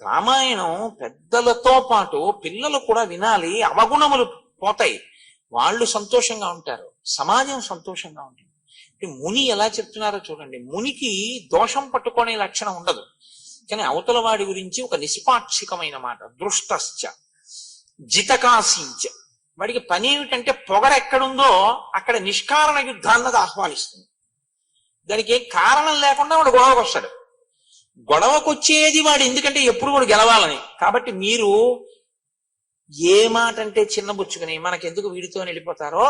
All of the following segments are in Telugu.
రామాయణం పెద్దలతో పాటు పిల్లలు కూడా వినాలి, అవగుణములు పోతాయి, వాళ్ళు సంతోషంగా ఉంటారు, సమాజం సంతోషంగా ఉంటుంది. ముని ఎలా చెప్తున్నారో చూడండి. మునికి దోషం పట్టుకునే లక్షణం ఉండదు, కానీ అవతల వాడి గురించి ఒక నిష్పాక్షికమైన మాట. దృష్టశ్చ జితకాశీంచ. వాడికి పని ఏమిటంటే పొగరెక్కడుందో అక్కడ నిష్కారణ యుద్ధాన్నది ఆహ్వానిస్తుంది. దానికి ఏం కారణం లేకుండా వాడు గొడవకు వస్తాడు. గొడవకొచ్చేది వాడు ఎందుకంటే ఎప్పుడు కూడా గెలవాలని. కాబట్టి మీరు ఏ మాట అంటే చిన్నబుచ్చుకుని మనకెందుకు వీడితో వెళ్ళిపోతారో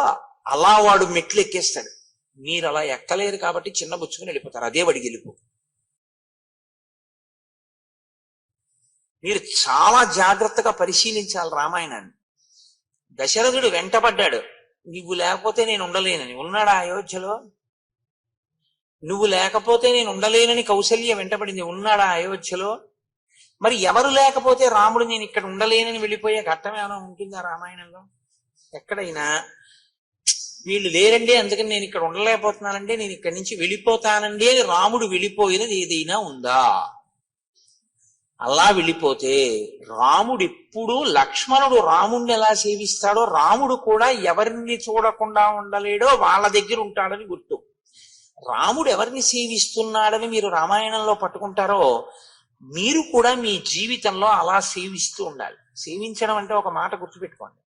అలా వాడు మెట్లు ఎక్కేస్తాడు. మీరు అలా ఎక్కలేరు కాబట్టి చిన్నబుచ్చుకుని వెళ్ళిపోతారు. అదే వాడి గెలుపు. మీరు చాలా జాగ్రత్తగా పరిశీలించాలి రామాయణాన్ని. దశరథుడు వెంటపడ్డాడు, నువ్వు లేకపోతే నేను ఉండలేనని. ఉన్నాడా అయోధ్యలో? నువ్వు లేకపోతే నేను ఉండలేనని కౌసల్య వెంటపడింది. ఉన్నాడా అయోధ్యలో? మరి ఎవరు లేకపోతే రాముడు నేను ఇక్కడ ఉండలేనని వెళ్ళిపోయే ఘట్టం ఏమైనా ఉంటుందా రామాయణంలో? ఎక్కడైనా వీళ్ళు లేరండి అందుకని నేను ఇక్కడ ఉండలేకపోతున్నానండి, నేను ఇక్కడి నుంచి వెళ్ళిపోతానండి అని రాముడు వెళ్ళిపోయినది ఏదైనా ఉందా? అలా వెళ్ళిపోతే రాముడు ఎప్పుడు, లక్ష్మణుడు రాముడిని ఎలా సేవిస్తాడో రాముడు కూడా ఎవరిని చూడకుండా ఉండలేడో వాళ్ళ దగ్గర ఉంటాడని గుర్తు. రాముడు ఎవరిని సేవిస్తున్నాడని మీరు రామాయణంలో పట్టుకుంటారో మీరు కూడా మీ జీవితంలో అలా సేవిస్తూ ఉండాలి. సేవించడం అంటే ఒక మాట గుర్తుపెట్టుకోండి,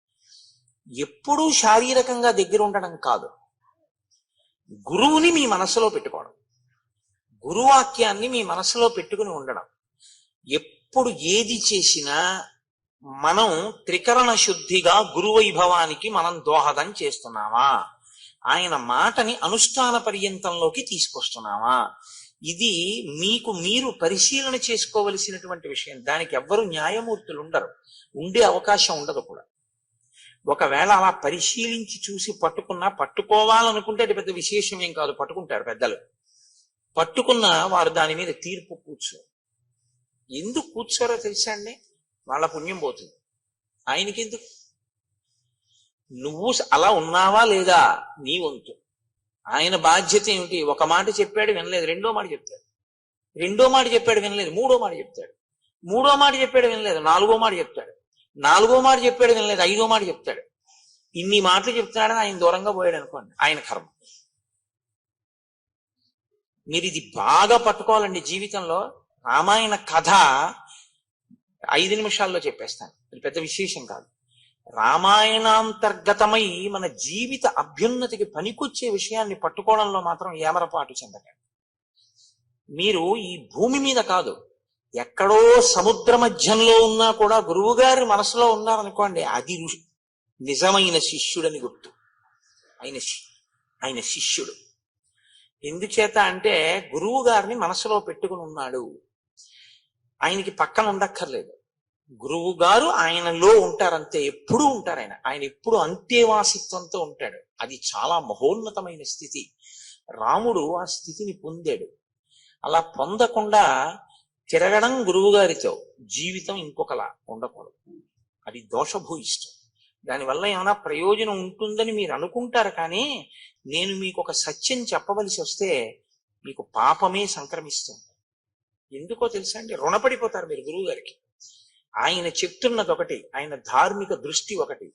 ఎప్పుడూ శారీరకంగా దగ్గర ఉండడం కాదు, గురువుని మీ మనసులో పెట్టుకోవడం, గురువాక్యాన్ని మీ మనసులో పెట్టుకుని ఉండడం. ఎప్పుడు ఏది చేసినా మనం త్రికరణ శుద్ధిగా గురువైభవానికి మనం దోహదం చేస్తున్నామా, ఆయన మాటని అనుష్ఠాన పర్యంతంలోకి తీసుకొస్తున్నామా, ఇది మీకు మీరు పరిశీలన చేసుకోవలసినటువంటి విషయం. దానికి ఎవ్వరు న్యాయమూర్తులు ఉండరు, ఉండే అవకాశం ఉండదు కూడా. ఒకవేళ అలా పరిశీలించి చూసి పట్టుకున్నా, పట్టుకోవాలనుకుంటే అది పెద్ద విశేషం ఏం కాదు, పట్టుకుంటారు పెద్దలు. పట్టుకున్నా వారు దాని మీద తీర్పు కూర్చోరు. ఎందుకు కూర్చోరో తెలుసా అండి? వాళ్ళ పుణ్యం పోతుంది. ఆయనకి ఎందుకు? నువ్వు అలా ఉన్నావా లేదా నీ వంతు. ఆయన బాధ్యత ఏమిటి? ఒక మాట చెప్పాడు వినలేదు, రెండో మాట చెప్తాడు, రెండో మాట చెప్పాడు వినలేదు, మూడో మాట చెప్తాడు, మూడో మాట చెప్పాడు వినలేదు, నాలుగో మాట చెప్తాడు, నాలుగో మాట చెప్పాడు వినలేదు, ఐదో మాట చెప్తాడు. ఇన్ని మాటలు చెప్తున్నాడని ఆయన దూరంగా పోయాడు అనుకోండి, ఆయన కర్మ. మీరు ఇది బాగా పట్టుకోవాలండి జీవితంలో. రామాయణ కథ 5 నిమిషాల్లో చెప్పేస్తాను, ఇది పెద్ద విశేషం కాదు. రామాయణాంతర్గతమై మన జీవిత అభ్యున్నతికి పనికొచ్చే విషయాన్ని పట్టుకోవడంలో మాత్రం ఏమరపాటు చెందకండి. మీరు ఈ భూమి మీద కాదు, ఎక్కడో సముద్ర మధ్యంలో ఉన్నా కూడా గురువు గారి మనసులో ఉన్నారనుకోండి, అది నిజమైన శిష్యుడని గుర్తు. ఆయన శిష్యుడు. ఎందుచేత అంటే గురువు గారిని మనసులో పెట్టుకుని ఉన్నాడు, ఆయనకి పక్కన ఉండక్కర్లేదు. గురువు గారు ఆయనలో ఉంటారంతే, ఎప్పుడూ ఉంటారు. ఆయన ఎప్పుడు అంతేవాసిత్వంతో ఉంటాడు. అది చాలా మహోన్నతమైన స్థితి. రాముడు ఆ స్థితిని పొందాడు. అలా పొందకుండా తిరగడం గురువు గారితో, జీవితం ఇంకొకలా ఉండకూడదు. అది దోషభూయిష్టం. దానివల్ల ఏమైనా ప్రయోజనం ఉంటుందని మీరు అనుకుంటారు, కానీ నేను మీకు ఒక సత్యం చెప్పవలసి వస్తే మీకు పాపమే సంక్రమిస్తుంది. ఎందుకో తెలుసా అండి? రుణపడిపోతారు మీరు గురువు గారికి. ఆయన చెప్తున్నది ఒకటి, ఆయన ధార్మిక దృష్టి ఒకటి,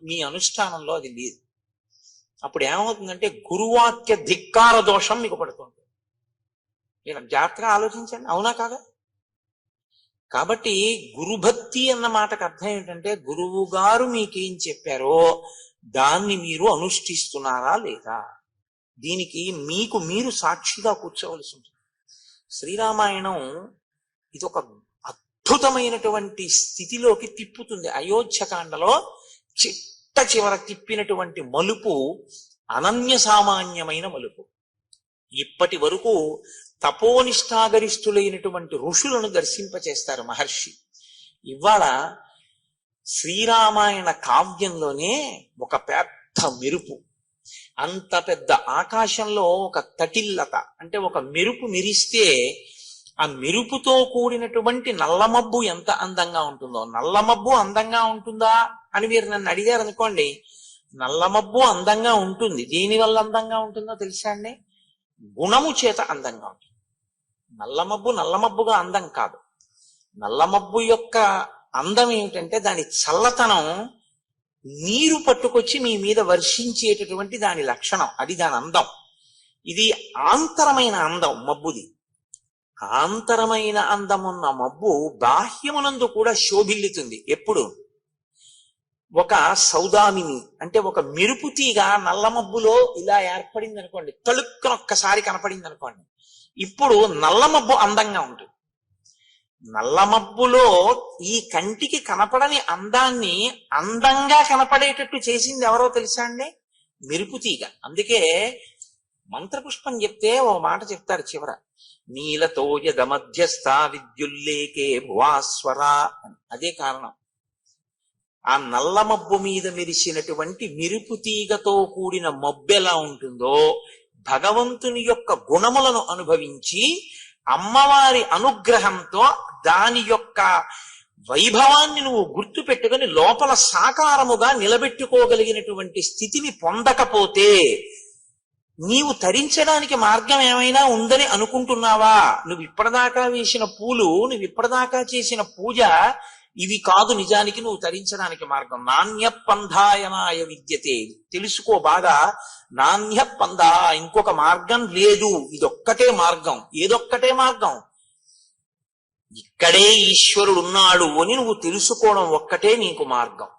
మీ అనుష్ఠానంలో అది లేదు. అప్పుడు ఏమవుతుందంటే గురువాక్య ధిక్కార దోషం మీకు పడుతుంది. మీరు జాగ్రత్తగా ఆలోచించండి, అవునా కాదా? కాబట్టి గురుభక్తి అన్న మాటకు అర్థం ఏంటంటే గురువు గారు మీకేం చెప్పారో దాన్ని మీరు అనుష్ఠిస్తున్నారా లేదా, దీనికి మీకు మీరు సాక్షిగా కూర్చోవలసి ఉంటుంది. శ్రీరామాయణం ఇది ఒక అద్భుతమైనటువంటి స్థితిలోకి తిప్పుతుంది. అయోధ్యకాండలో చిట్ట చివర తిప్పినటువంటి మలుపు అనన్య సామాన్యమైన మలుపు. ఇప్పటి వరకు తపోనిష్టాగరిష్ఠులైనటువంటి ఋషులను దర్శింపచేస్తారు మహర్షి. ఇవాళ శ్రీరామాయణ కావ్యంలోనే ఒక పెద్ద మెరుపు, అంత పెద్ద ఆకాశంలో ఒక తటిల్లత అంటే ఒక మెరుపు మెరిస్తే ఆ మెరుపుతో కూడినటువంటి నల్లమబ్బు ఎంత అందంగా ఉంటుందో. నల్లమబ్బు అందంగా ఉంటుందా అని మీరు నన్ను అడిగారు అనుకోండి, నల్లమబ్బు అందంగా ఉంటుంది. దేనివల్ల అందంగా ఉంటుందో తెలుసా అండి? గుణము చేత అందంగా ఉంటుంది. నల్లమబ్బుగా అందం కాదు, నల్లమబ్బు యొక్క అందం ఏమిటంటే దాని చల్లతనం నీరు పట్టుకొచ్చి మీ మీద వర్షించేటటువంటి దాని లక్షణం, అది దాని అందం. ఇది ఆంతరమైన అందం మబ్బుది. ఆంతరమైన అందమున్న మబ్బు బాహ్యమునందు కూడా శోభిల్లుతుంది. ఎప్పుడు? ఒక సౌదామిని అంటే ఒక మెరుపు తీగ నల్ల మబ్బులో ఇలా ఏర్పడింది అనుకోండి, తళుక్కున ఒక్కసారి కనపడింది అనుకోండి, ఇప్పుడు నల్ల మబ్బు అందంగా ఉంటుంది. నల్ల మబ్బులో ఈ కంటికి కనపడని అందాన్ని అందంగా కనపడేటట్టు చేసింది ఎవరో తెలుసా అండి? మెరుపు తీగ. అందుకే మంత్రపుష్పం చెప్తే ఓ మాట చెప్తారు చివర, నీలతో యద మధ్యస్థ విద్యుల్లేకే భువాస్వర. అదే కారణం. ఆ నల్ల మబ్బు మీద మెరిసినటువంటి మెరుపు తీగతో కూడిన మబ్బు ఎలా ఉంటుందో, భగవంతుని యొక్క గుణములను అనుభవించి అమ్మవారి అనుగ్రహంతో దాని యొక్క వైభవాన్ని నువ్వు గుర్తు పెట్టుకుని లోపల సాకారముగా నిలబెట్టుకోగలిగినటువంటి స్థితిని పొందకపోతే నీవు తరించడానికి మార్గం ఏమైనా ఉందని అనుకుంటున్నావా? నువ్వు ఇప్పటిదాకా వేసిన పూలు, నువ్వు ఇప్పటిదాకా చేసిన పూజ, ఇవి కాదు నిజానికి నువ్వు తరించడానికి మార్గం. నాణ్య పంధాయనాయ విద్యతే. తెలుసుకో బాగా. నాణ్య పంధ, ఇంకొక మార్గం లేదు, ఇదొక్కటే మార్గం. ఏదొక్కటే మార్గం? ఇక్కడే ఈశ్వరుడు ఉన్నాడు అని నువ్వు తెలుసుకోవడం ఒక్కటే నీకు మార్గం.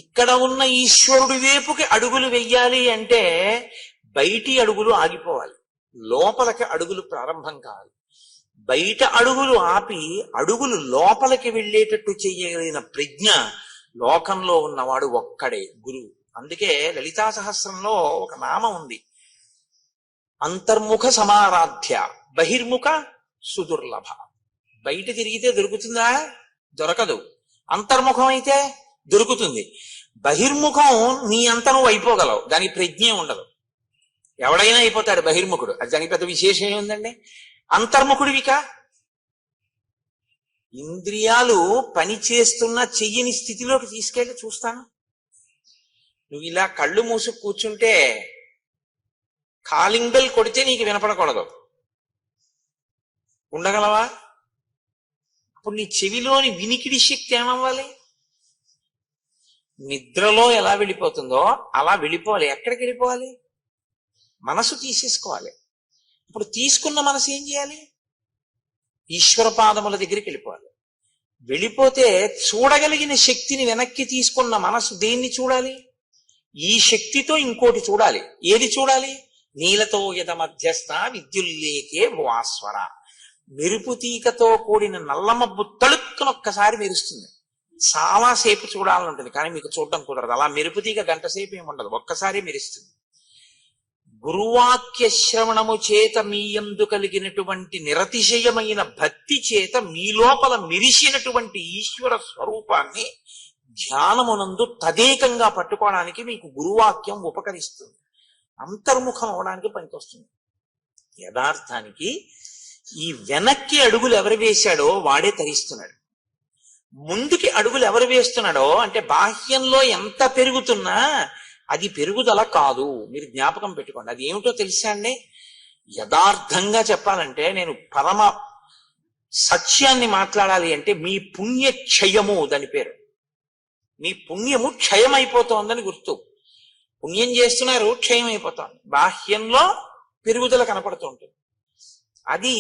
ఇక్కడ ఉన్న ఈశ్వరుడి వైపుకి అడుగులు వెయ్యాలి అంటే బయటి అడుగులు ఆగిపోవాలి, లోపలికి అడుగులు ప్రారంభం కావాలి. బయట అడుగులు ఆపి అడుగులు లోపలికి వెళ్ళేటట్టు చెయ్యగలిగిన ప్రజ్ఞ లోకంలో ఉన్నవాడు ఒక్కడే గురువు. అందుకే లలితా సహస్రంలో ఒక నామం ఉంది, అంతర్ముఖ సమారాధ్య బహిర్ముఖ సుదుర్లభ. బయట తిరిగితే దొరుకుతుందా? దొరకదు. అంతర్ముఖం అయితే దొరుకుతుంది. బహిర్ముఖం నీ అంత నువ్వు అయిపోగలవు, దానికి ప్రజ్ఞే ఉండదు. ఎవడైనా అయిపోతాడు బహిర్ముఖుడు, అది దానికి పెద్ద విశేషం ఏముందండి. అంతర్ముఖుడివిక ఇంద్రియాలు పని చేస్తున్న చెయ్యని స్థితిలోకి తీసుకెళ్ళి చూస్తాను. నువ్వు ఇలా కళ్ళు మూసు కూర్చుంటే కాలింగ్ బెల్ కొడితే నీకు వినపడకూడదు, ఉండగలవా? అప్పుడు నీ చెవిలోని వినికిడి శక్తి ఏమవ్వాలి? నిద్రలో ఎలా వెళ్ళిపోతుందో అలా వెళ్ళిపోవాలి. ఎక్కడికి వెళ్ళిపోవాలి? మనసు తీసేసుకోవాలి. ఇప్పుడు తీసుకున్న మనసు ఏం చేయాలి? ఈశ్వర పాదముల దగ్గరికి వెళ్ళిపోవాలి. వెళ్ళిపోతే చూడగలిగిన శక్తిని వెనక్కి తీసుకున్న మనసు దేన్ని చూడాలి? ఈ శక్తితో ఇంకోటి చూడాలి. ఏది చూడాలి? నీలతో యద మధ్యస్థ విద్యుల్లేకే భువాస్వర. మెరుపు తీగతో కూడిన నల్లమబ్బు తళుక్కునొక్కసారి మెరుస్తుంది. చాలా సేపు చూడాలని ఉంటుంది, కానీ మీకు చూడటం కుదరదు. అలా మెరుపు తీగ గంట సేపు ఏమి ఉండదు, ఒక్కసారి మెరుస్తుంది. గురువాక్య శ్రవణము చేత మీ యందు కలిగినటువంటి నిరతిశయమైన భక్తి చేత మీ లోపల మెరిసినటువంటి ఈశ్వర స్వరూపాన్ని ధ్యానమునందు తదేకంగా పట్టుకోవడానికి మీకు గురువాక్యం ఉపకరిస్తుంది, అంతర్ముఖం అవడానికి పనికొస్తుంది. యథార్థానికి ఈ వెనక్కి అడుగులు ఎవరు వేశాడో వాడే తరిస్తున్నాడు. ముందుకి అడుగులు ఎవరు వేస్తున్నాడో అంటే బాహ్యంలో ఎంత పెరుగుతున్నా అది పెరుగుదల కాదు. మీరు జ్ఞాపకం పెట్టుకోండి. అది ఏమిటో తెలుసా అండి? యథార్థంగా చెప్పాలంటే, నేను పరమ సత్యాన్ని మాట్లాడాలి అంటే, మీ పుణ్య క్షయము దాని పేరు. మీ పుణ్యము క్షయమైపోతోందని గుర్తు. పుణ్యం చేస్తున్నారు, క్షయం అయిపోతోంది. బాహ్యంలో పెరుగుదల కనపడుతూ ఉంటుంది. అది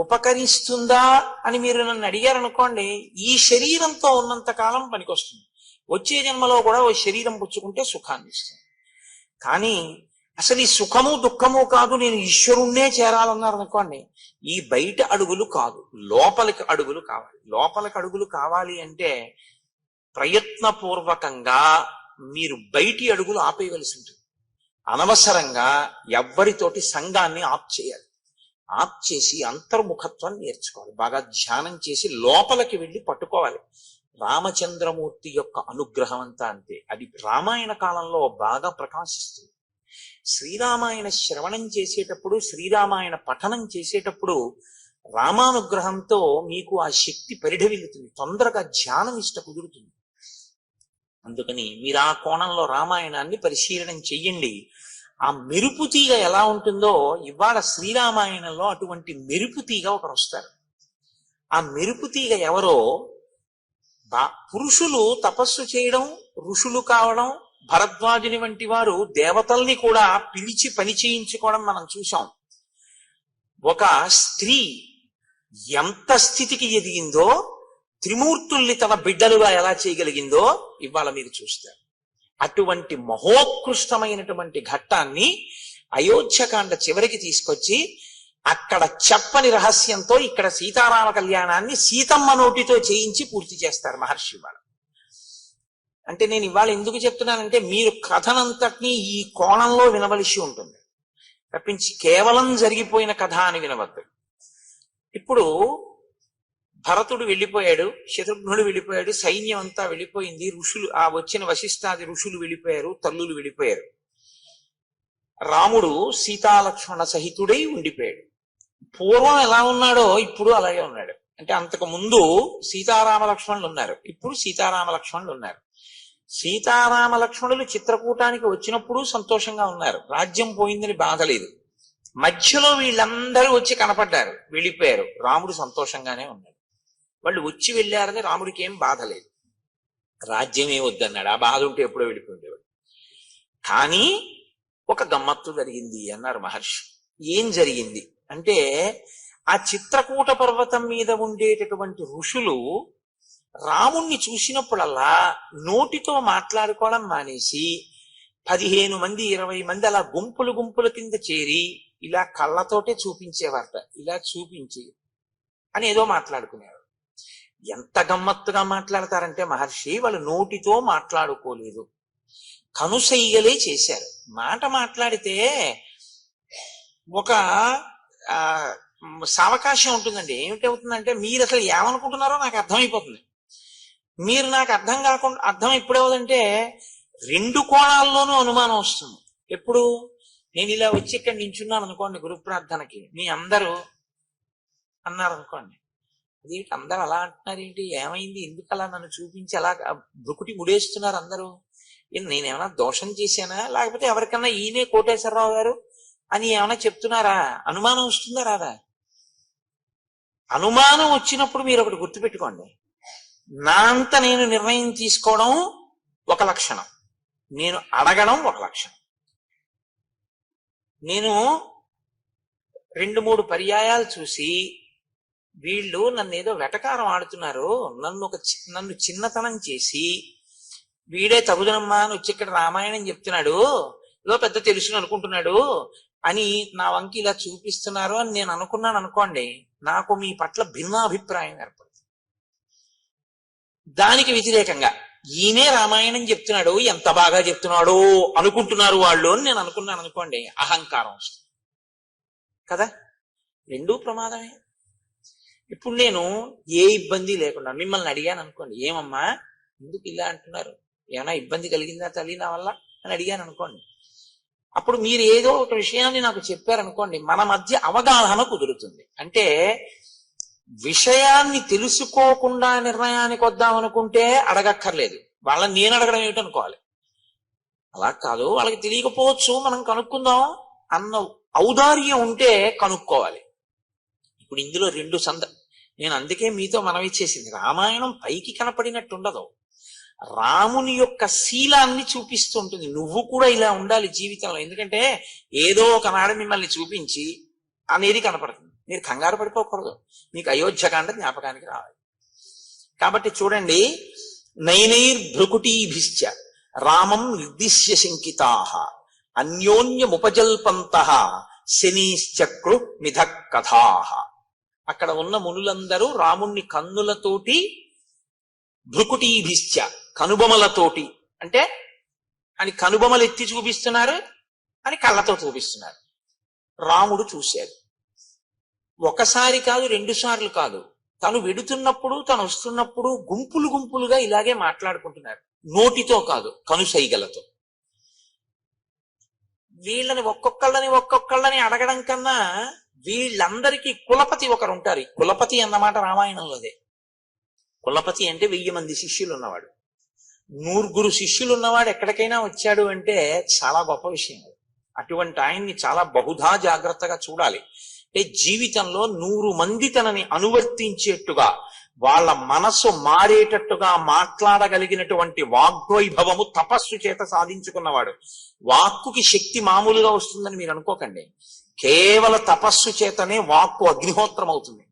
ఉపకరిస్తుందా అని మీరు నన్ను అడిగారనుకోండి, ఈ శరీరంతో ఉన్నంత కాలం పనికొస్తుంది. వచ్చే జన్మలో కూడా ఓ శరీరం పుచ్చుకుంటే సుఖాన్ని ఇస్తుంది. కానీ అసలు ఈ సుఖము దుఃఖము కాదు, నేను ఈశ్వరుణ్ణే చేరాలన్నారు అనుకోండి, ఈ బయట అడుగులు కాదు, లోపలికి అడుగులు కావాలి. లోపలికి అడుగులు కావాలి అంటే ప్రయత్నపూర్వకంగా మీరు బయటి అడుగులు ఆపేయవలసి ఉంటుంది. అనవసరంగా ఎవ్వరితోటి సంఘాన్ని ఆప్ చేయాలి. ఆప్ చేసి అంతర్ముఖత్వాన్ని నేర్చుకోవాలి. బాగా ధ్యానం చేసి లోపలికి వెళ్ళి పట్టుకోవాలి. రామచంద్రమూర్తి యొక్క అనుగ్రహం అంతా అంతే. అది రామాయణ కాలంలో బాగా ప్రకాశిస్తుంది. శ్రీరామాయణ శ్రవణం చేసేటప్పుడు, శ్రీరామాయణ పఠనం చేసేటప్పుడు రామానుగ్రహంతో మీకు ఆ శక్తి పరిఢవిల్లుతుంది, తొందరగా ధ్యానం ఇష్ట కుదురుతుంది. అందుకని మీరు ఆ కోణంలో రామాయణాన్ని పరిశీలనం చెయ్యండి. ఆ మెరుపు తీగ ఎలా ఉంటుందో ఇవాళ శ్రీరామాయణంలో అటువంటి మెరుపు తీగ ఒకరు వస్తారు. ఆ మెరుపు తీగ ఎవరో పురుషులు తపస్సు చేయడం, ఋషులు కావడం, భరద్వాజుని వంటి వారు దేవతల్ని కూడా పిలిచి పని చేయించుకోవడం మనం చూసాం. ఒక స్త్రీ ఎంత స్థితికి ఎదిగిందో, త్రిమూర్తుల్ని తన బిడ్డలుగా ఎలా చేయగలిగిందో ఇవాళ మీరు చూస్తారు. అటువంటి మహోత్కృష్టమైనటువంటి ఘట్టాన్ని అయోధ్యకాండ చివరికి తీసుకొచ్చి అక్కడ చెప్పని రహస్యంతో ఇక్కడ సీతారామ కళ్యాణాన్ని సీతమ్మ నోటితో చేయించి పూర్తి చేస్తారు మహర్షి వాళ్ళు. అంటే నేను ఇవాళ ఎందుకు చెప్తున్నానంటే మీరు కథనంతటినీ ఈ కోణంలో వినవలసి ఉంటుంది తప్పించి కేవలం జరిగిపోయిన కథ అని వినవద్దు. ఇప్పుడు భరతుడు వెళ్ళిపోయాడు, శత్రుఘ్నుడు వెళ్ళిపోయాడు, సైన్యం అంతా వెళ్ళిపోయింది, ఋషులు ఆ వచ్చిన వశిష్ఠాది ఋషులు వెళ్ళిపోయారు, తల్లులు వెళ్ళిపోయారు. రాముడు సీతాలక్ష్మణ సహితుడై ఉండిపోయాడు. పూర్వం ఎలా ఉన్నాడో ఇప్పుడు అలాగే ఉన్నాడు. అంటే అంతకు ముందు సీతారామ లక్ష్మణులు ఉన్నారు, ఇప్పుడు సీతారామ లక్ష్మణులు ఉన్నారు. సీతారామ లక్ష్మణులు చిత్రకూటానికి వచ్చినప్పుడు సంతోషంగా ఉన్నారు, రాజ్యం పోయిందని బాధ లేదు. మధ్యలో వీళ్ళందరూ వచ్చి కనపడ్డారు, వెళ్ళిపోయారు, రాముడు సంతోషంగానే ఉన్నాడు. వాళ్ళు వచ్చి వెళ్ళారని రాముడికి ఏం బాధ లేదు, రాజ్యమే వద్దన్నాడు, ఆ బాధ ఉంటే ఎప్పుడో వెళ్ళిపోయేవాడు. కానీ ఒక గమ్మత్తు జరిగింది అన్నారు మహర్షి. ఏం జరిగింది అంటే ఆ చిత్రకూట పర్వతం మీద ఉండేటటువంటి ఋషులు రాముణ్ణి చూసినప్పుడల్లా నోటితో మాట్లాడుకోవడం మానేసి 15 మంది 20 మంది అలా గుంపులు గుంపుల కింద చేరి ఇలా కళ్ళతోటే చూపించేవారట. ఇలా చూపించి అని ఏదో మాట్లాడుకునేవారు. ఎంత గమ్మత్తుగా మాట్లాడతారంటే మహర్షి వాళ్ళు నోటితో మాట్లాడుకోలేదు, కనుసైగలే చేశారు. మాట మాట్లాడితే ఒక సావకాశం ఉంటుందండి. ఏమిటవుతుందంటే మీరు అసలు ఏమనుకుంటున్నారో నాకు అర్థమైపోతుంది. మీరు నాకు అర్థం ఎప్పుడవుతుందంటే 2 కోణాల్లోనూ అనుమానం వస్తుంది. ఎప్పుడు నేను ఇలా వచ్చి ఇక్కడ నించున్నాను అనుకోండి గురు ప్రార్థనకి, మీ అందరూ అన్నారు అనుకోండి, అదేంటి అందరు అలా అంటున్నారు ఏంటి, ఏమైంది, ఎందుకు అలా నన్ను చూపించి అలా బ్రుకుటి ముడేస్తున్నారు అందరూ, నేనేమైనా దోషం చేశానా, లేకపోతే ఎవరికన్నా ఈయనే కోటేశ్వరరావు గారు అని ఏమైనా చెప్తున్నారా, అనుమానం వస్తుందా రాదా? అనుమానం వచ్చినప్పుడు మీరు ఒకటి గుర్తుపెట్టుకోండి, నా అంత నేను నిర్ణయం తీసుకోవడం ఒక లక్షణం, నేను అడగడం ఒక లక్షణం. నేను 2-3 పర్యాయాలు చూసి వీళ్ళు నన్ను ఏదో వెటకారం ఆడుతున్నారు, నన్ను చిన్నతనం చేసి వీడే తగుదనమ్మా అని వచ్చి ఇక్కడ రామాయణం చెప్తున్నాడు, ఏదో పెద్ద తెలుసుని అనుకుంటున్నాడు అని నా వంకి ఇలా చూపిస్తున్నారు అని నేను అనుకున్నాను అనుకోండి, నాకు మీ పట్ల భిన్నాభిప్రాయం ఏర్పడుతుంది. దానికి వ్యతిరేకంగా ఈయనే రామాయణం చెప్తున్నాడు, ఎంత బాగా చెప్తున్నాడో అనుకుంటున్నారు వాళ్ళు అని నేను అనుకున్నాను అనుకోండి, అహంకారం వస్తుంది కదా. 2 ప్రమాదమే. ఇప్పుడు నేను ఏ ఇబ్బంది లేకుండా మిమ్మల్ని అడిగాను అనుకోండి, ఏమమ్మా ఎందుకు ఇలా అంటున్నారు, ఏమైనా ఇబ్బంది కలిగిందా తల్లి నా వల్ల అని అడిగాను అనుకోండి. అప్పుడు మీరు ఏదో ఒక విషయాన్ని నాకు చెప్పారనుకోండి, మన మధ్య అవగాహన కుదురుతుంది. అంటే విషయాన్ని తెలుసుకోకుండా నిర్ణయానికి వద్దామనుకుంటే అడగక్కర్లేదు, వాళ్ళని నేను అడగడం ఏమిటనుకోవాలి. అలా కాదు, వాళ్ళకి తెలియకపోవచ్చు, మనం కనుక్కుందాం అన్న ఔదార్యం ఉంటే కనుక్కోవాలి. ఇప్పుడు ఇందులో 2 నేను అందుకే మీతో మనవి చేసింది, రామాయణం పైకి కనపడినట్టు ఉండదు, రాముని యొక్క శీలాన్ని చూపిస్తూ ఉంటుంది. నువ్వు కూడా ఇలా ఉండాలి జీవితంలో, ఎందుకంటే ఏదో ఒకనాడు మిమ్మల్ని చూపించి అనేది కనపడుతుంది, మీరు కంగారు పడిపోకూడదు, మీకు అయోధ్యకాండ జ్ఞాపకానికి రావాలి. కాబట్టి చూడండి, నైనైర్భృకుటీభిశ్చ రామం నిర్దిశ్య శంకితాః అన్యోన్యముపజల్పంతః శనీశ్చక్రు మిథ కథాః. అక్కడ ఉన్న మునులందరూ రాముణ్ణి కన్నులతోటి, భృకుటీభిశ్చ కనుబొమలతోటి, అంటే అని కనుబొమలు ఎత్తి చూపిస్తున్నారు అని కళ్ళతో చూపిస్తున్నారు. రాముడు చూశాడు, ఒకసారి కాదు 2 సార్లు కాదు, తను వెడుతున్నప్పుడు తను వస్తున్నప్పుడు గుంపులు గుంపులుగా ఇలాగే మాట్లాడుకుంటున్నారు, నోటితో కాదు కనుసైగలతో. వీళ్ళని ఒక్కొక్కళ్ళని అడగడం కన్నా వీళ్ళందరికీ కులపతి ఒకరు ఉంటారు. కులపతి అన్నమాట రామాయణంలోదే. కులపతి అంటే 1000 మంది శిష్యులు ఉన్నవాడు, 100 శిష్యులు ఉన్నవాడు ఎక్కడికైనా వచ్చాడు అంటే చాలా గొప్ప విషయం. అటువంటి ఆయన్ని చాలా బహుధా జాగ్రత్తగా చూడాలి. అంటే జీవితంలో 100 మంది తనని అనువర్తించేట్టుగా వాళ్ళ మనసు మారేటట్టుగా మాట్లాడగలిగినటువంటి వాగ్వైభవము తపస్సు చేత సాధించుకున్నవాడు. వాక్కుకి శక్తి మామూలుగా వస్తుందని మీరు అనుకోకండి. కేవల తపస్సు చేతనే వాక్కు అగ్నిహోత్రం అవుతుంది.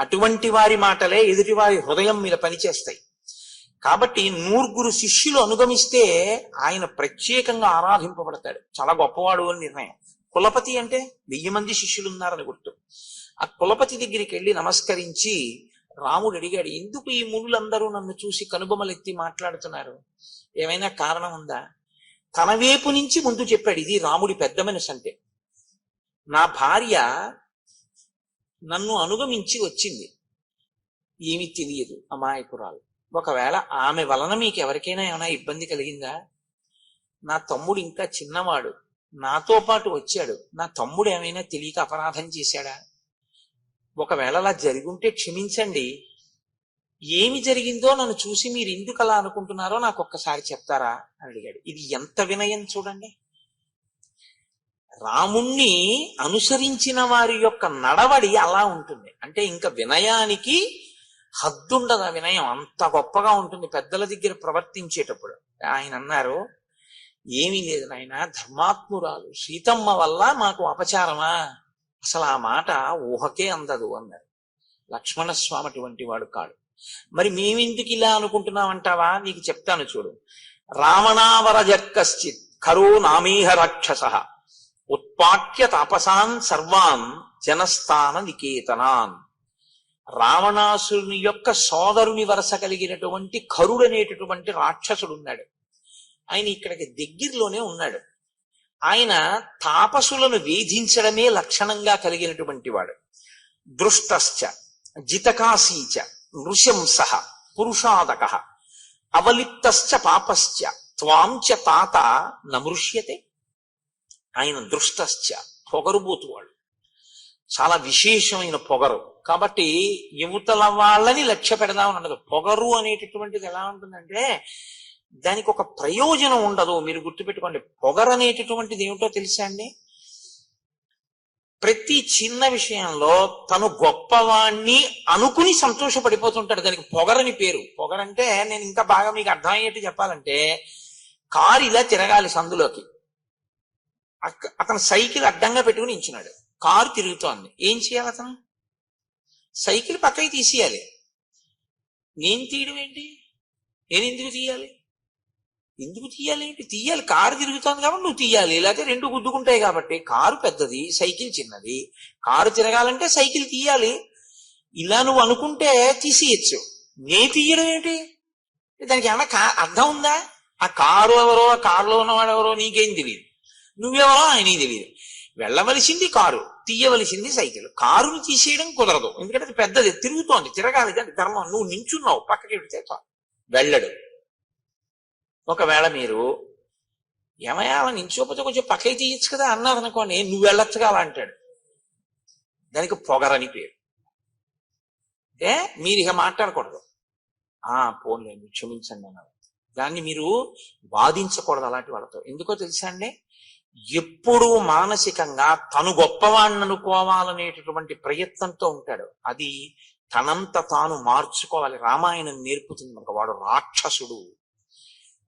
అటువంటి వారి మాటలే ఎదుటివారి హృదయం మీద పనిచేస్తాయి. కాబట్టి 100 శిష్యులు అనుగమిస్తే ఆయన ప్రత్యేకంగా ఆరాధింపబడతాడు. చాలా గొప్పవాడు అని నిర్ణయం. కులపతి అంటే 1000 మంది శిష్యులు ఉన్నారని గుర్తు. ఆ కులపతి దగ్గరికి వెళ్ళి నమస్కరించి రాముడు అడిగాడు, ఎందుకు ఈ మునులందరూ నన్ను చూసి కనుబొమలెత్తి మాట్లాడుతున్నారు? ఏమైనా కారణం ఉందా? తన వైపు నుంచి ముందు చెప్పాడు. ఇది రాముడి పెద్ద మనసు అంటే. నా భార్య నన్ను అనుగమించి వచ్చింది, ఏమీ తెలియదు, అమాయకురాలు. ఒకవేళ ఆమె వలన మీకు ఎవరికైనా ఏమైనా ఇబ్బంది కలిగిందా? నా తమ్ముడు ఇంకా చిన్నవాడు, నాతో పాటు వచ్చాడు. నా తమ్ముడు ఏమైనా తెలియక అపరాధం చేశాడా? ఒకవేళ అలా జరుగుంటే క్షమించండి. ఏమి జరిగిందో నన్ను చూసి మీరు ఎందుకు అలా అనుకుంటున్నారో నాకు ఒక్కసారి చెప్తారా అని అడిగాడు. ఇది ఎంత వినయం చూడండి. రాముణ్ణి అనుసరించిన వారి యొక్క నడవడి అలా ఉంటుంది. అంటే ఇంకా వినయానికి హద్దుండదు. ఆ వినయం అంత గొప్పగా ఉంటుంది పెద్దల దగ్గర ప్రవర్తించేటప్పుడు. ఆయన అన్నారు, ఏమీ లేదు నాయన, ధర్మాత్మురాలు సీతమ్మ వల్ల మాకు అపచారమా? అసలు ఆ మాట ఊహకే అందదు అన్నారు. లక్ష్మణస్వామి అటువంటి వాడు కాడు. మరి మేమెందుకు ఇలా అనుకుంటున్నామంటావా? నీకు చెప్తాను చూడు. రావణావరజక్కశ్చిత్ ఖరో నామీహ రాక్షస ఉత్పాట్య తాపసాన్ సర్వాన్ జనస్థాన నికేతనాన్. రావణాసురుని యొక్క సోదరుని వరస కలిగినటువంటి ఖరుడనేటటువంటి రాక్షసుడు ఉన్నాడు. ఆయన ఇక్కడికి దగ్గరలోనే ఉన్నాడు. ఆయన తాపసులను వేధించడమే లక్షణంగా కలిగినటువంటి వాడు. దృష్టశ్చ జితకాశీచ నృశంస పురుషాదక అవలిప్తశ్చ పాపశ్చ త్వాంచ తాత నమృష్యతే. ఆయన దృష్టశ్చ పొగరుబోతువాడు, చాలా విశేషమైన పొగరు. కాబట్టి యువతల వాళ్ళని లక్ష్య పెడదామని ఉండదు. పొగరు అనేటటువంటిది ఎలా ఉంటుందంటే దానికి ఒక ప్రయోజనం ఉండదు. మీరు గుర్తుపెట్టుకోండి. పొగరు అనేటటువంటిది ఏమిటో తెలుసా అండి? ప్రతి చిన్న విషయంలో తను గొప్పవాణ్ణి అనుకుని సంతోషపడిపోతుంటాడు. దానికి పొగరని పేరు. పొగరంటే నేను ఇంకా బాగా మీకు అర్థమయ్యేట్టు చెప్పాలంటే, కారు ఇలా తిరగాలి సందులోకి, అతను సైకిల్ అడ్డంగా పెట్టుకుని నించున్నాడు, కారు తిరుగుతోంది. ఏం చేయాలి? అతను సైకిల్ పక్కకి తీసేయాలి. నేను తీయడం ఏంటి? నేను ఎందుకు తీయాలి? ఏంటి? తీయాలి. కారు తిరుగుతోంది కాబట్టి నువ్వు తీయాలి, లేకపోతే రెండు గుద్దుకుంటాయి. కాబట్టి కారు పెద్దది, సైకిల్ చిన్నది. కారు తిరగాలంటే సైకిల్ తీయాలి. ఇలా నువ్వు అనుకుంటే తీసేయచ్చు. నేను తీయడం ఏంటి? దానికి ఏమన్నా అర్థం ఉందా? ఆ కారు ఎవరో, ఆ కారులో ఉన్నవాడు ఎవరో నీకేం తెలియదు, నువ్వెవరో ఆయనకి తెలియదు. వెళ్ళవలసింది కారు, తీయవలసింది సైకిల్. కారుని తీసేయడం కుదరదు, ఎందుకంటే అది పెద్దది, తిరుగుతోంది, తిరగాలి. దాని ధర్మం. నువ్వు నించున్నావు, పక్కకి పెడితే వెళ్ళడు. ఒకవేళ మీరు ఏమయ్యా అలా నించోపోతే కొంచెం పక్కకి తీయచ్చు కదా అన్నారు అనుకోండి, నువ్వు వెళ్ళొచ్చుగా అలా అంటాడు. దానికి పొగరని పేరు. అంటే మీరు ఇక మాట్లాడకూడదు. పోన్లేండి క్షమించండి అన్నారు. దాన్ని మీరు వాదించకూడదు అలాంటి వాళ్ళతో. ఎందుకో తెలుసా అండి? ఎప్పుడూ మానసికంగా తను గొప్పవాణ్ణి అనుకోవాలనేటటువంటి ప్రయత్నంతో ఉంటాడు. అది తనంత తాను మార్చుకోవాలి. రామాయణం నేర్పుతుంది మనకు. వాడు రాక్షసుడు,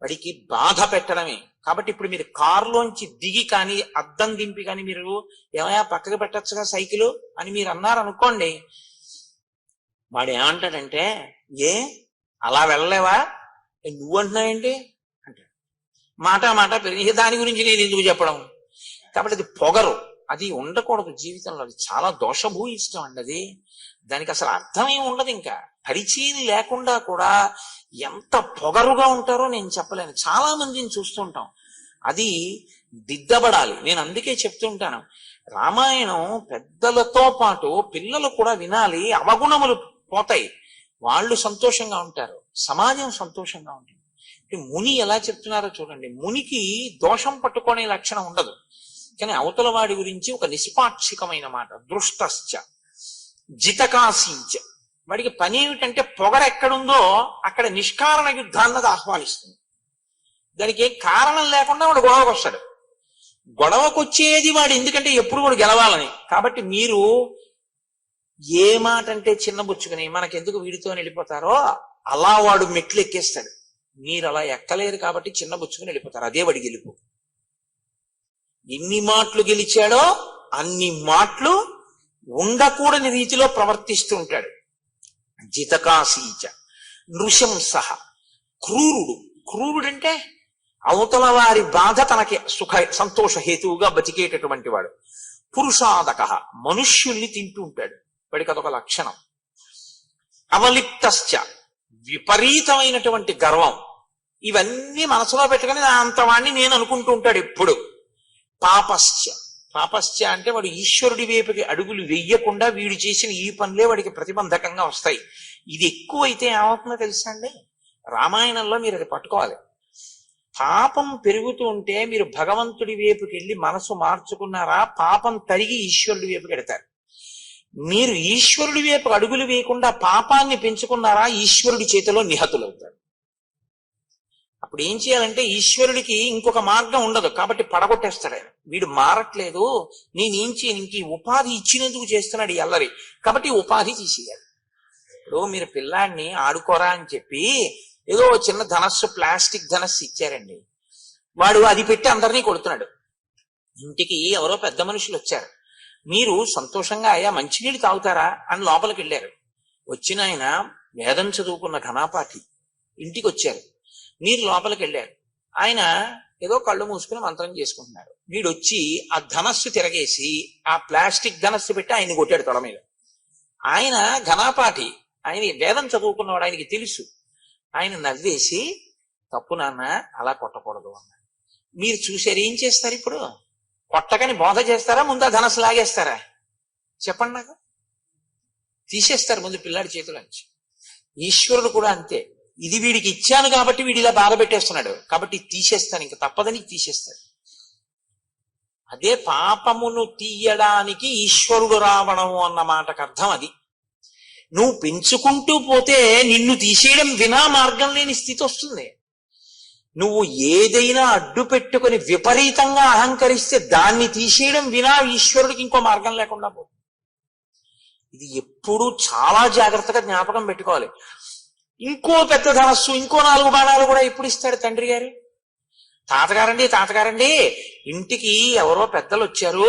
వాడికి బాధ పెట్టడమే. కాబట్టి ఇప్పుడు మీరు కారులోంచి దిగి కానీ అద్దం దింపి కానీ మీరు ఏమయ్యా పక్కకి పెట్టచ్చుగా సైకిల్ అని మీరు అన్నారు అనుకోండి, వాడు ఏమంటాడంటే, ఏ అలా వెళ్ళలేవా, నువ్వంటున్నావేంటి అంటాడు. మాట పెరిగి దాని గురించి నేను ఎందుకు చెప్పడం? కాబట్టి అది పొగరు, అది ఉండకూడదు జీవితంలో. అది చాలా దోషభూయిష్టం అండి. అది దానికి అసలు అర్థమే ఉండదు. ఇంకా పరిచయం లేకుండా కూడా ఎంత పొగరుగా ఉంటారో నేను చెప్పలేను. చాలా మందిని చూస్తుంటాం. అది దిద్దబడాలి. నేను అందుకే చెప్తుంటాను, రామాయణం పెద్దలతో పాటు పిల్లలు కూడా వినాలి. అవగుణములు పోతాయి, వాళ్ళు సంతోషంగా ఉంటారు, సమాజం సంతోషంగా ఉంటుంది. ముని ఎలా చెప్తున్నారో చూడండి. మునికి దోషం పట్టుకునే లక్షణం ఉండదు, కానీ అవతల వాడి గురించి ఒక నిష్పాక్షికమైన మాట. దృష్టశ్చ జితకాశీంచ. వాడికి పని ఏమిటంటే పొగర ఎక్కడుందో అక్కడ నిష్కారణ యుద్ధాన్నది ఆహ్వానిస్తుంది. దానికి ఏం కారణం లేకుండా వాడు గొడవకు వస్తాడు. గొడవకొచ్చేది వాడు, ఎందుకంటే ఎప్పుడు వాడు గెలవాలని. కాబట్టి మీరు ఏ మాట అంటే చిన్నబుచ్చుకుని మనకెందుకు వీడితో వెళ్ళిపోతారో అలా వాడు మెట్లు ఎక్కేస్తాడు. మీరు అలా ఎక్కలేరు కాబట్టి చిన్నబుచ్చుకుని వెళ్ళిపోతారు. అదే వాడి గెలుపు. ఎన్ని మాటలు గెలిచాడో అన్ని మాటలు ఉండకూడని రీతిలో ప్రవర్తిస్తూ ఉంటాడు. జితకాశీచ నృశంస, క్రూరుడు. క్రూరుడంటే అవతల వారి బాధ తనకి సంతోష హేతువుగా బతికేటటువంటి వాడు. పురుషాదక, మనుష్యుల్ని తింటూ ఉంటాడు. వాడికి అదొక లక్షణం. అవలిప్తశ్చ, విపరీతమైనటువంటి గర్వం. ఇవన్నీ మనసులో పెట్టుకుని నా అంతవాణ్ణి నేను అనుకుంటూ ఉంటాడు ఎప్పుడు. పాపశ్చ, పాపశ్చ అంటే వాడు ఈశ్వరుడి వైపుకి అడుగులు వెయ్యకుండా వీడు చేసిన ఈ పనులే వాడికి ప్రతిబంధకంగా వస్తాయి. ఇది ఎక్కువైతే ఏమవుతుందో తెలుసా అండి? రామాయణంలో మీరు అది పట్టుకోవాలి. పాపం పెరుగుతూ ఉంటే మీరు భగవంతుడి వైపుకి వెళ్ళి మనసు మార్చుకున్నారా, పాపం తరిగి ఈశ్వరుడి వైపుకి ఎడతారు. మీరు ఈశ్వరుడి వైపు అడుగులు వేయకుండా పాపాన్ని పెంచుకున్నారా, ఈశ్వరుడి చేతిలో నిహతులవుతారు. అప్పుడు ఏం చేయాలంటే ఈశ్వరుడికి ఇంకొక మార్గం ఉండదు కాబట్టి పడగొట్టేస్తాడు ఆయన. వీడు మారట్లేదు, నేనేం చేయను, ఇంక ఉపాధి ఇచ్చినందుకు చేస్తున్నాడు ఈ అల్లరి, కాబట్టి ఉపాధి తీసేయాలి. ఇప్పుడు మీరు పిల్లాడిని ఆడుకోరా అని చెప్పి ఏదో చిన్న ధనస్సు, ప్లాస్టిక్ ధనస్సు ఇచ్చారండి. వాడు అది పెట్టి అందరినీ కొడుతున్నాడు. ఇంటికి ఎవరో పెద్ద మనుషులు వచ్చారు. మీరు సంతోషంగా అయ్యా మంచినీళ్ళు తాగుతారా అని లోపలికి వెళ్ళారు. వచ్చిన ఆయన వేదం చదువుకున్న ఘనాపాఠి. ఇంటికి వచ్చారు, మీరు లోపలికి వెళ్ళారు. ఆయన ఏదో కళ్ళు మూసుకుని మంత్రం చేసుకుంటున్నారు. వీడు వచ్చి ఆ ధనస్సు తిరగేసి ఆ ప్లాస్టిక్ ధనస్సు పెట్టి ఆయన్ని కొట్టాడు తొడ మీద. ఆయన ఘనాపాఠి, ఆయన వేదం చదువుకున్నవాడు, ఆయనకి తెలుసు. ఆయన నవ్వేసి తప్పు నాన్న, అలా కొట్టకూడదు అన్నాడు. మీరు చూసారు, ఏం చేస్తారు ఇప్పుడు? కొట్టకని బోధ చేస్తారా, ముందు ఆ ధనస్సు లాగేస్తారా? చెప్పండి నాకు. తీసేస్తారు ముందు పిల్లాడి చేతులోంచి. ఈశ్వరుడు కూడా అంతే. ఇది వీడికి ఇచ్చాను కాబట్టి వీడి ఇలా బాధ పెట్టేస్తున్నాడు, కాబట్టి తీసేస్తాను, ఇంకా తప్పదని తీసేస్తాడు. అదే పాపమును తీయడానికి ఈశ్వరుడు రావడము అన్న మాటకు అర్థం అది. నువ్వు పెంచుకుంటూ పోతే నిన్ను తీసేయడం వినా మార్గం లేని స్థితి వస్తుంది. నువ్వు ఏదైనా అడ్డు పెట్టుకుని విపరీతంగా అహంకరిస్తే దాన్ని తీసేయడం వినా ఈశ్వరుడికి ఇంకో మార్గం లేకుండా పోతుంది. ఇది ఎప్పుడూ చాలా జాగ్రత్తగా జ్ఞాపకం పెట్టుకోవాలి. ఇంకో పెద్ద ధనస్సు, ఇంకో 4 బాణాలు కూడా ఎప్పుడు ఇస్తాడు తండ్రి గారు? తాతగారండి ఇంటికి ఎవరో పెద్దలు వచ్చారు,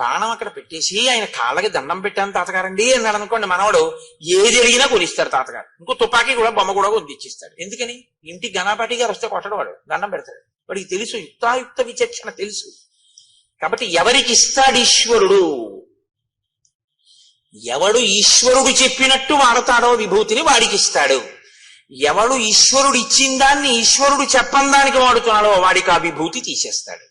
బాణం అక్కడ పెట్టేసి ఆయన కాళ్ళకి దండం పెట్టాను తాతగారండి అన్నాడు అనుకోండి, మనవాడు ఏది అడిగినా కొనిస్తాడు తాతగారు. ఇంకో తుపాకీ కూడా, బొమ్మ కూడా కొనిచ్చిస్తాడు. ఎందుకని? ఇంటికి ఘనాపాటి గారు వస్తే కొట్టడు, వాడు దండం పెడతాడు. వాడికి తెలుసు, యుక్తాయుక్త విచక్షణ తెలుసు. కాబట్టి ఎవరికి ఇస్తాడు ఈశ్వరుడు? ఎవడు ఈశ్వరుడు చెప్పినట్టు వాడతాడో విభూతిని వాడికి ఇస్తాడు. ఎవడు ఈశ్వరుడు ఇచ్చిన దాన్ని ఈశ్వరుడు చెప్పని దానికి వాడుతున్నాడో వాడికి ఆ విభూతి తీసేస్తాడు.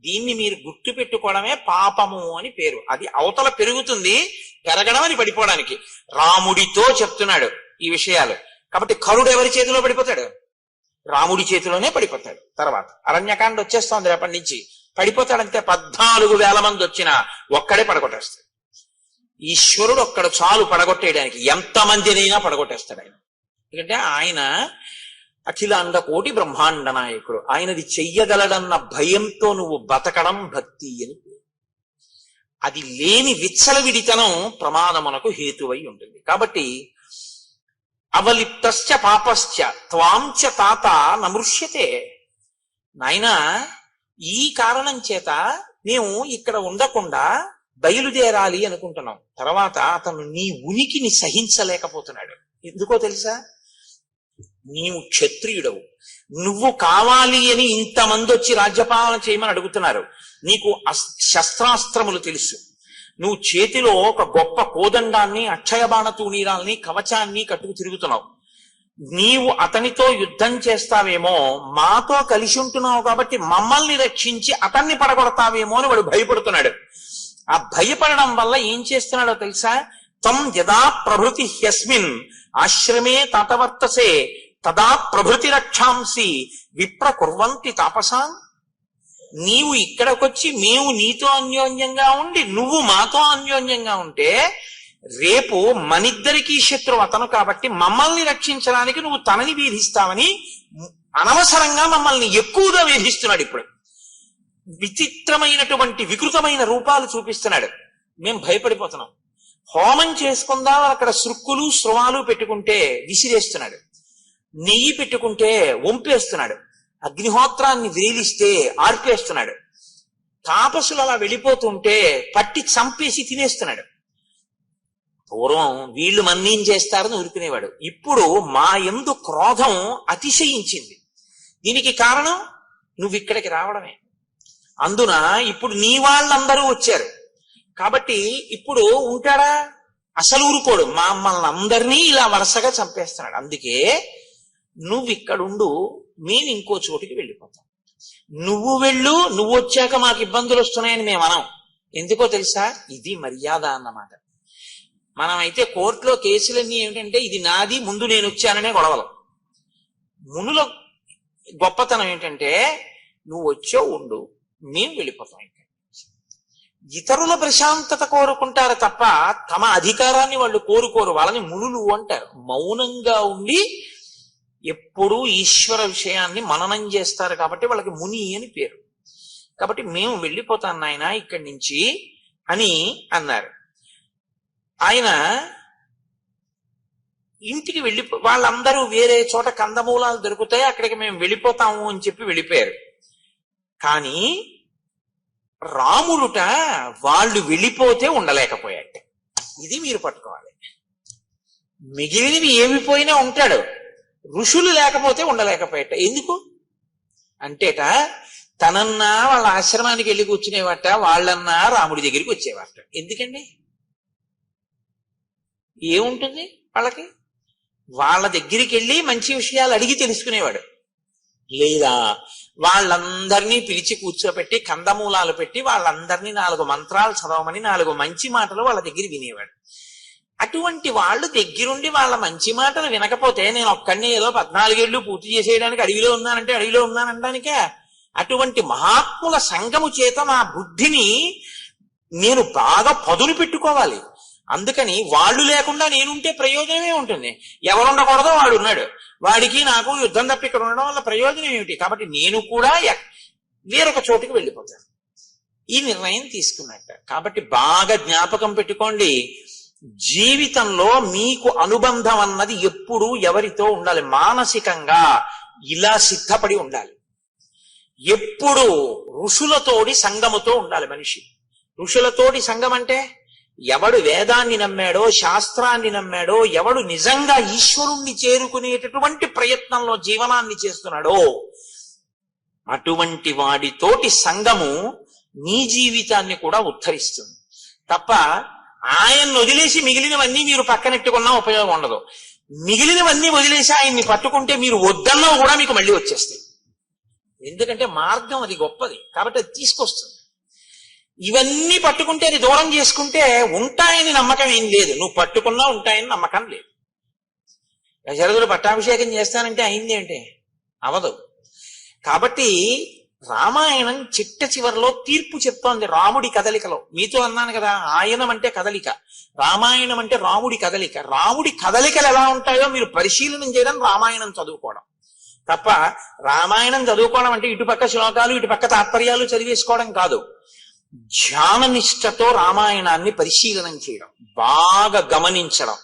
దీన్ని మీరు గుర్తు పెట్టుకోవడమే పాపము అని పేరు. అది అవతల పెరుగుతుంది, పెరగడం అని పడిపోవడానికి. రాముడితో చెప్తున్నాడు ఈ విషయాలు. కాబట్టి కరుడు ఎవరి చేతిలో పడిపోతాడు? రాముడి చేతిలోనే పడిపోతాడు. తర్వాత అరణ్యకాండ వచ్చేస్తోంది రేపటి నుంచి. పడిపోతాడంతే. 14,000 మంది వచ్చినా ఒక్కడే పడగొట్టేస్తాడు. ఈశ్వరుడు ఒక్కడు చాలు పడగొట్టేయడానికి. ఎంతమందినైనా పడగొట్టేస్తాడు ఆయన. ఎందుకంటే ఆయన అఖిలాండ కోటి బ్రహ్మాండ నాయకుడు. ఆయనది చెయ్యగలడన్న భయంతో నువ్వు బతకడం భక్తి అని. అది లేని విచ్చలవిడితనం ప్రమాదమునకు హేతువై ఉంటుంది. కాబట్టి అవలిప్తశ్చ పాపశ్చ త్వాంచ తాత నమృష్యతే. నాయనా, ఈ కారణం చేత మేము ఇక్కడ ఉండకుండా బయలుదేరాలి అనుకుంటున్నాం. తర్వాత అతను నీ ఉనికిని సహించలేకపోతున్నాడు. ఎందుకో తెలుసా? నీవు క్షత్రియుడవు. నువ్వు కావాలి అని ఇంతమంది వచ్చి రాజ్యపాలన చేయమని అడుగుతున్నారు. నీకు శస్త్రాస్త్రములు తెలుసు. నువ్వు చేతిలో ఒక గొప్ప కోదండాన్ని, అక్షయబాణ తూణీరాల్ని, కవచాన్ని కట్టుకు తిరుగుతున్నావు. నీవు అతనితో యుద్ధం చేస్తావేమో, మాతో కలిసి ఉంటున్నావు కాబట్టి మమ్మల్ని రక్షించి అతన్ని పడగొడతావేమో అని వాడు భయపడుతున్నాడు. ఆ భయపడడం వల్ల ఏం చేస్తున్నాడో తెలుసా? తం యదా ప్రభృతి హ్యస్మిన్ ఆశ్రమే తాతవర్తసే తదా ప్రభృతి రక్షాంసి విప్ర కుర్వంతి తాపసాన్. నీవు ఇక్కడికొచ్చి మేము నీతో అన్యోన్యంగా ఉండి నువ్వు మాతో అన్యోన్యంగా ఉంటే రేపు మనిద్దరికీ శత్రువు అతను కాబట్టి మమ్మల్ని రక్షించడానికి నువ్వు తనని వేధిస్తావని అనవసరంగా మమ్మల్ని ఎక్కువగా వేధిస్తున్నాడు. ఇప్పుడు విచిత్రమైనటువంటి వికృతమైన రూపాలు చూపిస్తున్నాడు. మేము భయపడిపోతున్నాం. హోమం చేసుకుందాం అక్కడ సృక్కులు స్రవాలు పెట్టుకుంటే విసిరేస్తున్నాడు. నెయ్యి పెట్టుకుంటే వంపేస్తున్నాడు. అగ్నిహోత్రాన్ని వేలిస్తే ఆర్పేస్తున్నాడు. తాపసులు అలా వెళ్ళిపోతుంటే పట్టి చంపేసి తినేస్తున్నాడు. పూర్వం వీళ్ళు మన్నేం చేస్తారని ఊరుకునేవాడు. ఇప్పుడు మా యందు క్రోధం అతిశయించింది. దీనికి కారణం నువ్వు ఇక్కడికి రావడమే. అందున ఇప్పుడు నీ వాళ్ళందరూ వచ్చారు కాబట్టి ఇప్పుడు ఉంటాడా? అసలు ఊరుకోడు. మమ్మల్ని అందరినీ ఇలా వరుసగా చంపేస్తున్నాడు. అందుకే నువ్వు ఇక్కడుండు, మేము ఇంకో చోటికి వెళ్ళిపోతాం. నువ్వు వెళ్ళు, నువ్వు వచ్చాక మాకు ఇబ్బందులు వస్తున్నాయని మేము అనం. ఎందుకో తెలుసా? ఇది మర్యాద అన్నమాట. మనమైతే కోర్టులో కేసులన్నీ ఏమిటంటే ఇది నాది, ముందు నేను వచ్చాననే గొడవలు. మునుల గొప్పతనం ఏంటంటే నువ్వు వచ్చో ఉండు, మేము వెళ్ళిపోతాం. ఇతరుల ప్రశాంతత కోరుకుంటారు తప్ప తమ అధికారాన్ని వాళ్ళు కోరుకోరు. వాళ్ళని మునులు అంటారు. మౌనంగా ఉండి ఎప్పుడూ ఈశ్వర విషయాన్ని మననం చేస్తారు కాబట్టి వాళ్ళకి ముని అని పేరు. కాబట్టి మేము వెళ్ళిపోతాం నాయన ఇక్కడి నుంచి అని అన్నారు. ఆయన ఇంటికి వాళ్ళందరూ వేరే చోట కందమూలాలు దొరుకుతాయి అక్కడికి మేము వెళ్ళిపోతాము అని చెప్పి వెళ్ళిపోయారు. కానీ రాముడుట వాళ్ళు వెళ్ళిపోతే ఉండలేకపోయాట. ఇది మీరు పట్టుకోవాలి. మిగిలినవి ఏమి పోయినా ఉంటాడు, ఋషులు లేకపోతే ఉండలేకపోయాట. ఎందుకు అంటేట తనన్నా వాళ్ళ ఆశ్రమానికి వెళ్ళి కూర్చునేవాట, వాళ్ళన్నా రాముడి దగ్గరికి వచ్చేవాట. ఎందుకండి? ఏముంటుంది వాళ్ళకి? వాళ్ళ దగ్గరికి వెళ్ళి మంచి విషయాలు అడిగి తెలుసుకునేవాడు. లేదా వాళ్ళందరినీ పిలిచి కూర్చోపెట్టి కందమూలాలు పెట్టి వాళ్ళందరినీ 4 మంత్రాలు చదవమని 4 మంచి మాటలు వాళ్ళ దగ్గర వినేవాడు. అటువంటి వాళ్ళు దగ్గరుండి వాళ్ళ మంచి మాటలు వినకపోతే నేను ఒక్కడిని ఏదో 14 ఏళ్ళు పూర్తి చేసేయడానికి అడవిలో ఉన్నానంటే అడవిలో ఉన్నానంటానికే. అటువంటి మహాత్ముల సంగము చేత నా బుద్ధిని నేను బాగా పదును పెట్టుకోవాలి. అందుకని వాళ్ళు లేకుండా నేనుంటే ప్రయోజనమే ఉంటుంది. ఎవరుండకూడదో వాడు ఉన్నాడు. వాడికి నాకు యుద్ధం తప్ప ఇక్కడ ఉండడం వల్ల ప్రయోజనం ఏమిటి? కాబట్టి నేను కూడా వేరొక చోటుకి వెళ్ళిపోతాను. ఈ నిర్ణయం తీసుకున్నట్ట. కాబట్టి బాగా జ్ఞాపకం పెట్టుకోండి, జీవితంలో మీకు అనుబంధం అన్నది ఎప్పుడూ ఎవరితో ఉండాలి? మానసికంగా ఇలా సిద్ధపడి ఉండాలి. ఎప్పుడు ఋషులతోటి సంగముతో ఉండాలి మనిషి. ఋషులతోటి సంగం అంటే ఎవడు వేదాన్ని నమ్మాడో, శాస్త్రాన్ని నమ్మాడో, ఎవడు నిజంగా ఈశ్వరుణ్ణి చేరుకునేటటువంటి ప్రయత్నంలో జీవనాన్ని చేస్తున్నాడో అటువంటి వాడితోటి సంగము నీ జీవితాన్ని కూడా ఉద్ధరిస్తుంది తప్ప ఆయన్ని వదిలేసి మిగిలినవన్నీ మీరు పక్కనెట్టుకున్నా ఉపయోగం ఉండదు. మిగిలినవన్నీ వదిలేసి ఆయన్ని పట్టుకుంటే మీరు వద్దన్నా కూడా మీకు మళ్ళీ వచ్చేస్తాయి. ఎందుకంటే మార్గం అది గొప్పది కాబట్టి అది తీసుకొస్తుంది. ఇవన్నీ పట్టుకుంటే అది దూరం చేసుకుంటే ఉంటాయని నమ్మకం ఏం లేదు. నువ్వు పట్టుకున్నా ఉంటాయని నమ్మకం లేదు. దశరథుడు పట్టాభిషేకం చేస్తానంటే అయింది ఏంటి? అవదు. కాబట్టి రామాయణం చిట్ట చివరిలో తీర్పు చెప్తోంది రాముడి కదలికలో. మీతో అన్నాను కదా, ఆయనం అంటే కదలిక, రామాయణం అంటే రాముడి కదలిక. రాముడి కదలికలు ఎలా ఉంటాయో మీరు పరిశీలనం చేయడం రామాయణం చదువుకోవడం తప్ప రామాయణం చదువుకోవడం అంటే ఇటుపక్క శ్లోకాలు ఇటుపక్క తాత్పర్యాలు చదివేసుకోవడం కాదు. ధ్యాన నిష్టతో రామాయణాన్ని పరిశీలనం చేయడం, బాగా గమనించడం,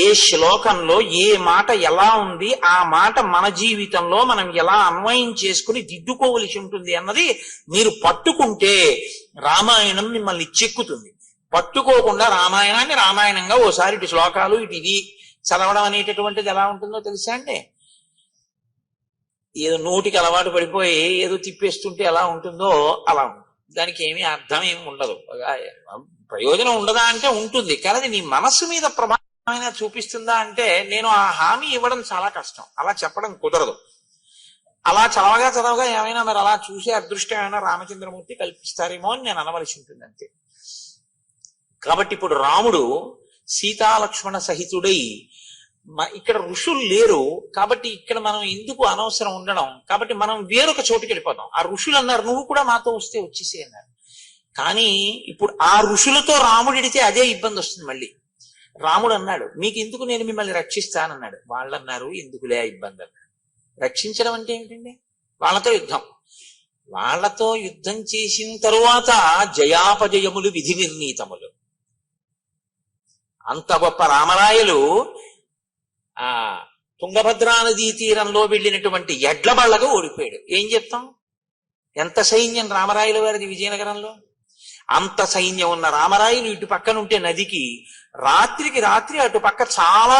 ఏ శ్లోకంలో ఏ మాట ఎలా ఉంది, ఆ మాట మన జీవితంలో మనం ఎలా అన్వయం చేసుకుని దిద్దుకోవలసి ఉంటుంది అన్నది మీరు పట్టుకుంటే రామాయణం మిమ్మల్ని చెక్కుతుంది. పట్టుకోకుండా రామాయణాన్ని రామాయణంగా ఓసారి ఇటు శ్లోకాలు ఇటు ఇది చదవడం అనేటటువంటిది ఎలా ఉంటుందో తెలుసా అండి? ఏదో నోటికి అలవాటు పడిపోయి ఏదో తిప్పేస్తుంటే ఎలా ఉంటుందో అలా ఉంటుంది. దానికి ఏమీ అర్థం ఏమి ఉండదు, ప్రయోజనం ఉండదా అంటే ఉంటుంది. కానీ నీ మనస్సు మీద ప్రభావం చూపిస్తుందా అంటే నేను ఆ హామీ ఇవ్వడం చాలా కష్టం, అలా చెప్పడం కుదరదు. అలా చదవగా ఏమైనా మరి అలా చూసే అదృష్టం ఏమైనా రామచంద్రమూర్తి కల్పిస్తారేమో అని నేను అనవలసి ఉంటుంది అంతే. కాబట్టి ఇప్పుడు రాముడు సీతాలక్ష్మణ సహితుడై, ఇక్కడ ఋషులు లేరు కాబట్టి ఇక్కడ మనం ఎందుకు అనవసరం ఉండడం, కాబట్టి మనం వేరొక చోటుకి వెళ్ళిపోతాం. ఆ ఋషులు అన్నారు నువ్వు కూడా మాతో వస్తే వచ్చేసే అన్నారు. కానీ ఇప్పుడు ఆ ఋషులతో రాముడు ఎడితే అదే ఇబ్బంది వస్తుంది మళ్ళీ. రాముడు అన్నాడు మీకు ఎందుకు, నేను మిమ్మల్ని రక్షిస్తానన్నాడు. వాళ్ళు అన్నారు ఎందుకులే ఇబ్బంది అన్నాడు. రక్షించడం అంటే ఏమిటండి? వాళ్ళతో యుద్ధం. వాళ్లతో యుద్ధం చేసిన తరువాత జయాపజయములు విధి నిర్ణీతములు. అంత గొప్ప రామరాయలు ఆ తుంగభద్రా నదీ తీరంలో వెళ్ళినటువంటి ఎడ్ల బళ్ళగా ఓడిపోయాడు. ఏం చెప్తాం? ఎంత సైన్యం రామరాయల వారిది విజయనగరంలో. అంత సైన్యం ఉన్న రామరాయలు ఇటు పక్కన ఉంటే నదికి, రాత్రికి రాత్రి అటు పక్క చాలా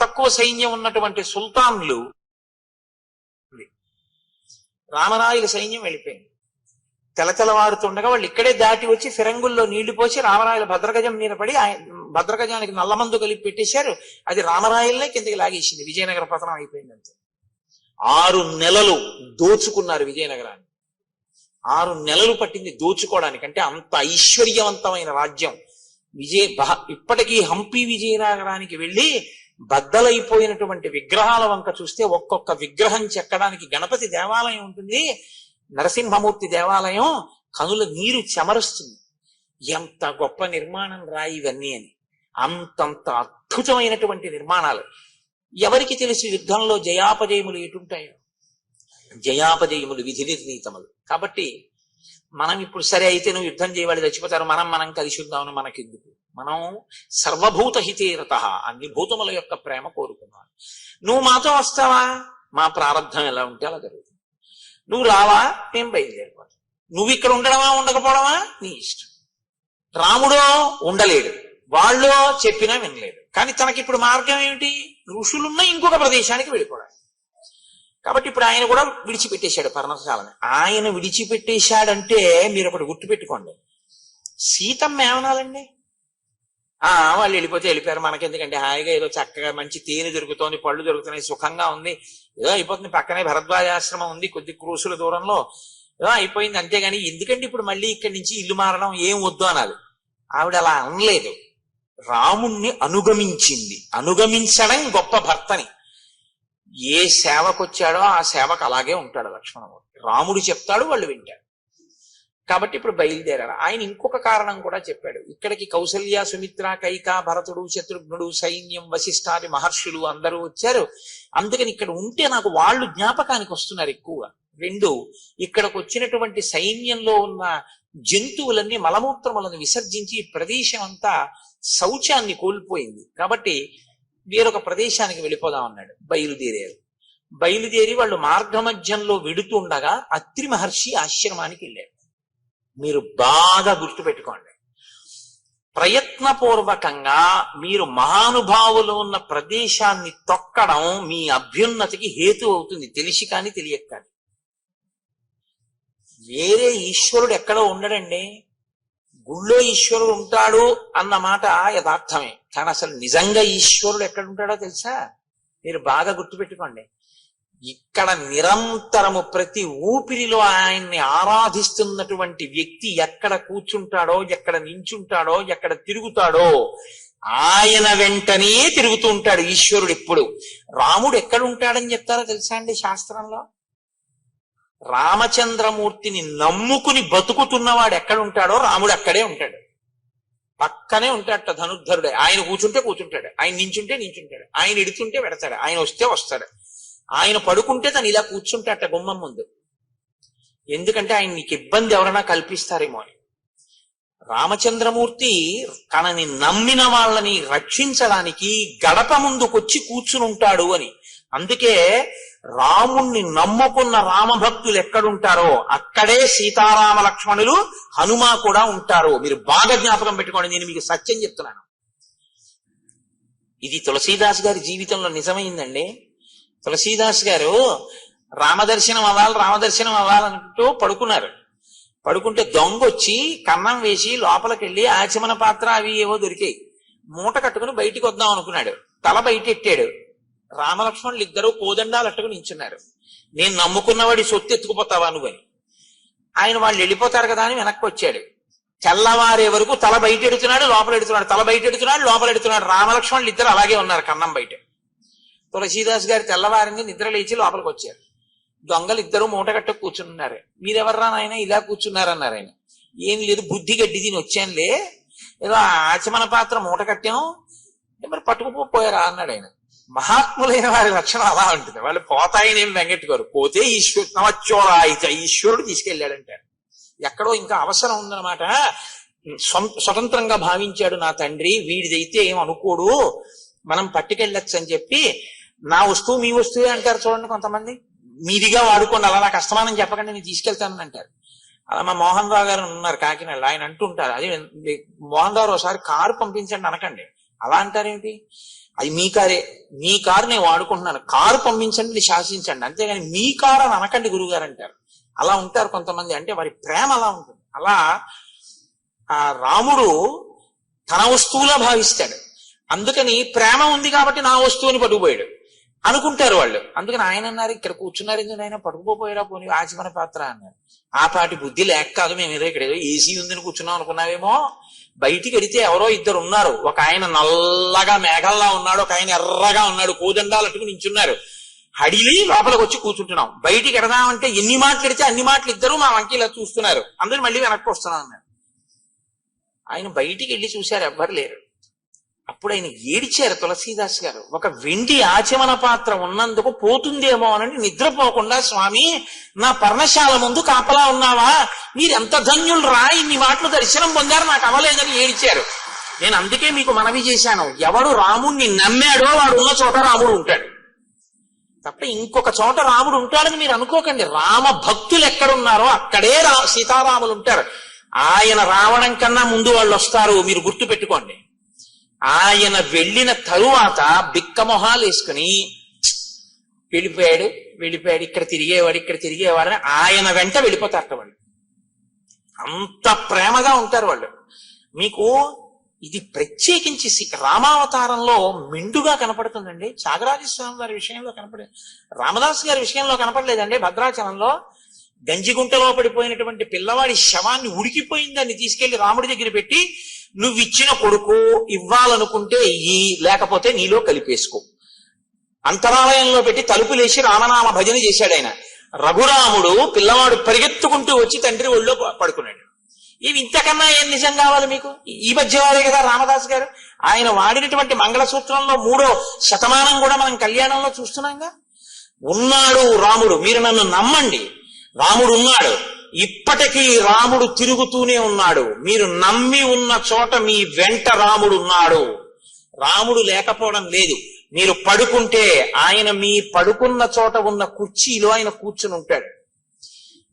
తక్కువ సైన్యం ఉన్నటువంటి సుల్తాన్లు, రామరాయల సైన్యం వెళ్ళిపోయింది. తెలతెలవారుతుండగా వాళ్ళు ఇక్కడే దాటి వచ్చి ఫిరంగుల్లో నీళ్లు పోసి రామరాయల భద్రగజం మీద పడి భద్రగజానికి నల్లమందు కలిపి పెట్టేశారు. అది రామరాయలనే కిందకి లాగేసింది. విజయనగర పతనం అయిపోయిందంతే. 6 నెలలు దోచుకున్నారు విజయనగరాన్ని. 6 నెలలు పట్టింది దోచుకోవడానికి. అంటే అంత ఐశ్వర్యవంతమైన రాజ్యం. ఇప్పటికీ హంపి విజయనగరానికి వెళ్ళి బద్దలైపోయినటువంటి విగ్రహాల వంక చూస్తే ఒక్కొక్క విగ్రహం చెక్కడానికి గణపతి దేవాలయం ఉంటుంది, నరసింహమూర్తి దేవాలయం, కనుల నీరు చెమరుస్తుంది. ఎంత గొప్ప నిర్మాణం రాయి ఇవన్నీ అని. అంతంత అద్భుతమైనటువంటి నిర్మాణాలు. ఎవరికి తెలుసు యుద్ధంలో జయాపజయములు ఎటుంటాయో? జయాపజయములు విధి నిర్ణీతములు. కాబట్టి మనం ఇప్పుడు సరే అయితే నువ్వు యుద్ధం చేయవాళ్ళు చచ్చిపోతారు, మనం కలిసి ఉందామని మనకెందుకు? మనం సర్వభూత హితేరత, అన్ని భూతముల యొక్క ప్రేమ కోరుకున్నాను. నువ్వు మాతో వస్తావా? మా ప్రారంభం ఎలా ఉంటే అలా జరుగుతుంది. నువ్వు రావా? మేము బయలుదేరిపోతాం. నువ్వు ఇక్కడ ఉండడమా ఉండకపోవడమా నీ ఇష్టం. రాముడో ఉండలేడు, వాళ్ళో చెప్పినా వినలేదు. కానీ తనకి ఇప్పుడు మార్గం ఏమిటి? ఋషులున్న ఇంకొక ప్రదేశానికి వెళ్ళిపోవడం. కాబట్టి ఇప్పుడు ఆయన కూడా విడిచిపెట్టేశాడు పర్ణశాలని. ఆయన విడిచిపెట్టేశాడంటే మీరు ఒకటి గుర్తుపెట్టుకోండి, సీతమ్మ ఏమనాలండి? వాళ్ళు వెళ్ళిపోతే వెళ్ళిపోయారు, మనకెందుకంటే హాయిగా ఏదో చక్కగా మంచి తేనె దొరుకుతోంది, పళ్ళు దొరుకుతున్నాయి, సుఖంగా ఉంది, ఏదో అయిపోతుంది, పక్కనే భరద్వాజాశ్రమం ఉంది కొద్ది క్రూసుల దూరంలో, ఏదో అయిపోయింది అంతేగాని ఎందుకంటే ఇప్పుడు మళ్ళీ ఇక్కడి నుంచి ఇల్లు మారడం ఏం వద్దు అనాలి. ఆవిడ అలా అనలేదు, రాముణ్ణి అనుగమించింది. అనుగమించడం గొప్ప భర్తని. ఏ సేవకొచ్చాడో ఆ సేవకు అలాగే ఉంటాడు లక్ష్మణమూర్తి. రాముడు చెప్తాడు, వాళ్ళు వింటారు. కాబట్టి ఇప్పుడు బయలుదేరారు. ఆయన ఇంకొక కారణం కూడా చెప్పాడు. ఇక్కడికి కౌసల్య, సుమిత్ర, కైక, భరతుడు, శత్రుఘ్నుడు, సైన్యం, వశిష్ఠాది మహర్షులు అందరూ వచ్చారు. అందుకని ఇక్కడ ఉంటే నాకు వాళ్ళు జ్ఞాపకానికి వస్తున్నారు ఎక్కువగా. 2, ఇక్కడికి వచ్చినటువంటి సైన్యంలో ఉన్న జంతువులన్నీ మలమూత్రములను విసర్జించి ఈ ప్రదేశం అంతా శౌచాన్ని కోల్పోయింది. కాబట్టి వేరొక ప్రదేశానికి వెళ్ళిపోదాం అన్నాడు. బయలుదేరి వాళ్ళు మార్గమధ్యంలో వెడుతుండగా అత్రి మహర్షి ఆశ్రమానికి వెళ్ళారు. మీరు బాగా గుర్తుపెట్టుకోండి, ప్రయత్నపూర్వకంగా మీరు మహానుభావులు ఉన్న ప్రదేశాన్ని తొక్కడం మీ అభ్యున్నతికి హేతు అవుతుంది, తెలిసి కానీ తెలియక కానీ. వేరే ఈశ్వరుడు ఎక్కడో ఉండడండి. గుళ్ళో ఈశ్వరుడు ఉంటాడు అన్న మాట యథార్థమే, కానీ అసలు నిజంగా ఈశ్వరుడు ఎక్కడ ఉంటాడో తెలుసా? మీరు బాగా గుర్తుపెట్టుకోండి. ఇక్కడ నిరంతరము ప్రతి ఊపిరిలో ఆయన్ని ఆరాధిస్తున్నటువంటి వ్యక్తి ఎక్కడ కూర్చుంటాడో, ఎక్కడ నించుంటాడో, ఎక్కడ తిరుగుతాడో ఆయన వెంటనే తిరుగుతూ ఉంటాడు ఈశ్వరుడు ఎప్పుడు. రాముడు ఎక్కడ ఉంటాడని చెప్తారో తెలుసా అండి శాస్త్రంలో? రామచంద్రమూర్తిని నమ్ముకుని బతుకుతున్నవాడు ఎక్కడ ఉంటాడో రాముడు అక్కడే ఉంటాడు. పక్కనే ఉంటాడట ధనుర్ధరుడే. ఆయన కూర్చుంటే కూర్చుంటాడు, ఆయన నించుంటే నించుంటాడు, ఆయన ఎడుతుంటే పెడతాడు, ఆయన వస్తే వస్తాడు. ఆయన పడుకుంటే తను ఇలా కూర్చుంటాట గుమ్మం ముందు. ఎందుకంటే ఆయన నీకు ఇబ్బంది ఎవరైనా కల్పిస్తారేమో అని. రామచంద్రమూర్తి తనని నమ్మిన వాళ్ళని రక్షించడానికి గడప ముందుకొచ్చి కూర్చుని ఉంటాడు అని. అందుకే రాముణ్ణి నమ్ముకున్న రామభక్తులు ఎక్కడుంటారో అక్కడే సీతారామ లక్ష్మణులు, హనుమ కూడా ఉంటారు. మీరు బాగా జ్ఞాపకం పెట్టుకోండి, నేను మీకు సత్యం చెప్తున్నాను. ఇది తులసీదాస్ గారి జీవితంలో నిజమైందండి. తులసీదాస్ గారు రామదర్శనం అవ్వాలనుకుంటూ పడుకున్నారు. పడుకుంటే దొంగ వచ్చి కన్నం వేసి లోపలికి వెళ్ళి ఆచమన పాత్ర అవి ఏవో దొరికాయి, మూట కట్టుకుని బయటికి వద్దాం అనుకున్నాడు. తల బయట ఎట్టాడు. రామలక్ష్మణులు ఇద్దరు కోదండాలు అట్టుకుని నించున్నారు. నేను నమ్ముకున్నవాడి సొత్తు ఎత్తుకుపోతావా నువ్వని. ఆయన వాళ్ళు వెళ్ళిపోతారు కదా అని వెనక్కి వచ్చాడు. తెల్లవారే వరకు తల బయట ఎడుతున్నాడు, లోపల ఎడుతున్నాడు, తల బయట ఎడుతున్నాడు, లోపల ఎడుతున్నాడు. రామలక్ష్మణులు ఇద్దరు అలాగే ఉన్నారు కన్నం బయట. తులసీదాస్ గారి తెల్లవారిని నిద్ర లేచి లోపలికి వచ్చారు. దొంగలు ఇద్దరు మూట కట్ట కూర్చున్నారు. మీరెవర్రా నాయన ఇలా కూర్చున్నారన్నారు. ఆయన ఏం లేదు, బుద్ధి గడ్డి దీని వచ్చానులే, ఏదో ఆచమన పాత్ర మూట కట్టాం, మరి పట్టుకుపోయారా అన్నాడు ఆయన. మహాత్ములైన వారి లక్షణం అలా ఉంటుంది. వాళ్ళు పోతాయని ఏం వెంగట్టుకోరు. పోతే నవచ్చోరాయిత ఈశ్వరుడు తీసుకెళ్ళాడంటారు. ఎక్కడో ఇంకా అవసరం ఉందన్నమాట. స్వతంత్రంగా భావించాడు నా తండ్రి, వీడిదైతే ఏం అనుకోడు, మనం పట్టుకెళ్ళొచ్చు అని చెప్పి, నా వస్తువు మీ వస్తువే అంటారు చూడండి కొంతమంది. మీదిగా వాడుకోండి, అలా నాకు అస్తమానం చెప్పకండి, నేను తీసుకెళ్తానని అంటారు. అలా మా మోహన్ రావు గారు ఉన్నారు కాకినాడలో, ఆయన అంటుంటారు, అది మోహన్ రావు ఒకసారి కారు పంపించండి అనకండి. అలా అంటారేమిటి? అది మీ కారే, మీ కారు నేను వాడుకుంటున్నాను, కారు పంపించండి, శాసించండి, అంతేగాని మీ కారు అని అనకండి గురుగారు అంటారు. అలా ఉంటారు కొంతమంది. అంటే వారి ప్రేమ అలా ఉంటుంది. అలా ఆ రాముడు తన వస్తువులా భావిస్తాడు. అందుకని ప్రేమ ఉంది కాబట్టి నా వస్తువుని పట్టుకుపోయాడు అనుకుంటారు వాళ్ళు. అందుకని ఆయన అన్నారు, ఇక్కడ కూర్చున్నారు ఎందుకు ఆయన, పట్టుకుపోయారా పోనీ ఆచమన పాత్ర అన్నారు. ఆ పాటి బుద్ధి లేక కాదు, మేము ఏదో ఇక్కడ ఏదో ఏసీ ఉందని కూర్చున్నాం అనుకున్నావేమో. బయటికి వెడితే ఎవరో ఇద్దరు ఉన్నారు, ఒక ఆయన నల్లగా మేఘల్లా ఉన్నాడు, ఒక ఆయన ఎర్రగా ఉన్నాడు, కోదండాలట్టుకు నించున్నారు. హడిలి లోపలికి వచ్చి కూర్చుంటున్నాం. బయటికి ఎడదామంటే ఎన్ని మాట్లాడితే అన్ని మాటలు ఇద్దరు మా వంకి ఇలా చూస్తున్నారు. అందరూ మళ్ళీ వెనక్కి వస్తున్నాం అన్నారు. ఆయన బయటికి వెళ్ళి చూశారు, ఎవ్వరు లేరు. అప్పుడు ఆయన ఏడిచారు తులసీదాస్ గారు. ఒక వెండి ఆచమన పాత్ర ఉన్నందుకు పోతుందేమో అని నిద్రపోకుండా, స్వామి నా పర్ణశాల ముందు కాపలా ఉన్నావా, మీరు ఎంత ధన్యులు రా, ఇన్ని మాటలు దర్శనం పొందారు, నాకు అవలేదని ఏడిచారు. నేను అందుకే మీకు మనవి చేశాను, ఎవడు రాముణ్ణి నమ్మాడో వాడు ఉన్న చోట రాముడు ఉంటాడు తప్ప ఇంకొక చోట రాముడు ఉంటాడని మీరు అనుకోకండి. రామ భక్తులు ఎక్కడున్నారో అక్కడే సీతారాములు ఉంటారు. ఆయన రావడం కన్నా ముందు వాళ్ళు వస్తారు, మీరు గుర్తు పెట్టుకోండి. ఆయన వెళ్ళిన తరువాత బిక్కమొహాలు వేసుకుని వెళ్ళిపోయాడు, ఇక్కడ తిరిగేవాడని ఆయన వెంట వెళ్ళిపోతారట వాళ్ళు. అంత ప్రేమగా ఉంటారు వాళ్ళు. మీకు ఇది ప్రత్యేకించి రామావతారంలో మెండుగా కనపడుతుందండి. త్యాగరాజస్వామి వారి విషయంలో కనపడేది, రామదాస్ గారి విషయంలో కనపడలేదండి. భద్రాచలంలో గంజిగుంటలో పడిపోయినటువంటి పిల్లవాడి శవాన్ని, ఉడికిపోయిన దాన్ని తీసుకెళ్లి రాముడి దగ్గర పెట్టి, నువ్వు ఇచ్చిన కొడుకు ఇవ్వాలనుకుంటే ఇయ్యి, లేకపోతే నీలో కలిపేసుకో. అంతరాలయంలో పెట్టి తలుపులేసి రామనామ భజన చేశాడు ఆయన. రఘురాముడు పిల్లవాడు పరిగెత్తుకుంటూ వచ్చి తండ్రి ఒళ్ళో పడుకున్నాడు. ఇవి ఇంతకన్నా ఏం నిజం కావాలి మీకు? ఈ మధ్యవారే కదా రామదాస్ గారు. ఆయన వాడినటువంటి మంగళసూత్రంలో 3వ శతమానం కూడా మనం కళ్యాణంలో చూస్తున్నాంగా. ఉన్నాడు రాముడు, మీరు నన్ను నమ్మండి, రాముడు ఉన్నాడు, ఇప్పటికీ రాముడు తిరుగుతూనే ఉన్నాడు, మీరు నమ్మి ఉన్న చోట మీ వెంట రాముడు ఉన్నాడు. రాముడు లేకపోవడం లేదు. మీరు పడుకుంటే ఆయన మీ పడుకున్న చోట ఉన్న కుర్చీలో ఆయన కూర్చుని ఉంటాడు.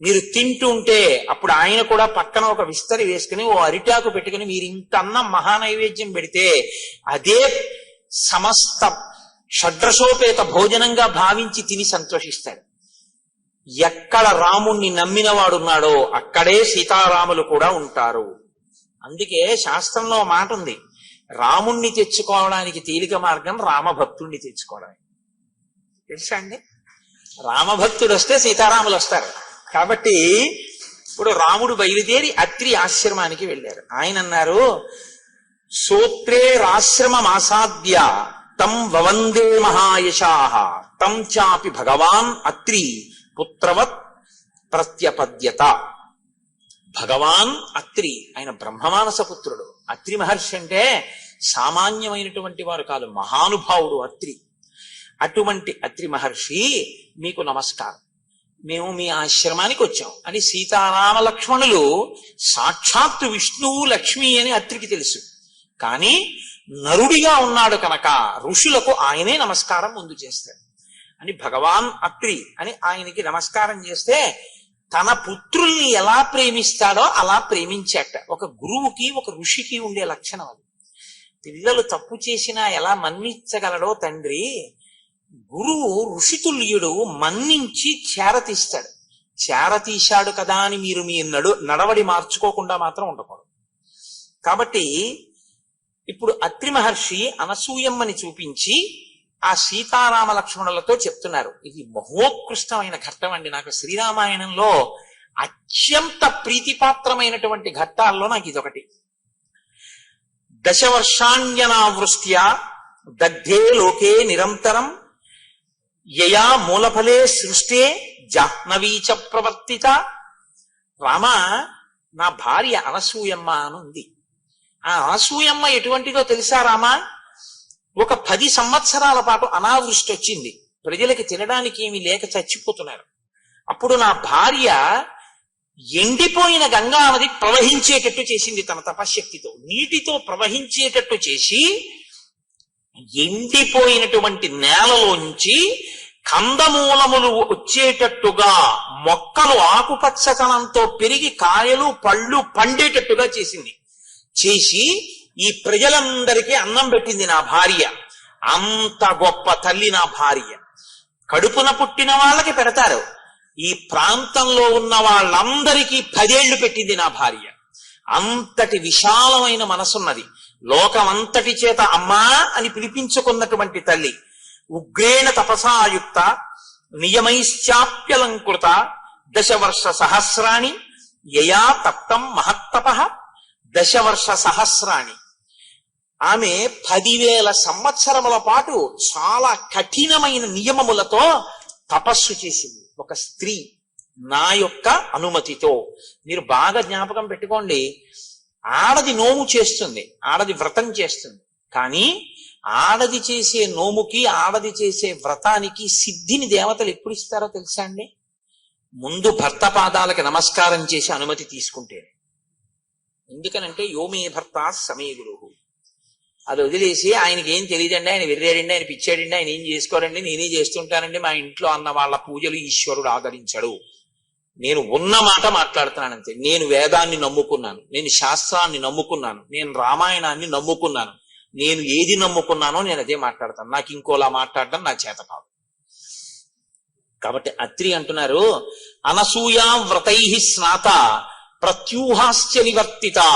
మీరు తింటుంటే అప్పుడు ఆయన కూడా పక్కన ఒక విస్తరి వేసుకుని ఓ అరిటాకు పెట్టుకుని మీరు ఇంత అన్నం మహానైవేద్యం పెడితే అదే సమస్త షడ్రసోపేత భోజనంగా భావించి తిని సంతోషిస్తాడు. ఎక్కడ రాముణ్ణి నమ్మిన వాడున్నాడో అక్కడే సీతారాములు కూడా ఉంటారు. అందుకే శాస్త్రంలో మాట ఉంది, రాముణ్ణి తెచ్చుకోవడానికి తేలిక మార్గం రామభక్తుణ్ణి తెచ్చుకోవడానికి. తెలుసా అండి? రామభక్తుడు వస్తే సీతారాములు వస్తారు. కాబట్టి ఇప్పుడు రాముడు బయలుదేరి అత్రి ఆశ్రమానికి వెళ్ళారు. ఆయన అన్నారు, సోత్రే రాశ్రమమాసాద్య తం వవందే మహాయశాః తం చాపి భగవాన్ అత్రి పుత్రవత్ ప్రత్యపద్యత. భగవాన్ అత్రి, ఆయన బ్రహ్మమానస పుత్రుడు. అత్రి మహర్షి అంటే సామాన్యమైనటువంటి వారు కాదు, మహానుభావుడు అత్రి. అటువంటి అత్రి మహర్షి మీకు నమస్కారం, మేము మీ ఆశ్రమానికి వచ్చాం అని. సీతారామ లక్ష్మణులు సాక్షాత్తు విష్ణువు లక్ష్మి అని అత్రికి తెలుసు, కానీ నరుడిగా ఉన్నాడు కనుక ఋషులకు ఆయనే నమస్కారం ముందు చేస్తాడు అని భగవాన్ అత్రి అని ఆయనకి నమస్కారం చేస్తే, తన పుత్రుల్ని ఎలా ప్రేమిస్తాడో అలా ప్రేమించాట. ఒక గురువుకి ఒక ఋషికి ఉండే లక్షణం అది. పిల్లలు తప్పు చేసినా ఎలా మన్నించగలడో తండ్రి, గురువు ఋషితుల్యుడు మన్నించి చేరతీస్తాడు. చేరతీశాడు కదా అని మీరు మీ నడవడి మార్చుకోకుండా మాత్రం ఉండకూడదు. కాబట్టి ఇప్పుడు అత్రి మహర్షి అనసూయమ్మని చూపించి ఆ సీతారామ లక్ష్మణులతో చెప్తున్నారు. ఇది మహోత్కృష్టమైన ఘట్టం అండి. నాకు శ్రీరామాయణంలో అత్యంత ప్రీతిపాత్రమైనటువంటి ఘట్టాల్లో నాకు ఇదొకటి. దశవర్షాణ్యనావృష్ట్యా దగ్ధే లోకే నిరంతరం యయా మూలఫలే సృష్టే జాహ్నవీచ ప్రవర్తిత. రామ, నా భార్య అనసూయమ్మ అని ఉంది. ఆ అనసూయమ్మ ఎటువంటిదో తెలుసా రామ? ఒక 10 సంవత్సరాల పాటు అనావృష్టి వచ్చింది, ప్రజలకి తినడానికి ఏమీ లేక చచ్చిపోతున్నారు. అప్పుడు నా భార్య ఎండిపోయిన గంగా నది ప్రవహించేటట్టు చేసింది తన తపశ్శక్తితో. నీటితో ప్రవహించేటట్టు చేసి ఎండిపోయినటువంటి నేలలోంచి కందమూలములు వచ్చేటట్టుగా, మొక్కలు ఆకుపచ్చతనంతో పెరిగి కాయలు పళ్ళు పండేటట్టుగా చేసింది. చేసి ఈ ప్రజలందరికీ అన్నం పెట్టింది నా భార్య. అంత గొప్ప తల్లి నా భార్య. కడుపున పుట్టిన వాళ్ళకి పెడతారు, ఈ ప్రాంతంలో ఉన్న వాళ్ళందరికీ 10 ఏళ్లు పెట్టింది నా భార్య. అంతటి విశాలమైన మనసున్నది. లోకమంతటి చేత అమ్మా అని పిలిపించుకున్నటువంటి తల్లి. ఉగ్రేణ తపసాయుక్త నియమైశ్చాప్యలంకృత 10 వర్ష సహస్రాణి యయా తప్తం మహత్తప 10 వర్ష సహస్రాణి. ఆమె 10,000 సంవత్సరముల పాటు చాలా కఠినమైన నియమములతో తపస్సు చేసింది. ఒక స్త్రీ నా యొక్క అనుమతితో. మీరు బాగా జ్ఞాపకం పెట్టుకోండి, ఆడది నోము చేస్తుంది, ఆడది వ్రతం చేస్తుంది. కానీ ఆడది చేసే నోముకి, ఆడది చేసే వ్రతానికి సిద్ధిని దేవతలు ఎప్పుడు ఇస్తారో తెలుసా అండి? ముందు భర్త పాదాలకి నమస్కారం చేసి అనుమతి తీసుకుంటే. ఎందుకనంటే యోమే భర్త సమే గురువు. అది వదిలేసి ఆయనకి ఏం తెలియదండి, ఆయన వెర్రాడండి, ఆయన పిచ్చాడండి, ఆయన ఏం చేసుకోరండి, నేనే చేస్తుంటానండి, మా ఇంట్లో అన్న వాళ్ళ పూజలు ఈశ్వరుడు ఆదరించడు. నేను ఉన్న మాట మాట్లాడుతున్నానంతే. నేను వేదాన్ని నమ్ముకున్నాను, నేను శాస్త్రాన్ని నమ్ముకున్నాను, నేను రామాయణాన్ని నమ్ముకున్నాను. నేను ఏది నమ్ముకున్నానో నేను అదే మాట్లాడతాను. నాకు ఇంకోలా మాట్లాడడం నా చేత కాదు. కాబట్టి అత్రి అంటున్నారు, అనసూయా వ్రతై స్నాత ప్రత్యూహాశ్చ నివర్తితా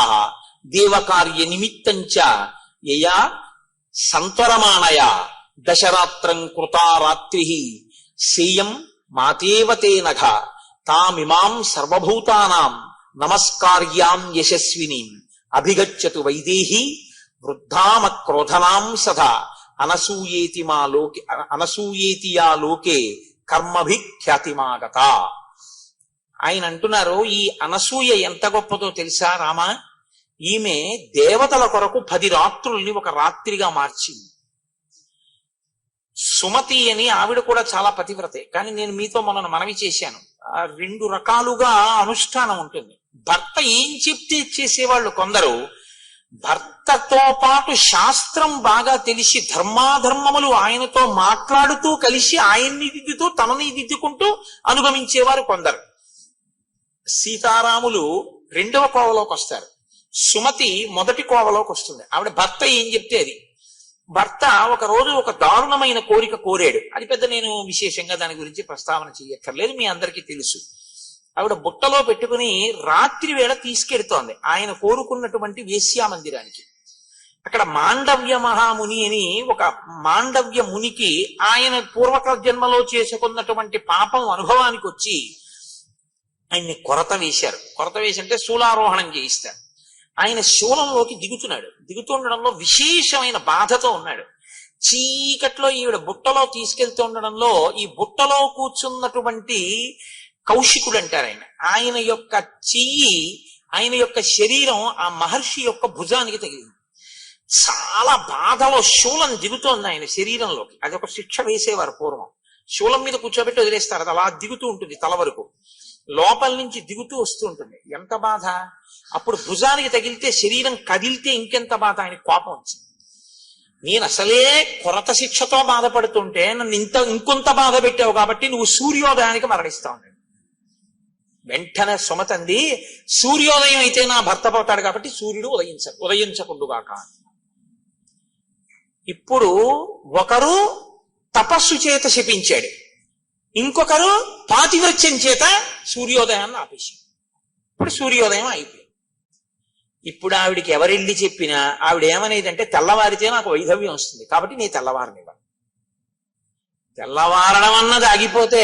దేవకార్య నిమిత్తంచ యయా సంతరమాణయ 10 రాత్రం కృతా రాత్రి సేయం మాతేవతే నఘ తామిమాం సర్వభూతానాం నమస్కార్యాం యశస్వినీం అభిగచ్చతు వైదేహి వృద్ధామ క్రోధనాం సదా అనసూయేతియా లోకే కర్మభిఖ్యాతిమాగత. ఆయన అంటున్నారు, ఈ అనసూయ ఎంత గొప్పదో తెలుసా రామ? ఈమె దేవతల కొరకు 10 రాత్రుల్ని ఒక రాత్రిగా మార్చింది. సుమతి అని ఆవిడ కూడా చాలా పతివ్రతే. కానీ నేను మీతో మొన్న మనవి చేశాను, 2 రకాలుగా అనుష్ఠానం ఉంటుంది. భర్త ఏం చెప్తే చేసేవాళ్ళు కొందరు, భర్తతో పాటు శాస్త్రం బాగా తెలిసి ధర్మాధర్మములు ఆయనతో మాట్లాడుతూ కలిసి ఆయన్ని దిద్దుతూ తనని దిద్దుకుంటూ అనుగమించేవారు కొందరు. సీతారాములు 2వ కోవలోకి వస్తారు, సుమతి 1వ కోవలోకి వస్తుంది. ఆవిడ భర్త ఏం చెప్తే అది. భర్త ఒక రోజు ఒక దారుణమైన కోరిక కోరాడు. అది పెద్ద నేను విశేషంగా దాని గురించి ప్రస్తావన చేయక్కర్లేదు, మీ అందరికీ తెలుసు. ఆవిడ బుట్టలో పెట్టుకుని రాత్రి వేళ తీసుకెడుతోంది ఆయన కోరుకున్నటువంటి వేశ్యా మందిరానికి. అక్కడ మాండవ్య మహాముని అని ఒక మాండవ్య మునికి ఆయన పూర్వక జన్మలో చేసుకున్నటువంటి పాపం అనుభవానికి వచ్చి ఆయన్ని కొరత వేశారు. కొరత వేసి అంటే శూలారోహణం చేయిస్తారు. ఆయన శూలంలోకి దిగుతుండడంలో విశేషమైన బాధతో ఉన్నాడు. చీకట్లో ఈవిడ బుట్టలో తీసుకెళ్తూ ఉండడంలో ఈ బుట్టలో కూర్చున్నటువంటి కౌశికుడు అంటారు ఆయన యొక్క చెయ్యి, ఆయన యొక్క శరీరం ఆ మహర్షి యొక్క భుజానికి తగిలింది. చాలా బాధలో శూలం దిగుతోంది ఆయన శరీరంలోకి. అది ఒక శిక్ష వేసేవారు పూర్వం. శూలం మీద కూర్చోబెట్టి వదిలేస్తారు, అది అలా దిగుతూ ఉంటుంది, తల వరకు లోపల నుంచి దిగుతూ వస్తూ ఉంటుంది. ఎంత బాధ! అప్పుడు భుజానికి తగిలితే శరీరం కదిలితే ఇంకెంత బాధ! ఆయన కోపం వచ్చింది. నేను అసలే కొరత శిక్షతో బాధపడుతుంటే నన్ను ఇంకొంత బాధ పెట్టావు కాబట్టి నువ్వు సూర్యోదయానికి మరణిస్తావు. వెంటనే సుమతంది, సూర్యోదయం అయితే నా భర్త పోతాడు కాబట్టి సూర్యుడు ఉదయించకుండుగాక. ఇప్పుడు ఒకరు తపస్సు చేత శపించాడు, ఇంకొకరు పాతివ్రత్యం చేత సూర్యోదయాన్ని ఆపేశాడు. ఇప్పుడు సూర్యోదయం అయిపోయింది. ఇప్పుడు ఆవిడికి ఎవరెళ్ళి చెప్పినా ఆవిడ ఏమనేదంటే, తెల్లవారితే నాకు వైధవ్యం వస్తుంది కాబట్టి నీ తెల్లవారనివ్వ. తెల్లవారడం అన్నది ఆగిపోతే,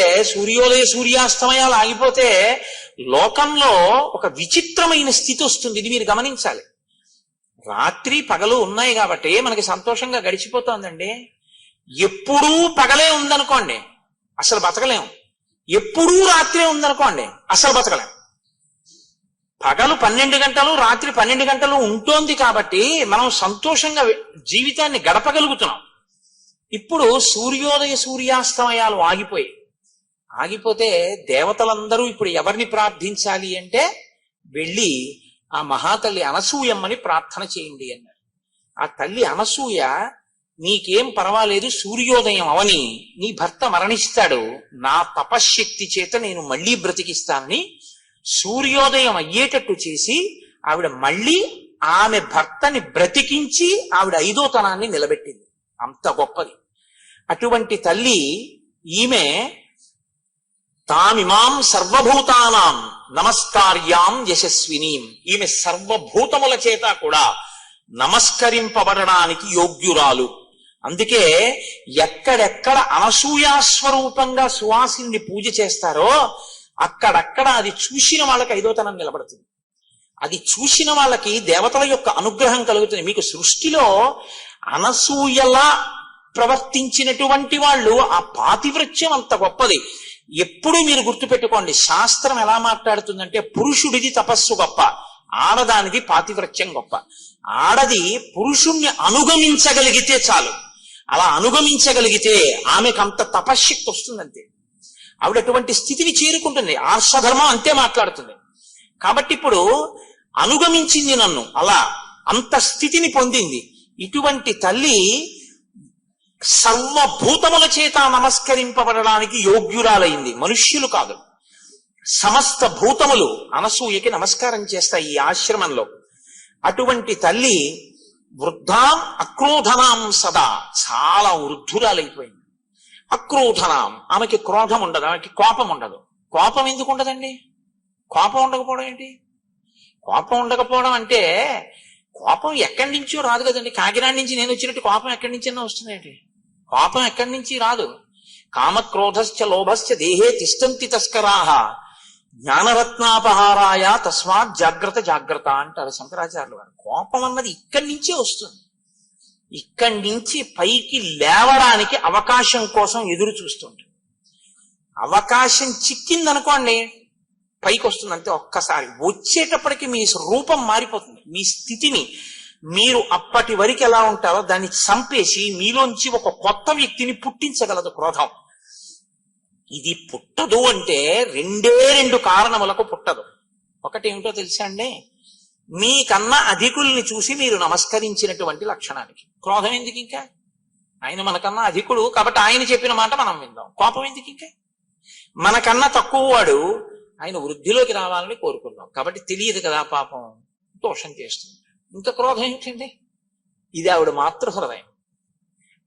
సూర్యాస్తమయాలు ఆగిపోతే లోకంలో ఒక విచిత్రమైన స్థితి వస్తుంది. ఇది మీరు గమనించాలి. రాత్రి పగలు ఉన్నాయి కాబట్టి మనకి సంతోషంగా గడిచిపోతోందండి. ఎప్పుడూ పగలే ఉందనుకోండి అసలు బతకలేము, ఎప్పుడూ రాత్రే ఉందనుకోండి అసలు బతకలేము. పగలు 12 గంటలు, రాత్రి 12 గంటలు ఉంటోంది కాబట్టి మనం సంతోషంగా జీవితాన్ని గడపగలుగుతున్నాం. ఇప్పుడు సూర్యోదయ సూర్యాస్తమయాలు ఆగిపోతే దేవతలందరూ ఇప్పుడు ఎవరిని ప్రార్థించాలి అంటే వెళ్ళి ఆ మహాతల్లి అనసూయమ్మని ప్రార్థన చేయండి అన్నారు. ఆ తల్లి అనసూయ, నీకేం పర్వాలేదు, సూర్యోదయం అవని నీ భర్త మరణిస్తాడు, నా తపశ్శక్తి చేత నేను మళ్ళీ బ్రతికిస్తానని సూర్యోదయం అయ్యేటట్టు చేసి ఆవిడ మళ్ళీ ఆమె భర్తని బ్రతికించి ఆవిడ 5వ తనాన్ని నిలబెట్టింది. అంత గొప్పది అటువంటి తల్లి. ఈమె తామిమాం సర్వభూతానాం నమస్కార్యాం యశస్వినీం, ఈమె సర్వభూతముల చేత కూడా నమస్కరింపబడడానికి యోగ్యురాలు. అందుకే ఎక్కడెక్కడ అనసూయాస్వరూపంగా సువాసిని పూజ చేస్తారో అక్కడక్కడ అది చూసిన వాళ్ళకి 5వ తనం నిలబడుతుంది. అది చూసిన వాళ్ళకి దేవతల యొక్క అనుగ్రహం కలుగుతుంది. మీకు సృష్టిలో అనసూయలా ప్రవర్తించినటువంటి వాళ్ళు, ఆ పాతివ్రత్యం అంత గొప్పది. ఎప్పుడూ మీరు గుర్తుపెట్టుకోండి, శాస్త్రం ఎలా మాట్లాడుతుందంటే పురుషుడిది తపస్సు గొప్ప, ఆడదానిది పాతివ్రత్యం గొప్ప. ఆడది పురుషుణ్ణి అనుగమించగలిగితే చాలు. అలా అనుగమించగలిగితే ఆమెకు అంత తపశ్శక్తి వస్తుందంతే. ఆవిడ అటువంటి స్థితిని చేరుకుంటుంది. ఆర్షధర్మం అంతే మాట్లాడుతుంది. కాబట్టి ఇప్పుడు అనుగమించింది నన్ను, అలా అంత స్థితిని పొందింది. ఇటువంటి తల్లి సర్వభూతముల చేత నమస్కరింపబడడానికి యోగ్యురాలైంది. మనుష్యులు కాదు, సమస్త భూతములు అనసూయకి నమస్కారం చేస్తాయి ఈ ఆశ్రమంలో. అటువంటి తల్లి వృద్ధాం అక్రోధనాం సదా, చాలా వృద్ధురాలైపోయింది. అక్రోధనాం, ఆమెకి క్రోధం ఉండదు, ఆమెకి కోపం ఉండదు. కోపం ఎందుకు ఉండదండి? కోపం ఉండకపోవడం ఏంటి? కోపం ఉండకపోవడం అంటే కోపం ఎక్కడి నుంచో రాదు కదండి. కాకినాడ నుంచి నేను వచ్చినట్టు కోపం ఎక్కడి నుంచైనా వస్తుందేంటి? కోపం ఎక్కడి నుంచి రాదు. కామక్రోధశ్చ లోభశ్చ దేహే తిష్టంతి తస్కరాహ జ్ఞానరత్నాపహారాయ తస్మాత్ జాగ్రత్త జాగ్రత్త అంటారు శంకరాచార్యులు గారు. కోపం అన్నది ఇక్కడి నుంచే వస్తుంది. ఇక్కడి నుంచి పైకి లేవడానికి అవకాశం కోసం ఎదురు చూస్తుంటుంది. అవకాశం చిక్కిందనుకోండి పైకి వస్తుంది అంతే. ఒక్కసారి వచ్చేటప్పటికి మీ రూపం మారిపోతుంది. మీ స్థితిని మీరు అప్పటి వరకు ఎలా ఉంటారో దాన్ని చంపేసి మీలోంచి ఒక కొత్త వ్యక్తిని పుట్టించగలదు క్రోధం. ఇది పుట్టదు అంటే 2 కారణములకు పుట్టదు. ఒకటి ఏమిటో తెలుసా అండి? మీకన్నా అధికుల్ని చూసి మీరు నమస్కరించినటువంటి లక్షణానికి. క్రోధం ఎందుకు ఇంకా? ఆయన మనకన్నా అధికుడు కాబట్టి ఆయన చెప్పిన మాట మనం విందాం. కోపం ఎందుకు ఇంకా? మనకన్నా తక్కువ వాడు, ఆయన వృద్ధిలోకి రావాలని కోరుకున్నాం కాబట్టి తెలియదు కదా పాపం, దోషం చేస్తుంది. ఇంత క్రోధం ఏమిటండి? ఇది ఆవిడ మాతృ హృదయం.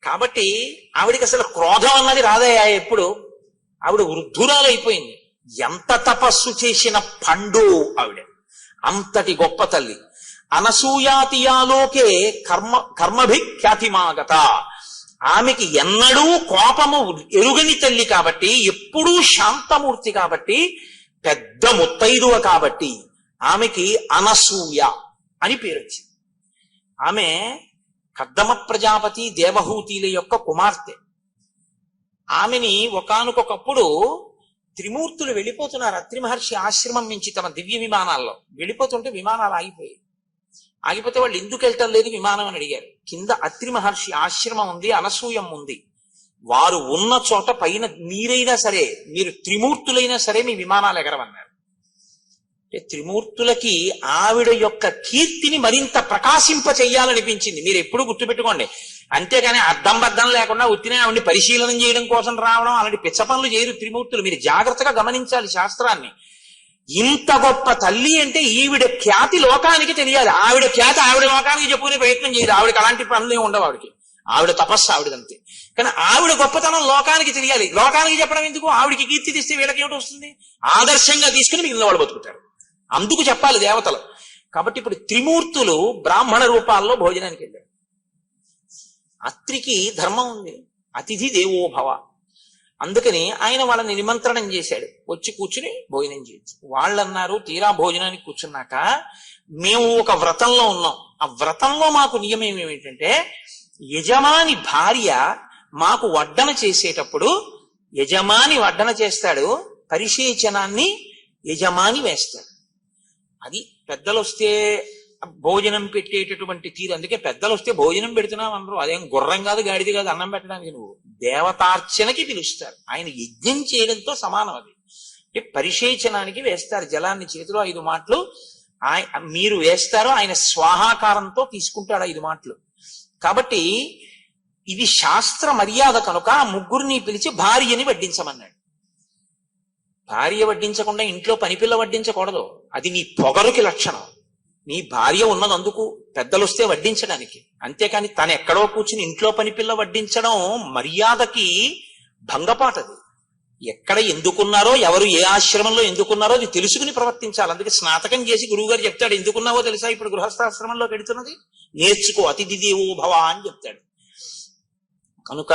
కాబట్టి ఆవిడికి అసలు క్రోధం అన్నది రాదయా ఎప్పుడు. ఆవిడ వృద్ధురాలైపోయింది. ఎంత తపస్సు చేసిన పండు ఆవిడ. అంతటి గొప్ప తల్లి. అనసూయాతియాలోకే కర్మభిఖ్యాతిమాగత. ఆమెకి ఎన్నడూ కోపము ఎరుగని తల్లి కాబట్టి, ఎప్పుడూ శాంతమూర్తి కాబట్టి, పెద్ద ముత్తైదువ కాబట్టి ఆమెకి అనసూయ అని పేరు వచ్చింది. ఆమె కద్దమ ప్రజాపతి దేవహూతిల యొక్క కుమార్తె. ఆమెని ఒకానొకప్పుడు త్రిమూర్తులు వెళ్ళిపోతున్నారు అత్రి మహర్షి ఆశ్రమం నుంచి తమ దివ్య విమానాల్లో. వెళ్ళిపోతుంటే విమానాలు ఆగిపోతే వాళ్ళు ఎందుకు వెళ్ళటం లేదు విమానం అని అడిగారు. కింద అత్రి మహర్షి ఆశ్రమం ఉంది, అనసూయం ఉంది. వారు ఉన్న చోట పైన మీరైనా సరే, మీరు త్రిమూర్తులైనా సరే మీ విమానాలు ఎగరవన్నారు. అంటే త్రిమూర్తులకి ఆవిడ యొక్క కీర్తిని మరింత ప్రకాశింప చెయ్యాలనిపించింది. మీరు ఎప్పుడు గుర్తుపెట్టుకోండి. అంతేగాని అర్థం బద్దం లేకుండా ఉత్తినే ఆవిడ్ని పరిశీలన చేయడం కోసం రావడం అలాంటి పిచ్చ పనులు చేయరు త్రిమూర్తులు. మీరు జాగ్రత్తగా గమనించాలి శాస్త్రాన్ని. ఇంత గొప్ప తల్లి అంటే ఈవిడ ఖ్యాతి లోకానికి తెలియాలి. ఆవిడ ఖ్యాతి ఆవిడ లోకానికి చెప్పుకునే ప్రయత్నం చేయదు. ఆవిడకి అలాంటి పనులు ఏమి ఉండవు. ఆవిడ తపస్సు ఆవిడదంతే. కానీ ఆవిడ గొప్పతనం లోకానికి తెలియాలి. లోకానికి చెప్పడం ఎందుకు? ఆవిడికి కీర్తి తీస్తే వీళ్ళకి ఏమిటి వస్తుంది? ఆదర్శంగా తీసుకుని మిగిలిన వాళ్ళు బతుకుతారు. అందుకు చెప్పాలి దేవతలు. కాబట్టి ఇప్పుడు త్రిమూర్తులు బ్రాహ్మణ రూపాల్లో భోజనానికి వెళ్ళారు. అత్రికి ధర్మం ఉంది, అతిథి దేవోభవ. అందుకని ఆయన వాళ్ళని నిమంత్రణం చేశాడు, వచ్చి కూర్చుని భోజనం చేయొచ్చు. వాళ్ళన్నారు తీరా భోజనానికి కూర్చున్నాక, మేము ఒక వ్రతంలో ఉన్నాం. ఆ వ్రతంలో మాకు నియమం ఏమిటంటే, యజమాని భార్య మాకు వడ్డన చేసేటప్పుడు యజమాని వడ్డన చేస్తాడు, పరిశేచనాన్ని యజమాని వేస్తాడు. అది పెద్దలు వస్తే భోజనం పెట్టేటటువంటి తీరు. అందుకే పెద్దలు వస్తే భోజనం పెడుతున్నాం అనరు. అదేం గుర్రం కాదు, గాడిది కాదు అన్నం పెట్టడానికి. నువ్వు దేవతార్చనకి పిలుస్తారు. ఆయన యజ్ఞం చేయడంతో సమానం అది. అంటే పరిశేచనానికి వేస్తారు జలాన్ని. చేతిలో 5 మాటలు మీరు వేస్తారు, ఆయన స్వాహాకారంతో తీసుకుంటాడు 5 మాటలు. కాబట్టి ఇది శాస్త్ర మర్యాద కనుక ఆ ముగ్గురిని పిలిచి భార్యని వడ్డించమన్నాడు. భార్య వడ్డించకుండా ఇంట్లో పనిపిల్ల వడ్డించకూడదు. అది నీ పొగరుకి లక్షణం. నీ భార్య ఉన్నదందుకు, పెద్దలు వస్తే వడ్డించడానికి. అంతేకాని తను ఎక్కడో కూర్చుని ఇంట్లో పనిపిల్ల వడ్డించడం మర్యాదకి భంగపాటది. ఎక్కడ ఎందుకున్నారో, ఎవరు ఏ ఆశ్రమంలో ఎందుకున్నారో అది తెలుసుకుని ప్రవర్తించాలి. అందుకే స్నాతకం చేసి గురువు గారు చెప్తాడు, ఎందుకున్నావో తెలుసా, ఇప్పుడు గృహస్థాశ్రమంలో పెడుతున్నది నేర్చుకో, అతిథి దేవో భవ అని చెప్తాడు. కనుక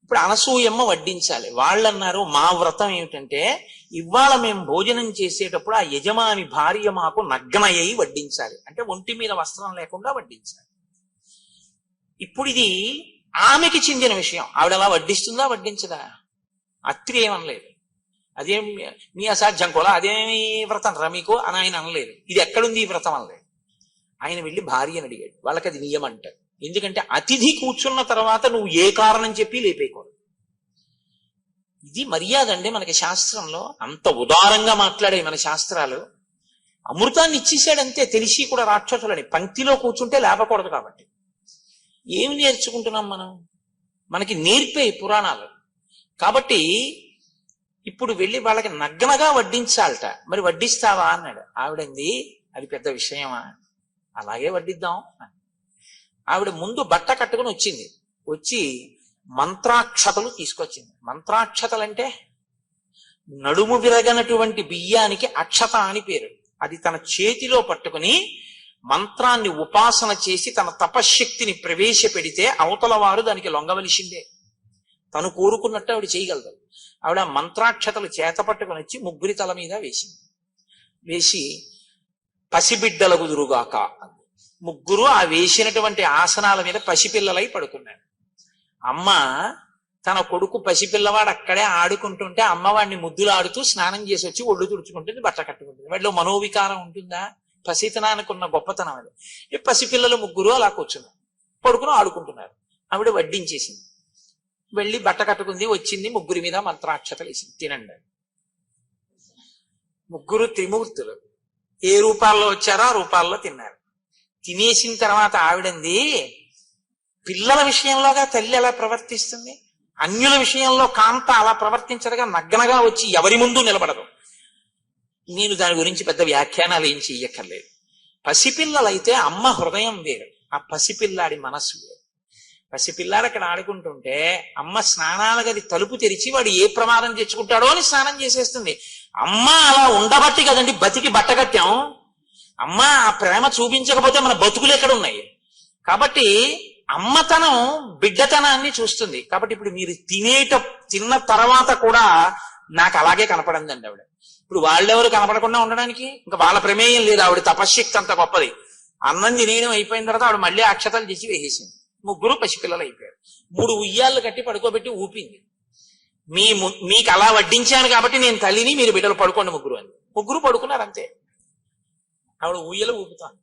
ఇప్పుడు అనసూయమ్మ వడ్డించాలి. వాళ్ళన్నారు, మా వ్రతం ఏమిటంటే ఇవాళ మేము భోజనం చేసేటప్పుడు ఆ యజమాని భార్య మాకు నగ్నయ్యి వడ్డించాలి. అంటే ఒంటి మీద వస్త్రం లేకుండా వడ్డించాలి. ఇప్పుడు ఇది ఆమెకి చెందిన విషయం. ఆవిడ అలా వడ్డిస్తుందా, వడ్డించదా? అత్రి ఏమనలేదు. అదేం మీ అసాధ్యం కూడా, అదేమి వ్రతం రా మీకు అని ఆయన అనలేదు. ఇది ఎక్కడుంది ఈ వ్రతం అనలేదు. ఆయన వెళ్ళి భార్యని అడిగాడు. వాళ్ళకి అది నియమం అంటారు. ఎందుకంటే అతిథి కూర్చున్న తర్వాత నువ్వు ఏ కారణం చెప్పి లేపేయకూడదు. ఇది మర్యాద అండి మనకి శాస్త్రంలో. అంత ఉదారంగా మాట్లాడే మన శాస్త్రాలు. అమృతాన్ని ఇచ్చేసాడంతే, తెలిసి కూడా రాక్షసులని. పంక్తిలో కూర్చుంటే లేపకూడదు. కాబట్టి ఏమి నేర్చుకుంటున్నాం మనం? మనకి నేర్పే పురాణాలు. కాబట్టి ఇప్పుడు వెళ్ళి వాళ్ళకి నగ్నగా వడ్డించాలట. మరి వడ్డిస్తావా అన్నాడు. ఆవిడంది, అది పెద్ద విషయమా, అలాగే వడ్డిద్దాం. ఆవిడ ముందు బట్ట కట్టుకుని వచ్చింది. వచ్చి మంత్రాక్షతలు తీసుకొచ్చింది. మంత్రాక్షతలంటే నడుము విరగనటువంటి బియ్యానికి అక్షత అని పేరు. అది తన చేతిలో పట్టుకుని మంత్రాన్ని ఉపాసన చేసి తన తపశ్శక్తిని ప్రవేశపెడితే అవతల వారు దానికి లొంగవలసిందే. తను కోరుకున్నట్టు ఆవిడ చేయగలదు. ఆవిడ మంత్రాక్షతలు చేత పట్టుకుని వచ్చి ముగ్గురి తల మీద వేసింది. వేసి పసిబిడ్డల గుదురుగాక. ముగ్గురు ఆ వేసినటువంటి ఆసనాల మీద పసిపిల్లలై పడుకున్నారు. అమ్మ తన కొడుకు పసిపిల్లవాడు అక్కడే ఆడుకుంటుంటే అమ్మవాడిని ముద్దులాడుతూ స్నానం చేసి వచ్చి ఒళ్ళు తుడుచుకుంటుంది, బట్ట కట్టుకుంటుంది. వాడిలో మనోవికారం ఉంటుందా? పసితనానికి ఉన్న గొప్పతనం అది. పసిపిల్లలు ముగ్గురు అలా కూర్చున్నారు, పడుకుని ఆడుకుంటున్నారు. ఆవిడ వడ్డించేసింది. వెళ్ళి బట్ట కట్టుకుంది, వచ్చింది, ముగ్గురి మీద మంత్రాక్షతలు వేసింది. తినండి. ముగ్గురు త్రిమూర్తులు ఏ రూపాల్లో వచ్చారో ఆ రూపాల్లో తిన్నారు. తినేసిన తర్వాత ఆవిడంది, పిల్లల విషయంలోగా తల్లి ఎలా ప్రవర్తిస్తుంది, అన్యుల విషయంలో కాంత అలా ప్రవర్తించదుగా, నగ్నగా వచ్చి ఎవరి ముందు నిలబడదు. నేను దాని గురించి పెద్ద వ్యాఖ్యానాలు ఏం చెయ్యక్కర్లేదు. పసిపిల్లలైతే అమ్మ హృదయం వేరు, ఆ పసిపిల్లాడి మనస్సు వేరు. పసిపిల్లాడు అక్కడ ఆడుకుంటుంటే అమ్మ స్నానాల గది తలుపు తెరిచి వాడు ఏ ప్రమాదం తెచ్చుకుంటాడో అని స్నానం చేసేస్తుంది. అమ్మ అలా ఉండబట్టి కదండి బతికి బట్ట కట్టాం. అమ్మ ఆ ప్రేమ చూపించకపోతే మన బతుకులు ఎక్కడ ఉన్నాయి? కాబట్టి అమ్మతనం బిడ్డతనాన్ని చూస్తుంది. కాబట్టి ఇప్పుడు మీరు తిన్న తర్వాత కూడా నాకు అలాగే కనపడిందండి ఆవిడ. ఇప్పుడు వాళ్ళెవరు కనపడకుండా ఉండడానికి ఇంకా వాళ్ళ ప్రమేయం లేదు. ఆవిడ తపశ్శక్తి అంత గొప్పది. అన్నం తినేయడం అయిపోయిన తర్వాత ఆవిడ మళ్ళీ అక్షతలు చేసి వేసేసింది. ముగ్గురు పసిపిల్లలు అయిపోయారు. 3 ఉయ్యాళ్ళు కట్టి పడుకోబెట్టి ఊపింది. మీకు అలా వడ్డించాను కాబట్టి నేను తల్లిని, మీరు బిడ్డలు పడుకోండి ముగ్గురు అని. ముగ్గురు పడుకున్నారు అంతే. ఆవిడ ఉయ్యలు ఊపుతాను.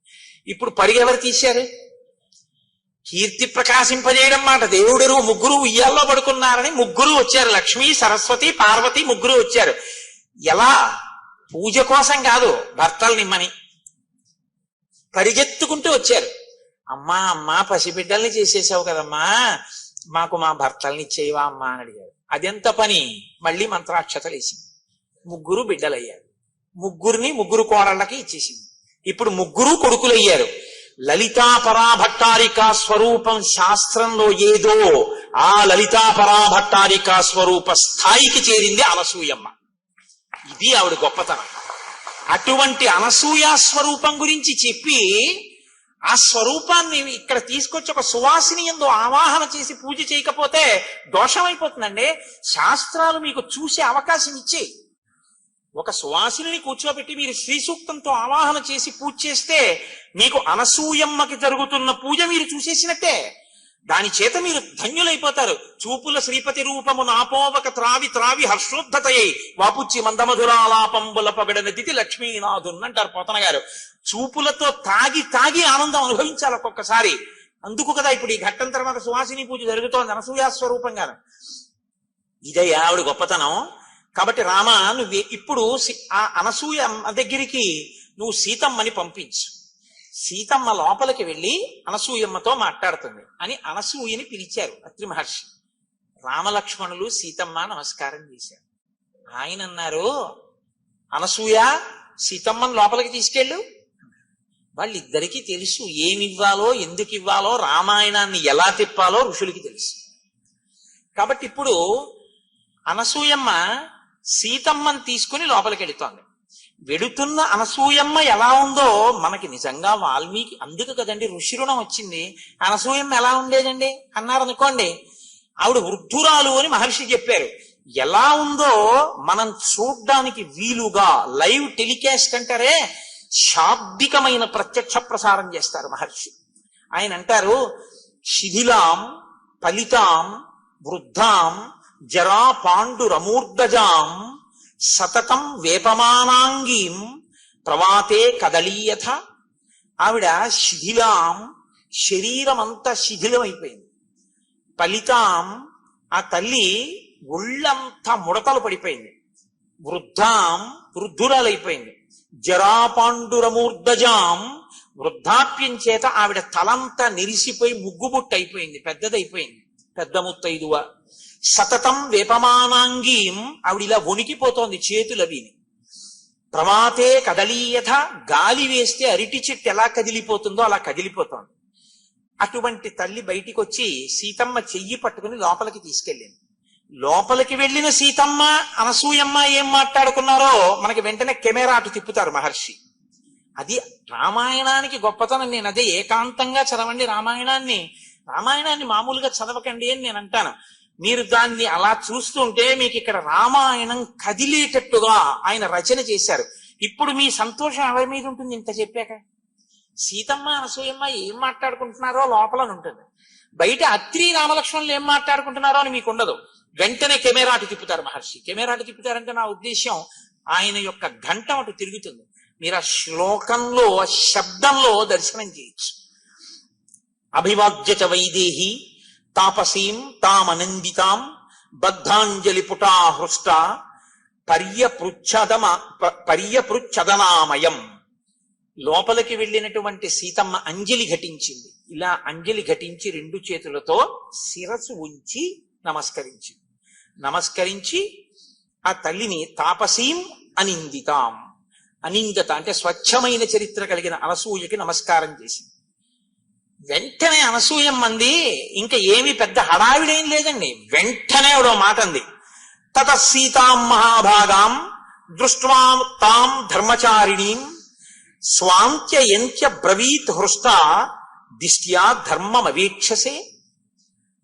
ఇప్పుడు పరిగెవరు తీశారు? కీర్తి ప్రకాశింపజేయడం మాట దేవుడు. ముగ్గురు ఉయ్యాల్లో పడుకున్నారని ముగ్గురు వచ్చారు. లక్ష్మి, సరస్వతి, పార్వతి ముగ్గురు వచ్చారు. ఎలా? పూజ కోసం కాదు, భర్తలు నిమ్మని పరిగెత్తుకుంటూ వచ్చారు. అమ్మా పసిబిడ్డల్ని చేసేసావు కదమ్మా, మాకు మా భర్తల్ని ఇచ్చేవా అమ్మా అని అడిగారు. అదెంత పని? మళ్ళీ మంత్రాక్షతలు వేసింది. ముగ్గురు బిడ్డలయ్యారు. ముగ్గురు కోడళ్ళకి ఇచ్చేసింది. ఇప్పుడు ముగ్గురు కొడుకులయ్యారు. లలితా పరాభట్టారికా స్వరూపం శాస్త్రంలో ఏదో ఆ లలితా పరాభట్టారికా స్వరూప స్థాయికి చేరింది అనసూయమ్మ. ఇది ఆవిడ గొప్పతనం. అటువంటి అనసూయ స్వరూపం గురించి చెప్పి ఆ స్వరూపాన్ని ఇక్కడ తీసుకొచ్చి ఒక సువాసిని యందు ఆవాహన చేసి పూజ చేయకపోతే దోషమైపోతుందండి. శాస్త్రాలు మీకు చూసే అవకాశం ఇచ్చేయి. ఒక సువాసిని కూర్చోబెట్టి మీరు శ్రీ సూక్తంతో ఆవాహన చేసి పూజ చేస్తే మీకు అనసూయమ్మకి జరుగుతున్న పూజ మీరు చూసేసినట్టే. దాని చేత మీరు ధన్యులైపోతారు. చూపుల శ్రీపతి రూపము నాపోవక త్రావి త్రావి హర్షోద్ధతయ్యి వాపుచ్చి మందమధురాలాపంబుల పగడనదితి లక్ష్మీనాథున్ అంటారు పోతన గారు. చూపులతో తాగి తాగి ఆనందం అనుభవించాలి ఒక్కొక్కసారి. అందుకు కదా ఇప్పుడు ఈ ఘట్టం తర్వాత సువాసిని పూజ జరుగుతోంది అనసూయా స్వరూపంగాను. ఇదే ఆవిడ గొప్పతనం. కాబట్టి రామ నువ్వు ఇప్పుడు ఆ అనసూయ దగ్గరికి నువ్వు సీతమ్మని పంపించు. సీతమ్మ లోపలికి వెళ్ళి అనసూయమ్మతో మాట్లాడుతుంది అని అనసూయని పిలిచారు అత్రి మహర్షి. రామలక్ష్మణులు సీతమ్మ నమస్కారం చేశారు. ఆయన అన్నారు, అనసూయ సీతమ్మని లోపలికి తీసుకెళ్ళు. వాళ్ళిద్దరికీ తెలుసు ఏమివ్వాలో ఎందుకు ఇవ్వాలో, రామాయణాన్ని ఎలా తిప్పాలో ఋషులకి తెలుసు. కాబట్టి ఇప్పుడు అనసూయమ్మ సీతమ్మని తీసుకుని లోపలికి వెళుతోంది. వెడుతున్న అనసూయమ్మ ఎలా ఉందో మనకి నిజంగా వాల్మీకి, అందుకు కదండి ఋషి రుణం వచ్చింది. అనసూయమ్మ ఎలా ఉండేదండి అన్నారనుకోండి, ఆవిడ వృద్ధురాలు అని మహర్షి చెప్పారు. ఎలా ఉందో మనం చూడ్డానికి వీలుగా లైవ్ టెలికాస్ట్ అంటారే, శాబ్దికమైన ప్రత్యక్ష ప్రసారం చేస్తారు మహర్షి. ఆయన అంటారు, శిథిలాం ఫలితాం వృద్ధాం జరా పాండురమూర్ధజాం సతతం వేపమానాంగీం ప్రవాతే కదలీయథ. ఆవిడ శిథిలాం, శరీరమంతా శిథిలమైపోయింది. ఫలితాం, ఆ తల్లి ఒళ్ళంతా ముడతలు పడిపోయింది. వృద్ధాం, వృద్ధురాలైపోయింది. జరాపాండురమూర్ధజాం, వృద్ధాప్యం చేత ఆవిడ తలంతా నెరిసిపోయి ముగ్గుబుట్టు అయిపోయింది, పెద్దదైపోయింది, పెద్ద ముత్తైదువ. సతతం వేపమానాంగీం, ఆవిడ ఇలా వణికిపోతోంది చేతులవిని. ప్రమాతే కదలీయథ, గాలి వేస్తే అరిటి చెట్టు ఎలా కదిలిపోతుందో అలా కదిలిపోతోంది. అటువంటి తల్లి బయటికి వచ్చి సీతమ్మ చెయ్యి పట్టుకుని లోపలికి తీసుకెళ్ళింది. లోపలికి వెళ్ళిన సీతమ్మ అనసూయమ్మ ఏం మాట్లాడుకున్నారో మనకి వెంటనే కెమెరా అటు తిప్పుతారు మహర్షి. అది రామాయణానికి గొప్పతనం. నేను అదే ఏకాంతంగా చదవండి రామాయణాన్ని, రామాయణాన్ని మామూలుగా చదవకండి అని నేను అంటాను. మీరు దాన్ని అలా చూస్తుంటే మీకు ఇక్కడ రామాయణం కదిలేటట్టుగా ఆయన రచన చేశారు. ఇప్పుడు మీ సంతోషం ఎవరి మీద ఉంటుంది ఇంత చెప్పాక? సీతమ్మ అనసూయమ్మ ఏం మాట్లాడుకుంటున్నారో లోపలని ఉంటుంది, బయట అత్రి రామలక్ష్మణులు ఏం మాట్లాడుకుంటున్నారో అని మీకు ఉండదు. వెంటనే కెమెరా అటు తిప్పుతారు మహర్షి. కెమెరా అటు తిప్పుతారంటే నా ఉద్దేశం ఆయన యొక్క ఘంటం అటు తిరుగుతుంది. మీరు ఆ శ్లోకంలో, ఆ శబ్దంలో దర్శనం చేయొచ్చు. అభివాద్యత వైదేహి తాపసీం తామనందితాం బద్ధాంజలి పుటా హృష్ట పర్యపృచ్ఛదనామయం. లోపలికి వెళ్ళినటువంటి సీతమ్మ అంజలి ఘటించింది. ఇలా అంజలి ఘటించి రెండు చేతులతో శిరసు ఉంచి నమస్కరించింది. నమస్కరించి ఆ తల్లిని తాపసీం అనిందితాం, అనిందత అంటే స్వచ్ఛమైన చరిత్ర కలిగిన అనసూయకి నమస్కారం చేసింది. వెంటనే అనసూయమ్మంది, ఇంకా ఏమి పెద్ద హడావిడేం లేదండి, వెంటనే ఆవిడ మాట అంది. తత సీతాం మహాభాగాం దృష్ట్వా తాం ధర్మచారిణీం స్వాంత్యంత్య బ్రవీత్ హృష్ట దిష్ట్యా ధర్మమవీక్షసే.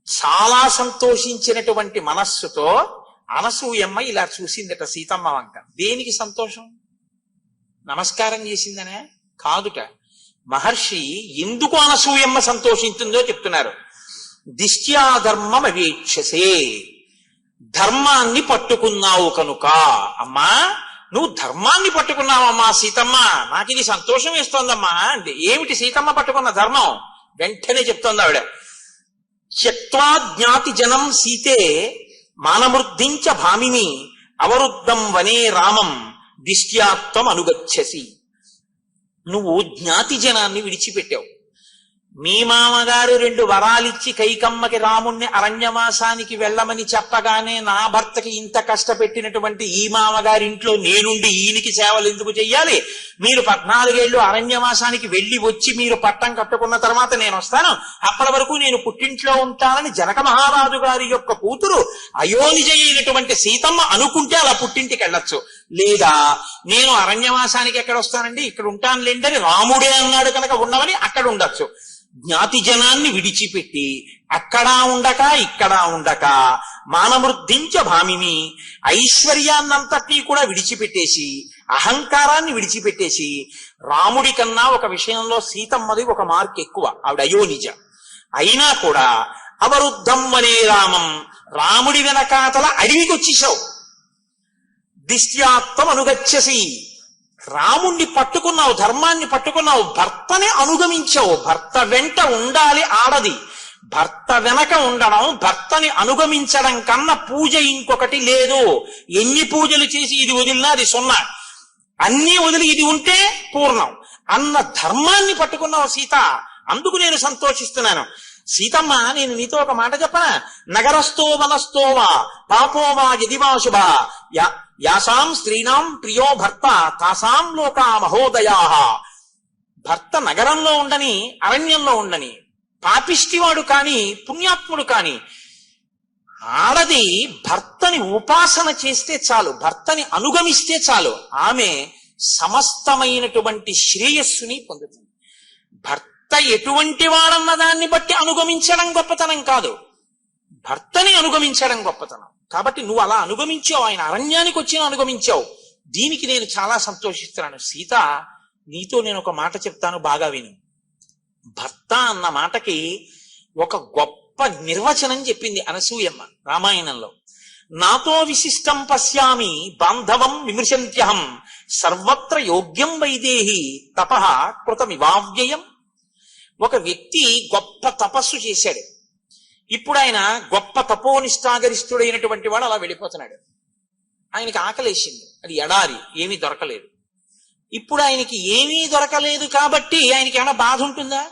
చాలా సంతోషించినటువంటి మనస్సుతో అనసూయమ్మ ఇలా చూసిందట సీతమ్మ వంక. దేనికి సంతోషం? నమస్కారం చేసిందనే కాదుట. మహర్షి ఎందుకు అనసూయమ్మ సంతోషించిందో చెప్తున్నారు. దిష్ట్యా ధర్మమవీక్షసే, ధర్మాన్ని పట్టుకున్నావు కనుక. అమ్మా నువ్వు ధర్మాన్ని పట్టుకున్నావమ్మా సీతమ్మ, నాకు ఇది సంతోషం వేస్తోందమ్మా అంటే. ఏమిటి సీతమ్మ పట్టుకున్న ధర్మం? వెంటనే చెప్తోంది ఆవిడ. త్యక్త్వా జ్ఞాతి జనం సీతే మానమృద్ధించ భామిని అవరుద్ధం వనే రామం దిష్ట్యాత్వం అనుగచ్చసి. నువ్వు జ్ఞాతి జనాన్ని విడిచిపెట్టావు. మీ మామగారు 2 వరాలిచ్చి కైకమ్మకి రాముణ్ణి అరణ్యవాసానికి వెళ్ళమని చెప్పగానే నా భర్తకి ఇంత కష్టపెట్టినటువంటి ఈ మామగారింట్లో నేనుండి ఈయనకి సేవలు ఎందుకు చెయ్యాలి? మీరు 14 ఏళ్ళు అరణ్యవాసానికి వెళ్ళి వచ్చి మీరు పట్టం కట్టుకున్న తర్వాత నేను వస్తాను, అప్పటి వరకు నేను పుట్టింట్లో ఉంటానని జనక మహారాజు గారి యొక్క కూతురు అయోనిజ అయినటువంటి సీతమ్మ అనుకుంటే అలా పుట్టింటికి వెళ్ళొచ్చు. లేదా నేను అరణ్యవాసానికి ఎక్కడ వస్తానండి, ఇక్కడ ఉంటానులేండి అని రాముడే అన్నాడు కనుక ఉండవని అక్కడ ఉండొచ్చు. జ్ఞాతి జనాన్ని విడిచిపెట్టి అక్కడా ఉండక ఇక్కడ ఉండక మానమృద్ధించ భామిని, ఐశ్వర్యాన్నంతటినీ కూడా విడిచిపెట్టేసి అహంకారాన్ని విడిచిపెట్టేసి రాముడి కన్నా ఒక విషయంలో సీతమ్మది ఒక మార్క్ ఎక్కువ, ఆవిడ అయోనిజ. అయినా కూడా అవరుద్ధం వనే రామం, రాముడి వెనకాతల అడవికి వచ్చేసావు. దిష్ట్యాత్వం అనుగచ్చసి, రాముణ్ణి పట్టుకున్నావు, ధర్మాన్ని పట్టుకున్నావు, భర్తని అనుగమించావు. భర్త వెంట ఉండాలి ఆడది, భర్త వెనక ఉండడం, భర్తని అనుగమించడం కన్నా పూజ ఇంకొకటి లేదు. ఎన్ని పూజలు చేసి ఇది వదిలినా అది సున్నా, అన్నీ వదిలి ఇది ఉంటే పూర్ణం అన్న ధర్మాన్ని పట్టుకున్నావు సీత. అందుకు నేను సంతోషిస్తున్నాను. సీతమ్మ, నేను నీతో ఒక మాట చెప్పనా? నగరస్థో వనస్థోవా పాపోవా యదివా శుభ యాసాం స్త్రీణాం ప్రియో భర్త తాసాం లోకా మహోదయా. భర్త నగరంలో ఉండని, అరణ్యంలో ఉండని, పాపిష్టివాడు కాని పుణ్యాత్ముడు కాని, ఆడది భర్తని ఉపాసన చేస్తే చాలు, భర్తని అనుగమిస్తే చాలు, ఆమె సమస్తమైనటువంటి శ్రేయస్సుని పొందుతుంది. భర్త ఎటువంటి వాడన్న దాన్ని బట్టి అనుగమించడం గొప్పతనం కాదు, భర్తని అనుగమించడం గొప్పతనం. కాబట్టి నువ్వు అలా అనుగమించావు, ఆయన అరణ్యానికి వచ్చి అనుగమించావు. దీనికి నేను చాలా సంతోషిస్తున్నాను. సీత, నీతో నేను ఒక మాట చెప్తాను, బాగా విను. భర్త అన్న మాటకి ఒక గొప్ప నిర్వచనం చెప్పింది అనసూయమ్మ రామాయణంలో. నాతో విశిష్టం పశ్యామి బాంధవం విమృశంత్యహం సర్వత్ర యోగ్యం వైదేహి తపః కృతమివావ్యయం. ఒక వ్యక్తి గొప్ప తపస్సు చేశాడు. ఇప్పుడు ఆయన గొప్ప తపోనిష్టాగరిష్ఠుడైనటువంటి వాడు అలా వెళ్ళిపోతున్నాడు. ఆయనకి ఆకలేసింది, అది ఎడారి, ఏమీ దొరకలేదు. ఇప్పుడు ఆయనకి ఏమీ దొరకలేదు కాబట్టి ఆయనకి ఏమైనా బాధ ఉంటుందా?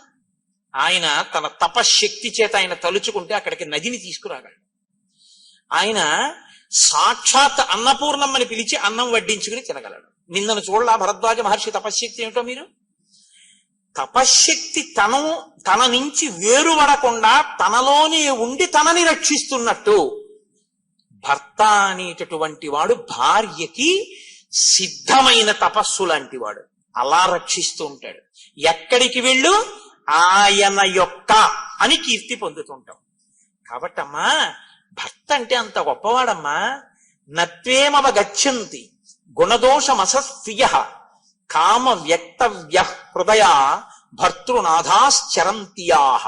ఆయన తన తపశ్శక్తి చేత ఆయన తలుచుకుంటే అక్కడికి నదిని తీసుకురాగలడు. ఆయన సాక్షాత్ అన్నపూర్ణమ్మని పిలిచి అన్నం వడ్డించుకుని తినగలడు. నిన్నను చూడలా భరద్వాజ మహర్షి తపశ్శక్తి ఏమిటో మీరు? తపశ్శక్తి తన నుంచి వేరుపడకుండా తనలోనే ఉండి తనని రక్షిస్తున్నట్టు భర్త అనేటటువంటి వాడు భార్యకి సిద్ధమైన తపస్సు లాంటి వాడు, అలా రక్షిస్తూ ఉంటాడు. ఎక్కడికి వెళ్ళు ఆయన యొక్క అని కీర్తి పొందుతుంటాం. కాబట్టమ్మా, భర్త అంటే అంత గొప్పవాడమ్మా. నత్వేమవగచ్చంతి గుణదోషమసస్త్రియ కామ వ్యక్తవ్య హృదయ భర్తృనాథాశ్చరంత్యాహ.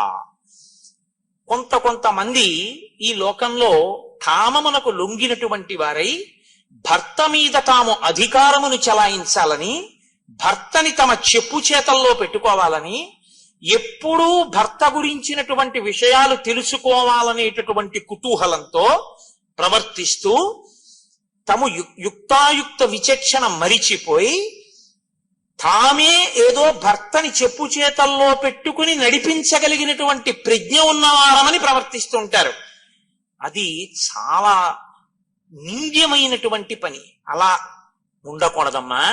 కొంతమంది ఈ లోకంలో కామమునకు లొంగినటువంటి వారై భర్త మీద తాము అధికారమును చెలాయించాలని, భర్తని తమ చెప్పు చేతల్లో పెట్టుకోవాలని, ఎప్పుడూ భర్త గురించినటువంటి విషయాలు తెలుసుకోవాలనేటటువంటి కుతూహలంతో ప్రవర్తిస్తూ తము యుక్తాయుక్త విచక్షణ మరిచిపోయి తామే ఏదో భర్తని చెప్పు చేతల్లో పెట్టుకుని నడిపించగలిగినటువంటి ప్రజ్ఞ ఉన్నవారమని ప్రవర్తిస్తూ ఉంటారు. అది చాలా నింద్యమైనటువంటి పని. అలా ఉండకూడదమ్మా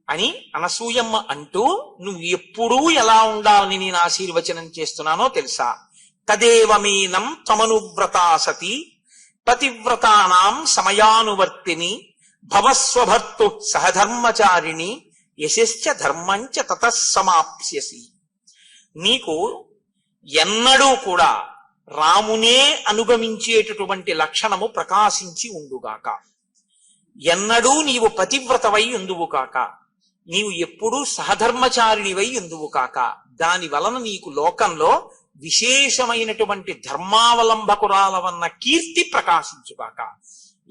అని అనసూయమ్మ అంటూ, నువ్వు ఎప్పుడూ ఎలా ఉండాలని నేను ఆశీర్వచనం చేస్తున్నానో తెలుసా? తదేవమేనం తమనువ్రతా సతి పతివ్రతానాం సమయానువర్తిని భవస్వభర్తు సహధర్మచారిణి యశశ్చ ధర్మంచ తతః సమాప్స్యసి. నీకు ఎన్నడూ కూడా రామునే అనుగమించేటటువంటి లక్షణము ప్రకాశించి ఉండుగాక. ఎన్నడూ నీవు పతివ్రతవై ఉందువు కాక. నీవు ఎప్పుడూ సహధర్మచారిణివై ఉందువు కాక. దాని వలన నీకు లోకంలో విశేషమైనటువంటి ధర్మావలంబకురాలవన్న కీర్తి ప్రకాశించుగాక.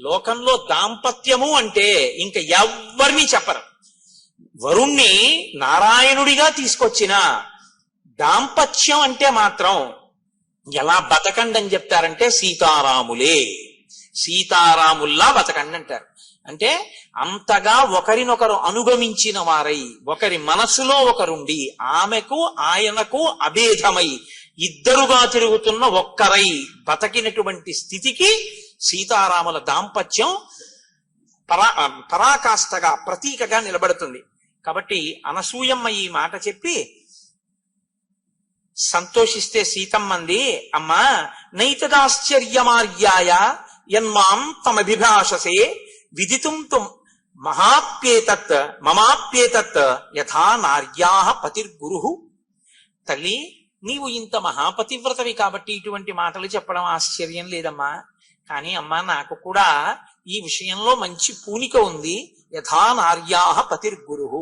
లోకంలో దాంపత్యము అంటే ఇంక ఎవ్వరినీ చెప్పరు. వరుణ్ణి నారాయణుడిగా తీసుకొచ్చిన దాంపత్యం అంటే మాత్రం ఎలా బతకండి అని చెప్తారంటే సీతారాములే, సీతారాముల్లా బతకండి అంటారు. అంటే అంతగా ఒకరినొకరు అనుగమించిన వారై, ఒకరి మనసులో ఒకరుండి, ఆమెకు ఆయనకు అభేదమై ఇద్దరుగా తిరుగుతున్న ఒక్కరై బతకినటువంటి స్థితికి సీతారాముల దాంపత్యం పరాకాష్ఠగా ప్రతీకగా నిలబడుతుంది. కాబట్టి అనసూయమ్మ ఈ మాట చెప్పి సంతోషిస్తే సీతమ్మంది, అమ్మా నైతదాశ్చర్యమార్యాయ యన్మాం తమభిభాషసే విదితుం తుం మహాప్యేతత్ మమాప్యేతత్ యథా నార్యాః పతిర్గురుః. తల్లి, నీవు ఇంత మహాపతివ్రతవి కాబట్టి ఇటువంటి మాటలు చెప్పడం ఆశ్చర్యం లేదమ్మా. కానీ అమ్మా, నాకు కూడా ఈ విషయంలో మంచి పూనిక ఉంది. యథా నార్యాః పతిర్గురుః,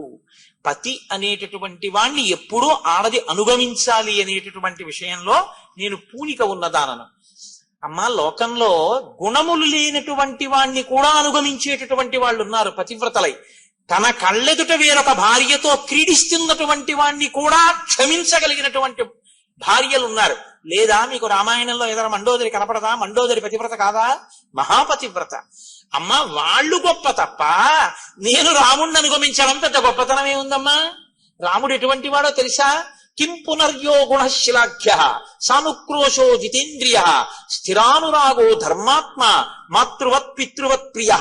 పతి అనేటటువంటి వాణ్ణి ఎప్పుడూ ఆడది అనుగమించాలి అనేటటువంటి విషయంలో నేను పూనిక ఉన్నదానను. అమ్మా, లోకంలో గుణములు లేనటువంటి వాణ్ణి కూడా అనుగమించేటటువంటి వాళ్ళు ఉన్నారు పతివ్రతలై. తన కళ్ళెదుట వేరొక భార్యతో క్రీడిస్తున్నటువంటి వాణ్ణి కూడా క్షమించగలిగినటువంటి భార్యలు ఉన్నారు. లేదా మీకు రామాయణంలో ఏదైనా మండోదరి కనపడదా? మండోదరి పతివ్రత కాదా? మహాపతివ్రత. అమ్మ, వాళ్ళు గొప్ప తప్ప నేను రాముణ్ణి అనుగమించడం పెద్ద గొప్పతనమే ఉందమ్మా. రాముడు ఎటువంటి వాడో తెలుసా? కిం పునర్యో గుణశ్లాఘ్య సానుక్రోశో జితేంద్రియ స్థిరానురాగో ధర్మాత్మ మాతృవత్ పితృవత్ ప్రియ.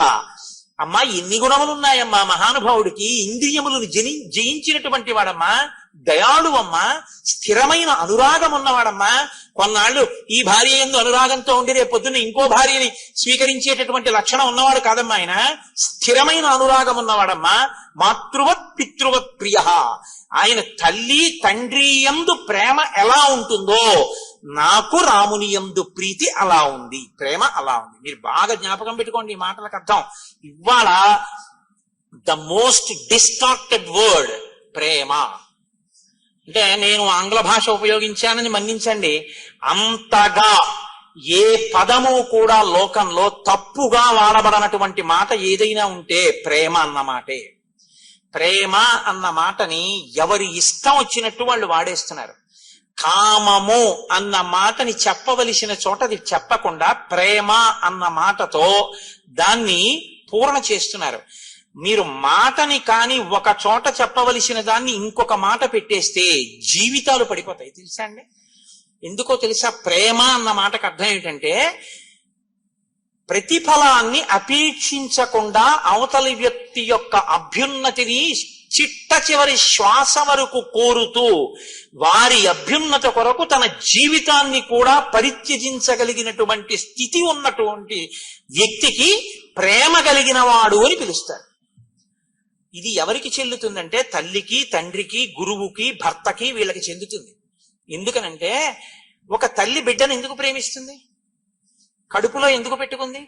అమ్మా, ఎన్ని గుణములున్నాయమ్మా మహానుభావుడికి! ఇంద్రియములను జయించినటువంటి వాడమ్మా, దయాళువమ్మా, స్థిరమైన అనురాగం ఉన్నవాడమ్మా. కొన్నాళ్ళు ఈ భార్య యందు అనురాగంతో ఉండి రేపు పొద్దున్న ఇంకో భార్యని స్వీకరించేటటువంటి లక్షణం ఉన్నవాడు కాదమ్మా ఆయన. స్థిరమైన అనురాగం ఉన్నవాడమ్మా. మాతృవత్ పితృవత్ ప్రియ. ఆయన తల్లి తండ్రి యందు ప్రేమ ఎలా ఉంటుందో నాకు రాముని యందు ప్రీతి అలా ఉంది, ప్రేమ అలా ఉంది. మీరు బాగా జ్ఞాపకం పెట్టుకోండి ఈ మాటలకు అర్థం. ఇవాళ ద మోస్ట్ డిస్టార్టెడ్ వర్డ్ ప్రేమ అంటే, నేను ఆంగ్ల భాష ఉపయోగించానని మన్నించండి, అంతగా ఏ పదము కూడా లోకంలో తప్పుగా వాడబడనటువంటి మాట ఏదైనా ఉంటే ప్రేమ అన్న మాటే. ప్రేమ అన్న మాటని ఎవరి ఇష్టం వచ్చినట్టు వాళ్ళు వాడేస్తున్నారు. కామము అన్న మాటని చెప్పవలసిన చోట అది చెప్పకుండా ప్రేమ అన్న మాటతో దాన్ని పూర్ణ చేస్తున్నారు. మీరు మాటని కాని ఒక చోట చెప్పవలసిన దాన్ని ఇంకొక మాట పెట్టేస్తే జీవితాలు పడిపోతాయి. తెలుసా అండి? ఎందుకో తెలుసా? ప్రేమ అన్న మాటకు అర్థం ఏమిటంటే, ప్రతిఫలాన్ని అపేక్షించకుండా అవతలి వ్యక్తి యొక్క అభ్యున్నతిని చిట్ట చివరి శ్వాస వరకు కోరుతూ వారి అభ్యున్నత కొరకు తన జీవితాన్ని కూడా పరిత్యజించగలిగినటువంటి స్థితి ఉన్నటువంటి వ్యక్తికి ప్రేమ కలిగిన వాడు అని పిలుస్తారు. ఇది ఎవరికి చెల్లుతుందంటే తల్లికి, తండ్రికి, గురువుకి, భర్తకి, వీళ్ళకి చెందుతుంది. ఎందుకనంటే ఒక తల్లి బిడ్డను ఎందుకు ప్రేమిస్తుంది? కడుపులో ఎందుకు పెట్టుకుంది?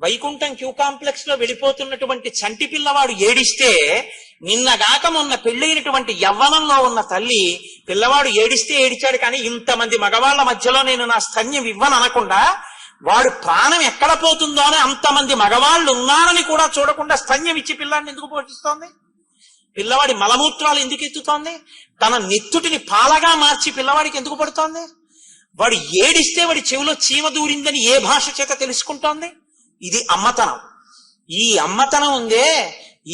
వైకుంఠం క్యూ కాంప్లెక్స్ లో వెళ్ళిపోతున్నటువంటి చంటి పిల్లవాడు ఏడిస్తే, నిన్నగాక మొన్న పెళ్ళైనటువంటి యవ్వనంలో ఉన్న తల్లి పిల్లవాడు ఏడిస్తే ఏడిచాడు కానీ ఇంతమంది మగవాళ్ల మధ్యలో నేను నా స్తన్యం ఇవ్వను అనకుండా, వాడు ప్రాణం ఎక్కడ పోతుందో అని అంతమంది మగవాళ్ళు ఉన్నారని కూడా చూడకుండా స్తన్యం ఇచ్చి పిల్లాడిని ఎందుకు పోషిస్తోంది? పిల్లవాడి మలమూత్రాలు ఎందుకు ఎత్తుతోంది? తన నెత్తుటిని పాలగా మార్చి పిల్లవాడికి ఎందుకు పడుతోంది? వాడు ఏడిస్తే వాడి చెవిలో చీమ దూరిందని ఏ భాష చేత తెలుసుకుంటోంది? ఇది అమ్మతనం. ఈ అమ్మతనం ఉందే,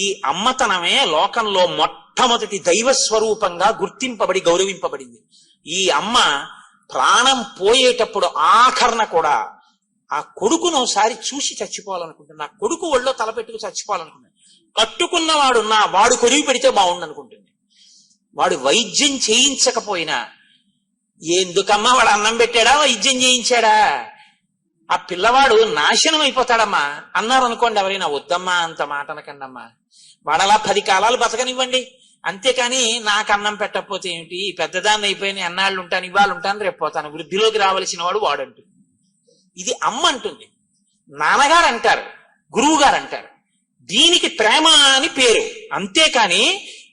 ఈ అమ్మతనమే లోకంలో మొట్టమొదటి దైవ స్వరూపంగా గుర్తింపబడి గౌరవింపబడింది. ఈ అమ్మ ప్రాణం పోయేటప్పుడు ఆఖరణ కూడా ఆ కొడుకును ఒకసారి చూసి చచ్చిపోవాలనుకుంటుంది. నా కొడుకు ఒళ్ళో తలపెట్టుకు చచ్చిపోవాలనుకుంటుంది. కట్టుకున్నవాడు వాడు కొరివి పెడితే బాగుండు అనుకుంటుంది. వాడు వైద్యం చేయించకపోయినా, ఎందుకమ్మా వాడు అన్నం పెట్టాడా వైద్యం చేయించాడా, ఆ పిల్లవాడు నాశనం అయిపోతాడమ్మా అన్నారు అనుకోండి ఎవరైనా, వద్దమ్మా అంత మాట అనకండమ్మా, వాడలా 10 కాలాలు బతకనివ్వండి, అంతేకాని నాకు అన్నం పెట్టకపోతే ఏమిటి, పెద్దదాన్ని అయిపోయిన అన్నాళ్ళు ఉంటాను, ఇవాళ ఉంటాను, రేపు పోతాను, వృద్ధిలోకి రావలసిన వాడు వాడంటుంది. ఇది అమ్మ అంటుంది. నాన్నగారు అంటారు, గురువు గారు అంటారు. దీనికి ప్రేమ అని పేరు. అంతేకాని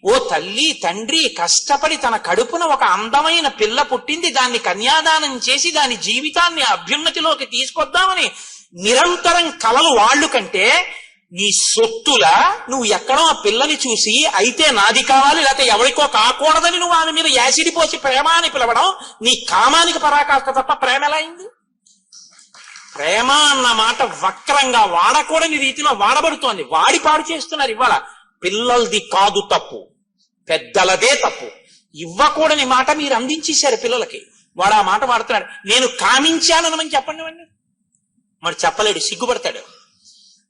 ఓ తల్లి తండ్రి కష్టపడి తన కడుపున ఒక అందమైన పిల్ల పుట్టింది, దాన్ని కన్యాదానం చేసి దాని జీవితాన్ని అభ్యున్నతిలోకి తీసుకొద్దామని నిరంతరం కలలు వాళ్ళు కంటే, నీ సొత్తులా నువ్వు ఎక్కడో ఆ పిల్లని చూసి అయితే నాది కావాలి లేకపోతే ఎవరికో కాకూడదని నువ్వు ఆమె మీద యాసిడ్ పోసి ప్రేమ అని పిలవడం నీ కామానికి పరాకాష్ట తప్ప ప్రేమ ఎలా అయింది? ప్రేమ అన్న మాట వక్రంగా వాడకూడని రీతిలో వాడబడుతోంది. వాడి పాడు చేస్తున్నారు. ఇవాళ పిల్లలది కాదు తప్పు, పెద్దలదే తప్పు. ఇవ్వకూడని మాట మీరు అందించేశారు పిల్లలకి. వాడు ఆ మాట వాడుతున్నాడు. నేను కామించానని చెప్పండి వాడిని. మరి చెప్పలేడు, సిగ్గుపడతాడు.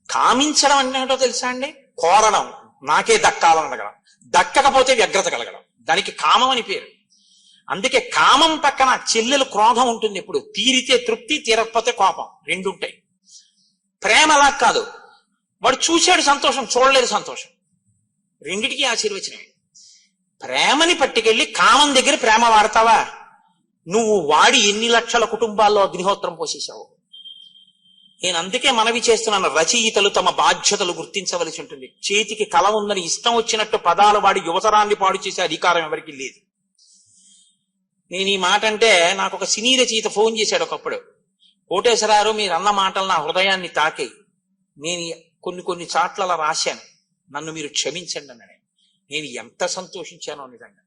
కామించడం అంటే ఏంటో తెలుసా అండి? కోరడం, నాకే దక్కాలని అడగడం, దక్కకపోతే వ్యగ్రత కలగడం, దానికి కామం అని పేరు. అందుకే కామం పక్కన చెల్లెలు క్రోధం ఉంటుంది. ఎప్పుడు తీరితే తృప్తి, తీరకపోతే కోపం, రెండు ఉంటాయి. ప్రేమ అలా కాదు. వాడు చూశాడు సంతోషం, చూడలేదు సంతోషం, రెండిటికీ ఆశీర్వచనమే. ప్రేమని పట్టుకెళ్ళి కామం దగ్గర ప్రేమ వాడతావా? నువ్వు వాడి ఎన్ని లక్షల కుటుంబాల్లో అగ్నిహోత్రం పోసేసావు, నేను అందుకే మనవి చేస్తున్నాను, రచయితలు తమ బాధ్యతలు గుర్తించవలసి ఉంటుంది. చేతికి కళ ఉందని ఇష్టం వచ్చినట్టు పదాలు వాడి యువతరాన్ని పాడు చేసే అధికారం ఎవరికి లేదు. నేను ఈ మాట అంటే నాకు ఒక సినీ రచయిత ఫోన్ చేశాడు ఒకప్పుడు. కోటేశ్వరారు, మీరు అన్న మాటలు నా హృదయాన్ని తాకాయి, నేను కొన్ని చాట్ల రాశాను, నన్ను మీరు క్షమించండి అన్నాడు. నేను ఎంత సంతోషించానో నిజంగా.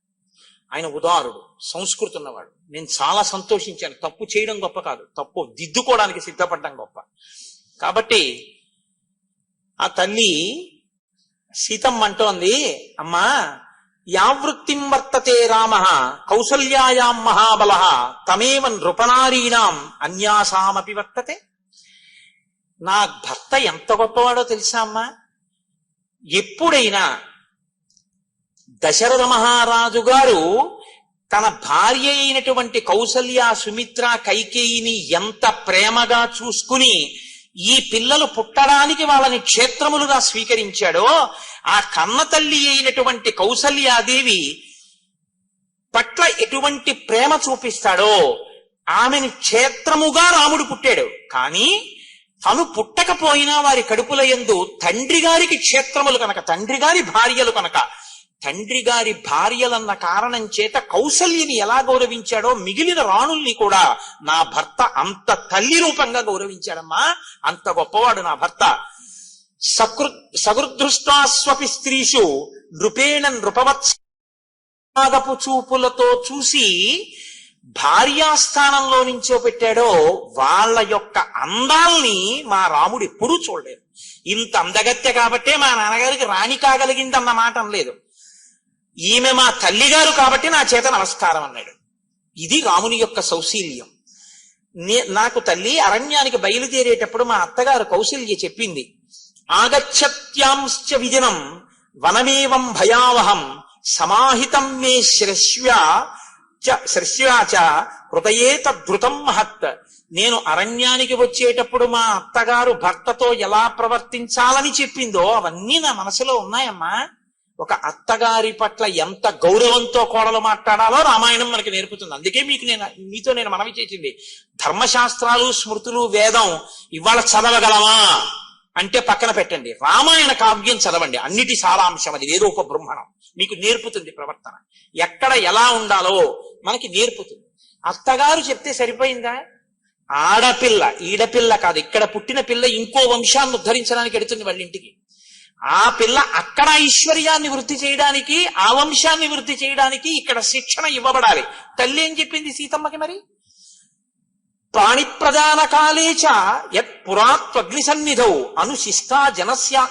ఆయన ఉదారుడు, సంస్కృతి ఉన్నవాడు. నేను చాలా సంతోషించాను. తప్పు చేయడం గొప్ప కాదు, తప్పు దిద్దుకోవడానికి సిద్ధపడడం గొప్ప. కాబట్టి ఆ తల్లి సీతమ్మ అంటోంది, అమ్మా యావృత్తిం వర్తతే రామ కౌసల్యాయాం మహాబల తమేవ నృపనారీణాం అన్యాసామపి వర్తతే. నా భర్త ఎంత గొప్పవాడో తెలుసా అమ్మా? ఎప్పుడైనా దశరథ మహారాజు గారు తన భార్య అయినటువంటి కౌసల్య, సుమిత్ర, కైకేయిని ఎంత ప్రేమగా చూసుకుని ఈ పిల్లలు పుట్టడానికి వాళ్ళని క్షేత్రములుగా స్వీకరించాడో, ఆ కన్న తల్లి అయినటువంటి కౌసల్యాదేవి పట్ల ఎటువంటి ప్రేమ చూపిస్తాడో ఆమెని క్షేత్రముగా రాముడు పుట్టాడు. కానీ తను పుట్టకపోయినా వారి కడుపుల యందు తండ్రి గారికి క్షేత్రములు కనుక, తండ్రి గారి భార్యలు కనుక, తండ్రి గారి భార్యలన్న కారణం చేత కౌసల్యని ఎలా గౌరవించాడో మిగిలిన రాణుల్ని కూడా నా భర్త అంత తల్లి రూపంగా గౌరవించాడమ్మా. అంత గొప్పవాడు నా భర్త. సగృదృష్టాస్వపి స్త్రీషు నృపేణ నృపవత్సపు చూపులతో చూసి భార్యాస్థానంలో నుంచో పెట్టాడో వాళ్ళ యొక్క అందాల్ని మా రాముడు ఎప్పుడూ చూడలేదు. ఇంత అందగత్య కాబట్టే మా నాన్నగారికి రాణి కాగలిగిందన్న మాట అనలేదు. ఈమె మా తల్లిగారు కాబట్టి నా చేత నమస్కారం అన్నాడు. ఇది రాముని యొక్క సౌశీల్యం. నాకు తల్లి అరణ్యానికి బయలుదేరేటప్పుడు మా అత్తగారు కౌశల్య చెప్పింది, ఆగచ్చత్యాంశ్చ విజనం వనమేవం భయావహం సమాహితం మే శ్రశ్వాచ హృదయే తద్ధృతం మహత్. నేను అరణ్యానికి వచ్చేటప్పుడు మా అత్తగారు భర్తతో ఎలా ప్రవర్తించాలని చెప్పిందో అవన్నీ నా మనసులో ఉన్నాయమ్మా. ఒక అత్తగారి పట్ల ఎంత గౌరవంతో కోడలు మాట్లాడాలో రామాయణం మనకి నేర్పుతుంది. అందుకే మీతో నేను మనవి చేసింది, ధర్మశాస్త్రాలు, స్మృతులు, వేదం ఇవాళ చదవగలమా అంటే పక్కన పెట్టండి, రామాయణ కావ్యం చదవండి. అన్నిటి సారాంశం అది, ఏదో ఒక బ్రహ్మణం మీకు నేర్పుతుంది. ప్రవర్తన ఎక్కడ ఎలా ఉండాలో మనకి నేర్పుతుంది. అత్తగారు చెప్తే సరిపోయిందా? ఆడపిల్ల, ఈడపిల్ల కాదు, ఇక్కడ పుట్టిన పిల్ల ఇంకో వంశాన్ని ఉద్ధరించడానికి ఎడుతుంది వాళ్ళ ఇంటికి. ఆ పిల్ల అక్కడ ఐశ్వర్యాన్ని వృద్ధి చేయడానికి, ఆ వంశాన్ని వృద్ధి చేయడానికి ఇక్కడ శిక్షణ ఇవ్వబడాలి. తల్లి ఏం చెప్పింది సీతమ్మకి మరి? ప్రాణిప్రదాన కాలేచ యత్ పురాత్వగ్ని సన్నిధౌ అనుశిష్టా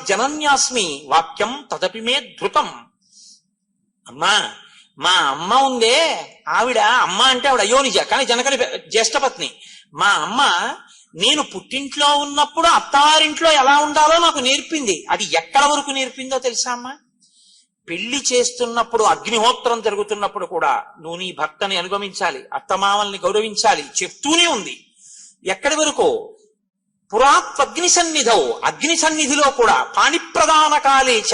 జనన్యాస్మి వాక్యం తదపి మే ధృతం. అమ్మా, మా అమ్మ ఉందే, ఆవిడ అమ్మ అంటే ఆవిడ అయోనిజ, కానీ జనకని జ్యేష్ఠపత్ని. మా అమ్మ నేను పుట్టింట్లో ఉన్నప్పుడు అత్తవారింట్లో ఎలా ఉండాలో నాకు నేర్పింది. అది ఎక్కడ వరకు నేర్పిందో తెలుసా అమ్మా? పెళ్లి చేస్తున్నప్పుడు, అగ్నిహోత్రం జరుగుతున్నప్పుడు కూడా నువ్వు నీ భర్తని అనుగమించాలి, అత్తమామల్ని గౌరవించాలి చెప్తూనే ఉంది. ఎక్కడి వరకు? పురాత్వగ్ని సన్నిధౌ, అగ్ని సన్నిధిలో కూడా పాణిప్రదాన కాలేచ,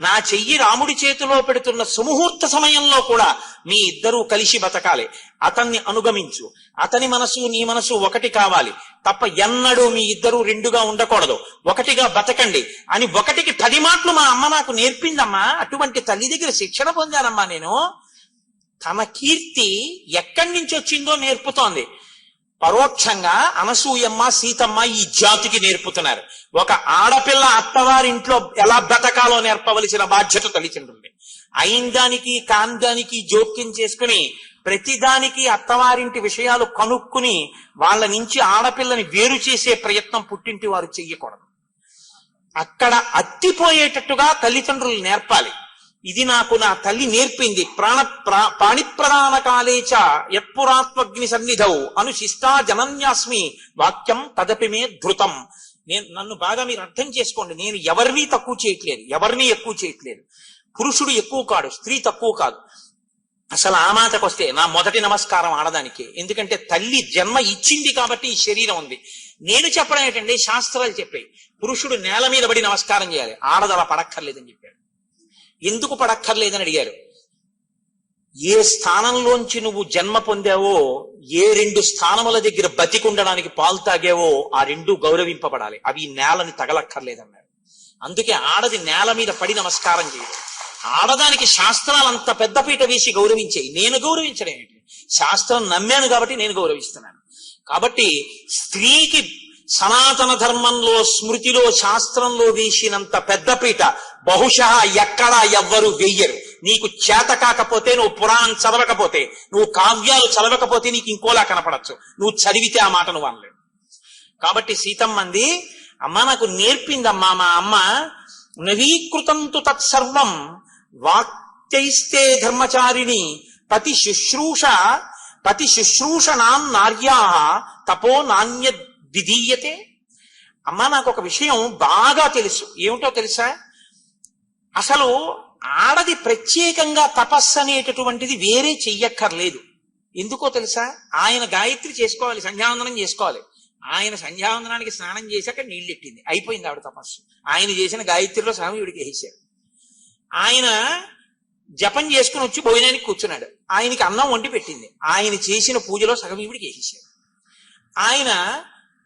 నా చెయ్యి రాముడి చేతిలో పెడుతున్న సుముహూర్త సమయంలో కూడా మీ ఇద్దరూ కలిసి బతకాలి. అతన్ని అనుగమించు, అతని మనసు నీ మనసు ఒకటి కావాలి తప్ప ఎన్నడూ మీ ఇద్దరూ రెండుగా ఉండకూడదు, ఒకటిగా బతకండి అని 1కి 10 మాటలు మా అమ్మ నాకు నేర్పిందమ్మా. అటువంటి తల్లి దగ్గర శిక్షణ పొందానమ్మా నేను. తన కీర్తి ఎక్కడి నుంచి వచ్చిందో నేర్పుతోంది. పరోక్షంగా అనసూయమ్మ, సీతమ్మ ఈ జాతికి నేర్పుతున్నారు. ఒక ఆడపిల్ల అత్తవారింట్లో ఎలా బతకాలో నేర్పవలసిన బాధ్యత తల్లిదండ్రులది. అయిందానికి కాందానికి జోక్యం చేసుకుని ప్రతిదానికి అత్తవారింటి విషయాలు కనుక్కుని వాళ్ళ నుంచి ఆడపిల్లని వేరు చేసే ప్రయత్నం పుట్టింటి వారు చెయ్యకూడదు. అక్కడ అత్తిపోయేటట్టుగా తల్లిదండ్రులు నేర్పాలి. ఇది నాకు నా తల్లి నేర్పింది. ప్రాణిప్రదాన కాలేచ యత్పురాత్మగ్ని సన్నిధౌ అనుశిష్టా జనన్యాస్మి వాక్యం తదపి మే ధృతం. నన్ను బాగా మీరు అర్థం చేసుకోండి. నేను ఎవరిని తక్కువ చేయట్లేదు, ఎవరిని ఎక్కువ చేయట్లేదు. పురుషుడు ఎక్కువ కాడు, స్త్రీ తక్కువ కాదు. అసలు ఆ మాటకు వస్తే నా మొదటి నమస్కారం ఆడదానికి. ఎందుకంటే తల్లి జన్మ ఇచ్చింది కాబట్టి ఈ శరీరం ఉంది. నేను చెప్పడం ఏంటంటే శాస్త్రాలు చెప్పాయి, పురుషుడు నేల మీద పడి నమస్కారం చేయాలి, ఆడది అలా పడక్కర్లేదని చెప్పాడు. ఎందుకు పడక్కర్లేదని అడిగారు. ఏ స్థానంలోంచి నువ్వు జన్మ పొందావో, ఏ రెండు స్థానముల దగ్గర బతికుండడానికి పాలు తాగావో ఆ రెండు గౌరవింపబడాలి. అవి నేలని తగలక్కర్లేదన్నాడు. అందుకే ఆడది నేల మీద పడి నమస్కారం చేయదు. ఆడదానికి శాస్త్రాలు అంత పెద్దపీట వేసి గౌరవించేయి. నేను గౌరవించడం ఏంటి? శాస్త్రం నమ్మాను కాబట్టి నేను గౌరవిస్తున్నాను. కాబట్టి స్త్రీకి సనాతన ధర్మంలో, స్మృతిలో, శాస్త్రంలో వేసినంత పెద్దపీట బహుశా ఎక్కడా ఎవ్వరూ వెయ్యరు. నీకు చేత కాకపోతే, నువ్వు పురాణం చదవకపోతే, నువ్వు కావ్యాలు చదవకపోతే నీకు ఇంకోలా కనపడచ్చు. నువ్వు చదివితే ఆ మాట నువ్వు అనలేవు. కాబట్టి సీతమ్మంది, అమ్మ నాకు నేర్పిందమ్మా మా అమ్మ. నవీకృతంతు తత్సర్వం వాక్యైస్తే ధర్మచారిణి పతి శుశ్రూషణాం నార్యా తపో నాణ్య విధీయతే. అమ్మా నాకు ఒక విషయం బాగా తెలుసు. ఏమిటో తెలుసా? అసలు ఆడది ప్రత్యేకంగా తపస్సు అనేటటువంటిది వేరే చెయ్యక్కర్లేదు. ఎందుకో తెలుసా? ఆయన గాయత్రి చేసుకోవాలి, సంధ్యావందనం చేసుకోవాలి. ఆయన సంధ్యావందనానికి స్నానం చేశాక నీళ్ళెట్టింది, అయిపోయింది ఆవిడ తపస్సు. ఆయన చేసిన గాయత్రిలో సగం ఈవిడికి వేసాడు. ఆయన జపం చేసుకుని వచ్చి భోజనానికి కూర్చున్నాడు, ఆయనకి అన్నం వండి పెట్టింది, ఆయన చేసిన పూజలో సగం ఈవిడికి వేసేసాడు. ఆయన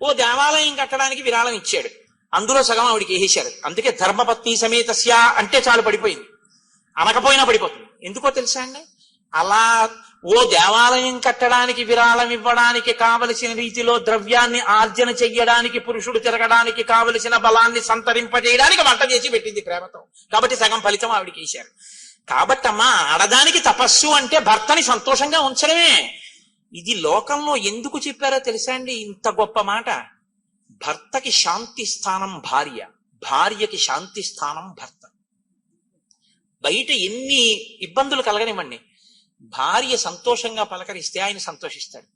ఓ దేవాలయం కట్టడానికి విరాళం ఇచ్చాడు, అందులో సగం ఆవిడికి వేసేశారు. అందుకే ధర్మపత్ని సమేతస్య అంటే చాలు పడిపోయింది, అనకపోయినా పడిపోతుంది. ఎందుకో తెలుసా అండి? అలా ఓ దేవాలయం కట్టడానికి విరాళం ఇవ్వడానికి కావలసిన రీతిలో ద్రవ్యాన్ని ఆర్జన చెయ్యడానికి, పురుషుడు తిరగడానికి కావలసిన బలాన్ని సంతరింపజేయడానికి వంట చేసి పెట్టింది ప్రేమతో. కాబట్టి సగం ఫలితం ఆవిడికి వేశారు. కాబట్టమ్మా ఆడదానికి తపస్సు అంటే భర్తని సంతోషంగా ఉంచడమే. ఇది లోకంలో ఎందుకు చెప్పారో తెలుసా అండి? ఇంత గొప్ప మాట. భర్తకి శాంతి స్థానం భార్య, భార్యకి శాంతి స్థానం భర్త. బయట ఎన్ని ఇబ్బందులు కలగనివ్వండి, భార్య సంతోషంగా పలకరిస్తే ఆయన సంతోషిస్తాడు.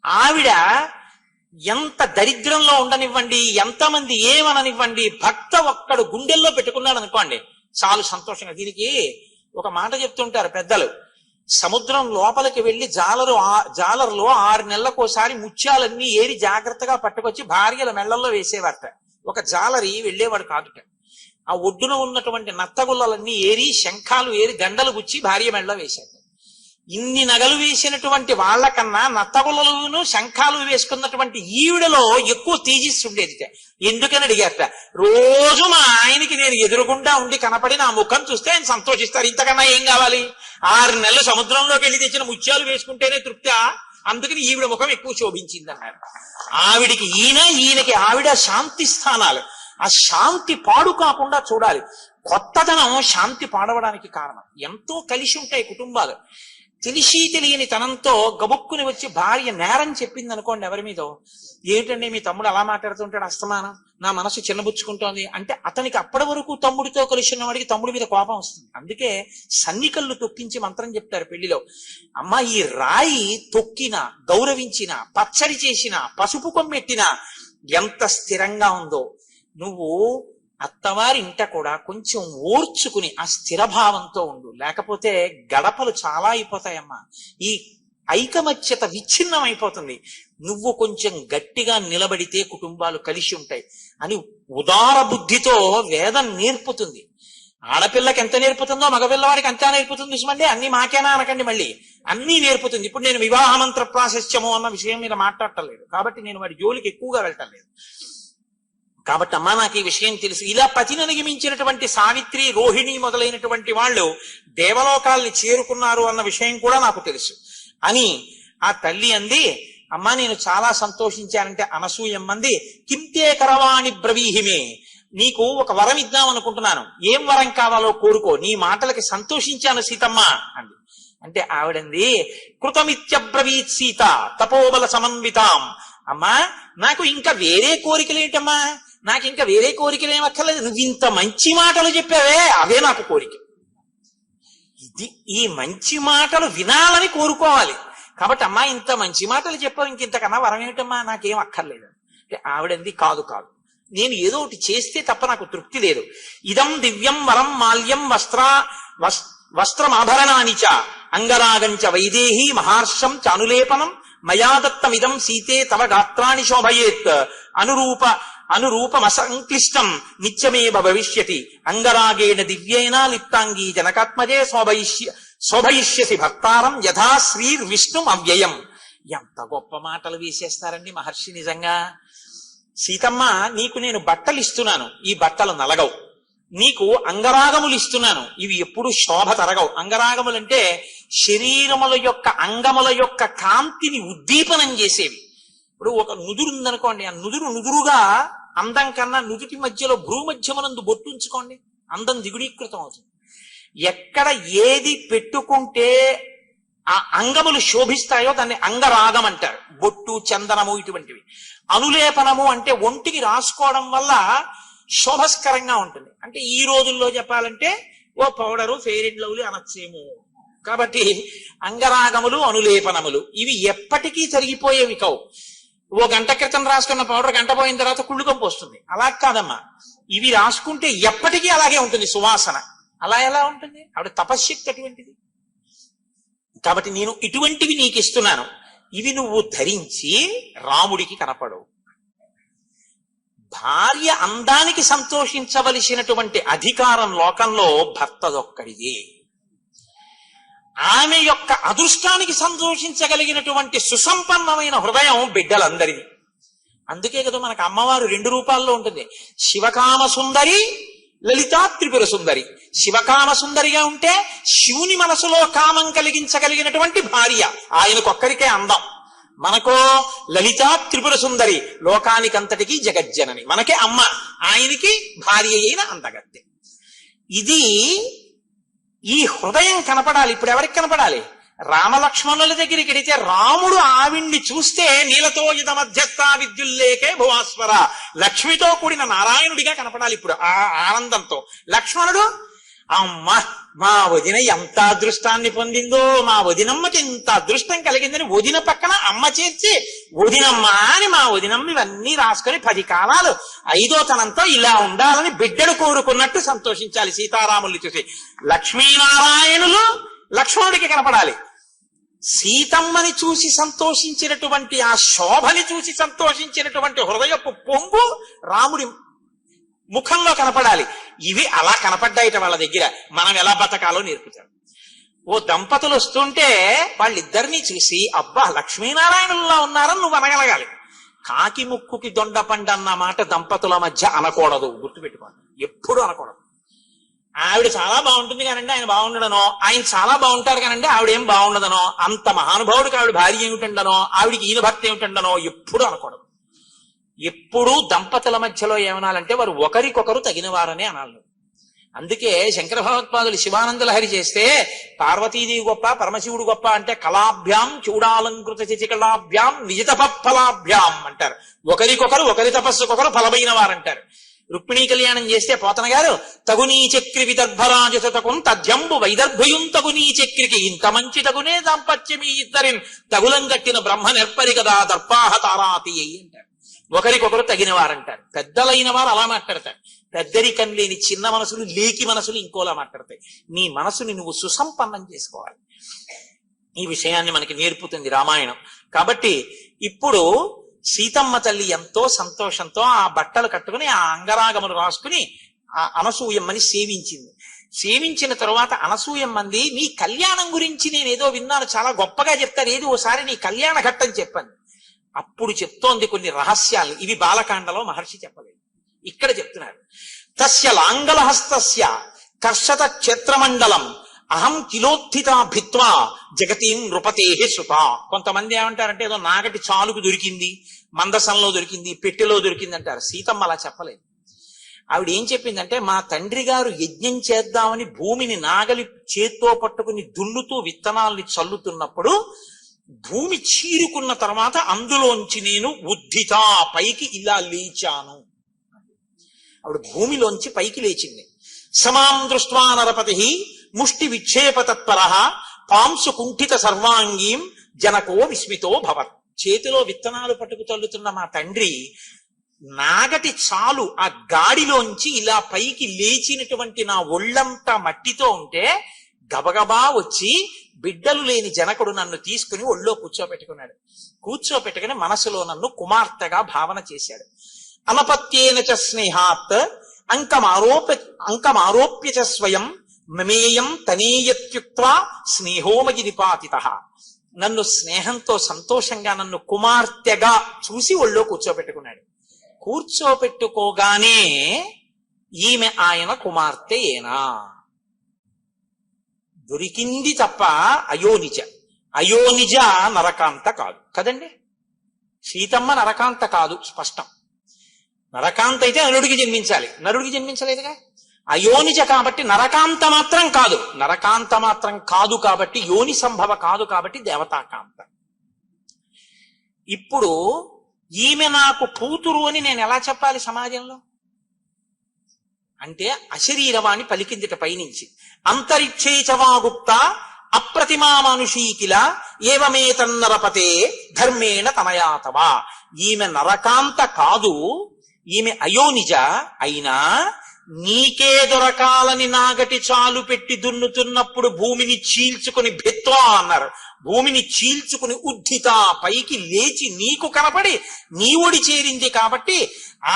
ఆవిడ ఎంత దరిద్రంలో ఉండనివ్వండి, ఎంతమంది ఏమననివ్వండి, భర్త ఒక్కడు గుండెల్లో పెట్టుకున్నాడు అనుకోండి చాలు సంతోషంగా. దీనికి ఒక మాట చెప్తుంటారు పెద్దలు. సముద్రం లోపలికి వెళ్లి జాలరులో 6 నెలలకోసారి ముత్యాలన్నీ ఏరి జాగ్రత్తగా పట్టుకొచ్చి భార్యల మెళ్లల్లో వేసేవారట. ఒక జాలరి వెళ్లేవాడు కాదుట. ఆ ఒడ్డున ఉన్నటువంటి నత్తగుల్లలన్నీ ఏరి, శంఖాలు ఏరి, దండలు గుచ్చి భార్య మెళ్ళలో వేశాడు. ఇన్ని నగలు వేసినటువంటి వాళ్ళకన్నా నత్తగుల్లలను శంఖాలు వేసుకున్నటువంటి ఈవిడలో ఎక్కువ తేజస్సు ఉండేది. ఎందుకని అడిగారట. రోజు మా ఆయనకి నేను ఎదురుగుండా ఉండి కనపడి నా ముఖం చూస్తే ఆయన సంతోషిస్తారు, ఇంతకన్నా ఏం కావాలి? 6 నెలలు సముద్రంలోకి వెళ్ళి తెచ్చిన ముత్యాలు వేసుకుంటేనే తృప్తి, అందుకని ఈవిడ ముఖం ఎక్కువ శోభించింది అన్నారు. ఆవిడికి ఈయనకి ఆవిడ శాంతి స్థానాలు. ఆ శాంతి పాడు కాకుండా చూడాలి. కొత్తదనం శాంతి పాడవడానికి కారణం. ఎంతో కలిసి ఉంటాయి కుటుంబాలు. తెలిసి తెలియని తనంతో గబుక్కుని వచ్చి భార్య నేరం చెప్పింది అనుకోండి ఎవరి మీదో, ఏమిటండి మీ తమ్ముడు అలా మాట్లాడుతుంటాడు అస్తమానం, నా మనసు చిన్నబుచ్చుకుంటోంది అంటే అతనికి అప్పటి వరకు తమ్ముడితో కలిసి ఉన్నవాడికి తమ్ముడి మీద కోపం వస్తుంది. అందుకే సన్నికళ్ళు తొక్కించి మంత్రం చెప్తారు పెళ్లిలో. అమ్మ ఈ రాయి తొక్కినా, గౌరవించినా, పచ్చడి చేసినా, పసుపు కొమ్మెట్టినా ఎంత స్థిరంగా ఉందో, నువ్వు అత్తవారి ఇంట కూడా కొంచెం ఓర్చుకుని ఆ స్థిరభావంతో ఉండు, లేకపోతే గడపలు చాలా అయిపోతాయమ్మా. ఈ ఐకమత్యత విచ్ఛిన్నం అయిపోతుంది. నువ్వు కొంచెం గట్టిగా నిలబడితే కుటుంబాలు కలిసి ఉంటాయి అని ఉదార బుద్ధితో వేదం నేర్పుతుంది. ఆడపిల్లకి ఎంత నేర్పుతుందో మగపిల్లవాడికి అంతా నేర్పుతుంది. చూసమండి, అన్ని మాకేనా అనకండి, మళ్ళీ అన్నీ నేర్పుతుంది. ఇప్పుడు నేను వివాహ మంత్ర ప్రాశస్త్యము అన్న విషయం మీద మాట్లాడటం లేదు కాబట్టి నేను వాడి జోలికి ఎక్కువగా వెళ్ళటం లేదు. కాబట్టి అమ్మా నాకు ఈ విషయం తెలుసు. ఇలా పతిని మించినటువంటి సావిత్రి, రోహిణి మొదలైనటువంటి వాళ్ళు దేవలోకాల్ని చేరుకున్నారు అన్న విషయం కూడా నాకు తెలుసు అని ఆ తల్లి అంది. అమ్మా నేను చాలా సంతోషించానంటే అనసూయమ్మంది, కింతే కరవాణి బ్రవీహిమే, నీకు ఒక వరం ఇద్దాం అనుకుంటున్నాను, ఏం వరం కావాలో కోరుకో, నీ మాటలకి సంతోషించాను సీతమ్మ అంది. అంటే ఆవిడంది, కృతమిత్యబ్రవీత్ సీత తపోబల సమన్వితాం. అమ్మా నాకు ఇంకా వేరే కోరికలేంటమ్మా, నాకు ఇంకా వేరే కోరికలు ఏమక్కర్లేదు, నువ్వు ఇంత మంచి మాటలు చెప్పావే అవే నాకు కోరిక. ఈ మంచి మాటలు వినాలని కోరుకోవాలి. కాబట్టి అమ్మా ఇంత మంచి మాటలు చెప్పావు, ఇంకింతకన్నా వరం ఏమిటమ్మా, నాకేం అక్కర్లేదు. అంటే ఆవిడంది, కాదు కాదు, నేను ఏదో ఒకటి చేస్తే తప్ప నాకు తృప్తి లేదు. ఇదం దివ్యం వరం మాల్యం వస్త్రమాభరణాని చ అంగరాగంచ వైదేహి మహార్షం చానులేపనం మయాదత్తమిదం సీతే తవ గాత్రాన్ని శోభయేత్ అనురూపమసంక్లిష్టం నిత్యమేవ భవిష్యతి అంగరాగేణ దివ్యేన లిప్తాంగీ జనకాత్మజే శోభయిష్యసి భర్తారం యథా శ్రీర్ విష్ణుం అవ్యయం. ఎంత గొప్ప మాటలు వేసేస్తారండి మహర్షి నిజంగా. సీతమ్మ, నీకు నేను బట్టలు ఇస్తున్నాను, ఈ బట్టలు నలగవు. నీకు అంగరాగములు ఇస్తున్నాను, ఇవి ఎప్పుడు శోభ తరగవు. అంగరాగములంటే శరీరముల యొక్క అంగముల యొక్క కాంతిని ఉద్దీపనం చేసేవి. ఇప్పుడు ఒక నుదురు ఉందనుకోండి, ఆ నుదురుగా అందం కన్నా నుదుటి మధ్యలో భ్రూ మధ్యమనందు బొట్టు ఉంచుకోండి, అందం దిగుడీకృతం అవుతుంది. ఎక్కడ ఏది పెట్టుకుంటే ఆ అంగములు శోభిస్తాయో దాన్ని అంగరాగం అంటారు. బొట్టు, చందనము ఇటువంటివి. అనులేపనము అంటే ఒంటికి రాసుకోవడం వల్ల శోభస్కరంగా ఉంటుంది. అంటే ఈ రోజుల్లో చెప్పాలంటే ఓ పౌడరు, ఫెయిర్ అండ్ లవ్లీ అనొచ్చేమో. కాబట్టి అంగరాగములు, అనులేపనములు ఇవి ఎప్పటికీ తరిగిపోయేవి కావు. ఓ గంట క్రితం రాసుకున్న పౌడర్ గంట పోయిన తర్వాత కుళ్ళు కంపు వస్తుంది. అలా కాదమ్మా, ఇవి రాసుకుంటే ఎప్పటికీ అలాగే ఉంటుంది సువాసన. అలా ఎలా ఉంటుంది? ఆవిడ తపశ్శక్తి అటువంటిది. కాబట్టి నేను ఇటువంటివి నీకు ఇస్తున్నాను, ఇవి నువ్వు ధరించి రాముడికి కనపడవు. భార్య అందానికి సంతోషించవలసినటువంటి అధికారం లోకంలో భర్తదొక్కడిది. ఆమె యొక్క అదృష్టానికి సంతోషించగలిగినటువంటి సుసంపన్నమైన హృదయం బిడ్డలందరిది. అందుకే కదా మనకు అమ్మవారు 2 రూపాల్లో ఉంటుంది. శివకామ సుందరి, లలితా త్రిపుర సుందరి. శివకామ సుందరిగా ఉంటే శివుని మనసులో కామం కలిగించగలిగినటువంటి భార్య, ఆయనకొక్కరికే అందం. మనకో లలితా త్రిపుర సుందరి, లోకానికంతటికీ జగజ్జనని, మనకే అమ్మ, ఆయనకి భార్య అయిన అందగత్తె. ఇది ఈ హృదయం కనపడాలి. ఇప్పుడు ఎవరికి కనపడాలి? రామలక్ష్మణుల దగ్గరికి వెడితే రాముడు ఆవిడ్ని చూస్తే నీలతో ఇద మధ్యస్థ విద్యుల్లేకే భువాస్వర, లక్ష్మితో కూడిన నారాయణుడిగా కనపడాలి ఇప్పుడు ఆ ఆనందంతో. లక్ష్మణుడు, అమ్మ మా వదిన ఎంత అదృష్టాన్ని పొందిందో, మా వదినమ్మకి ఇంత అదృష్టం కలిగిందని వదిన పక్కన అమ్మ చేర్చి వదినమ్మ అని మా వదినమ్మ ఇవన్నీ రాసుకొని 10 కాలాలు 5వ తనంతో ఇలా ఉండాలని బిడ్డడు కోరుకున్నట్టు సంతోషించాలి సీతారాముల్ని చూసి. లక్ష్మీనారాయణులు లక్ష్మణుడికి కనపడాలి. సీతమ్మని చూసి సంతోషించినటువంటి, ఆ శోభని చూసి సంతోషించినటువంటి హృదయపు పొంగు రాముడి ముఖంలో కనపడాలి. ఇవి అలా కనపడ్డాయిట వాళ్ళ దగ్గర. మనం ఎలా బతకాలో నేర్పుతారు. ఓ దంపతులు వస్తుంటే వాళ్ళిద్దరినీ చూసి అబ్బా లక్ష్మీనారాయణుల్లా ఉన్నారని నువ్వు అనగలగాలి. కాకి ముక్కుకి దొండపండన్న మాట దంపతుల మధ్య అనకూడదు, గుర్తుపెట్టుకోండి, ఎప్పుడు అనకూడదు. ఆవిడ చాలా బాగుంటుంది కానండి ఆయన బాగుండడనో, ఆయన చాలా బాగుంటారు కానండి ఆవిడేం బాగుండదనో, అంత మహానుభావుడికి ఆవిడ భార్య ఏమిటండనో, ఆవిడికి ఈయన భర్త ఏమిటండనో ఎప్పుడు అనకూడదు. ఎప్పుడూ దంపతుల మధ్యలో ఏమనాలంటే వారు ఒకరికొకరు తగినవారనే అనాలి. అందుకే శంకర భగవత్పాదులు శివానంద లహరి చేస్తే పార్వతీదేవి గొప్ప, పరమశివుడు గొప్ప అంటే కళాభ్యాం చూడాలంకృత చిచికళాభ్యాం నిజితపఫలాభ్యాం అంటారు. ఒకరికొకరు, ఒకరి తపస్సుకొకరు ఫలమైన వారంటారు. రుక్మిణీ కళ్యాణం చేస్తే పోతన గారు తగునీ చక్రి విదర్భరాజతకున్ తథ్యంబు వైదర్భయుం తగునీ చక్రికి ఇంత మంచి తగునే దాంపత్యమీ ఇద్దరిన్ తగులం కట్టిన బ్రహ్మ నెర్పరి కదా దర్పాహ తారాతి అంటారు. ఒకరికొకరు తగిన వారంటారు. పెద్దలైన వారు అలా మాట్లాడతారు. పెద్దరికం లేని చిన్న మనసులు, లేకి మనసులు ఇంకోలా మాట్లాడతాయి. నీ మనసుని నువ్వు సుసంపన్నం చేసుకోవాలి. ఈ విషయాన్ని మనకి నేర్పుతుంది రామాయణం. కాబట్టి ఇప్పుడు సీతమ్మ తల్లి ఎంతో సంతోషంతో ఆ బట్టలు కట్టుకుని ఆ అంగరాగములు రాసుకుని ఆ అనసూయమ్మని సేవించింది. సేవించిన తరువాత అనసూయమ్మంది, నీ కళ్యాణం గురించి నేనేదో విన్నాను, చాలా గొప్పగా చెప్తారు, ఏది ఓసారి నీ కళ్యాణ ఘట్టం చెప్పండి. అప్పుడు చెప్తోంది కొన్ని రహస్యాలు. ఇవి బాలకాండలో మహర్షి చెప్పలేదు, ఇక్కడ చెప్తున్నారు. తస్య లాంగలహస్తస్య కర్షత క్షేత్రమండలం అహం కిలోత్థిత భిత్వా జగతీం నృపతేహి సుత. కొంతమంది ఏమంటారంటే ఏదో నాగటి చాలుకు దొరికింది, మందసంలో దొరికింది, పెట్టెలో దొరికింది అంటారు. సీతమ్మ అలా చెప్పలేదు. ఆవిడ ఏం చెప్పిందంటే, మా తండ్రి గారు యజ్ఞం చేద్దామని భూమిని నాగలి చేత్తో పట్టుకుని దున్నుతూ విత్తనాల్ని చల్లుతున్నప్పుడు భూమి చీరుకున్న తర్వాత అందులోంచి నేను ఉద్ధిత పైకి ఇలా లేచాను. ఆవిడ భూమిలోంచి పైకి లేచింది. సమాం దృష్ట్వా నరపతి ముష్టి విక్షేప తత్పర పాంసు కుంఠిత సర్వాంగీం జనకో విస్మితో భవత్. చేతిలో విత్తనాలు పట్టుకు తల్లుతున్న మా తండ్రి నాగటి చాలు ఆ గాడిలోంచి ఇలా పైకి లేచినటువంటి నా ఒళ్ళంతా మట్టితో ఉంటే గబగబా వచ్చి బిడ్డలు లేని జనకుడు నన్ను తీసుకుని ఒళ్ళో కూర్చోబెట్టుకున్నాడు. కూర్చోబెట్టుకుని మనసులో నన్ను కుమార్తెగా భావన చేశాడు. అనపత్యేన చ స్నేహాత్ అంకమారోప్య చ స్వయం మమేయం తనేయత్యుక్త్వా స్నేహోమయి నిపాతిత. నన్ను స్నేహంతో సంతోషంగా నన్ను కుమార్తెగా చూసి ఒళ్ళో కూర్చోబెట్టుకున్నాడు. కూర్చోబెట్టుకోగానే ఈమె ఆయన కుమార్తె ఏనా దొరికింది తప్ప అయోనిజ. అయోనిజ నరకాంత కాదు కదండి. సీతమ్మ నరకాంత కాదు, స్పష్టం. నరకాంత అయితే నరుడికి జన్మించాలి, నరుడికి జన్మించలేదుగా. అయోనిజ కాబట్టి నరకాంత మాత్రం కాదు. నరకాంత మాత్రం కాదు కాబట్టి యోని సంభవ కాదు కాబట్టి దేవతాకాంత. ఇప్పుడు ఈమె నాకు కూతురు అని నేను ఎలా చెప్పాలి సమాజంలో? అంటే అశరీరవాణి పలికిందిట పైనుంచి. అంతరిక్షేచవాగుప్త అప్రతిమా మనుషీకిల ఏవమేతన్నరపతే ధర్మేణ తమయాతవా. ఈమె నరకాంత కాదు, ఈమె అయోనిజ. అయినా నీకే దొరకాలని నాగటి చాలు పెట్టి దున్నుతున్నప్పుడు భూమిని చీల్చుకుని భిత్వా అన్నారు. భూమిని చీల్చుకుని ఉద్ధిత పైకి లేచి నీకు కనపడి నీ ఒడి చేరింది కాబట్టి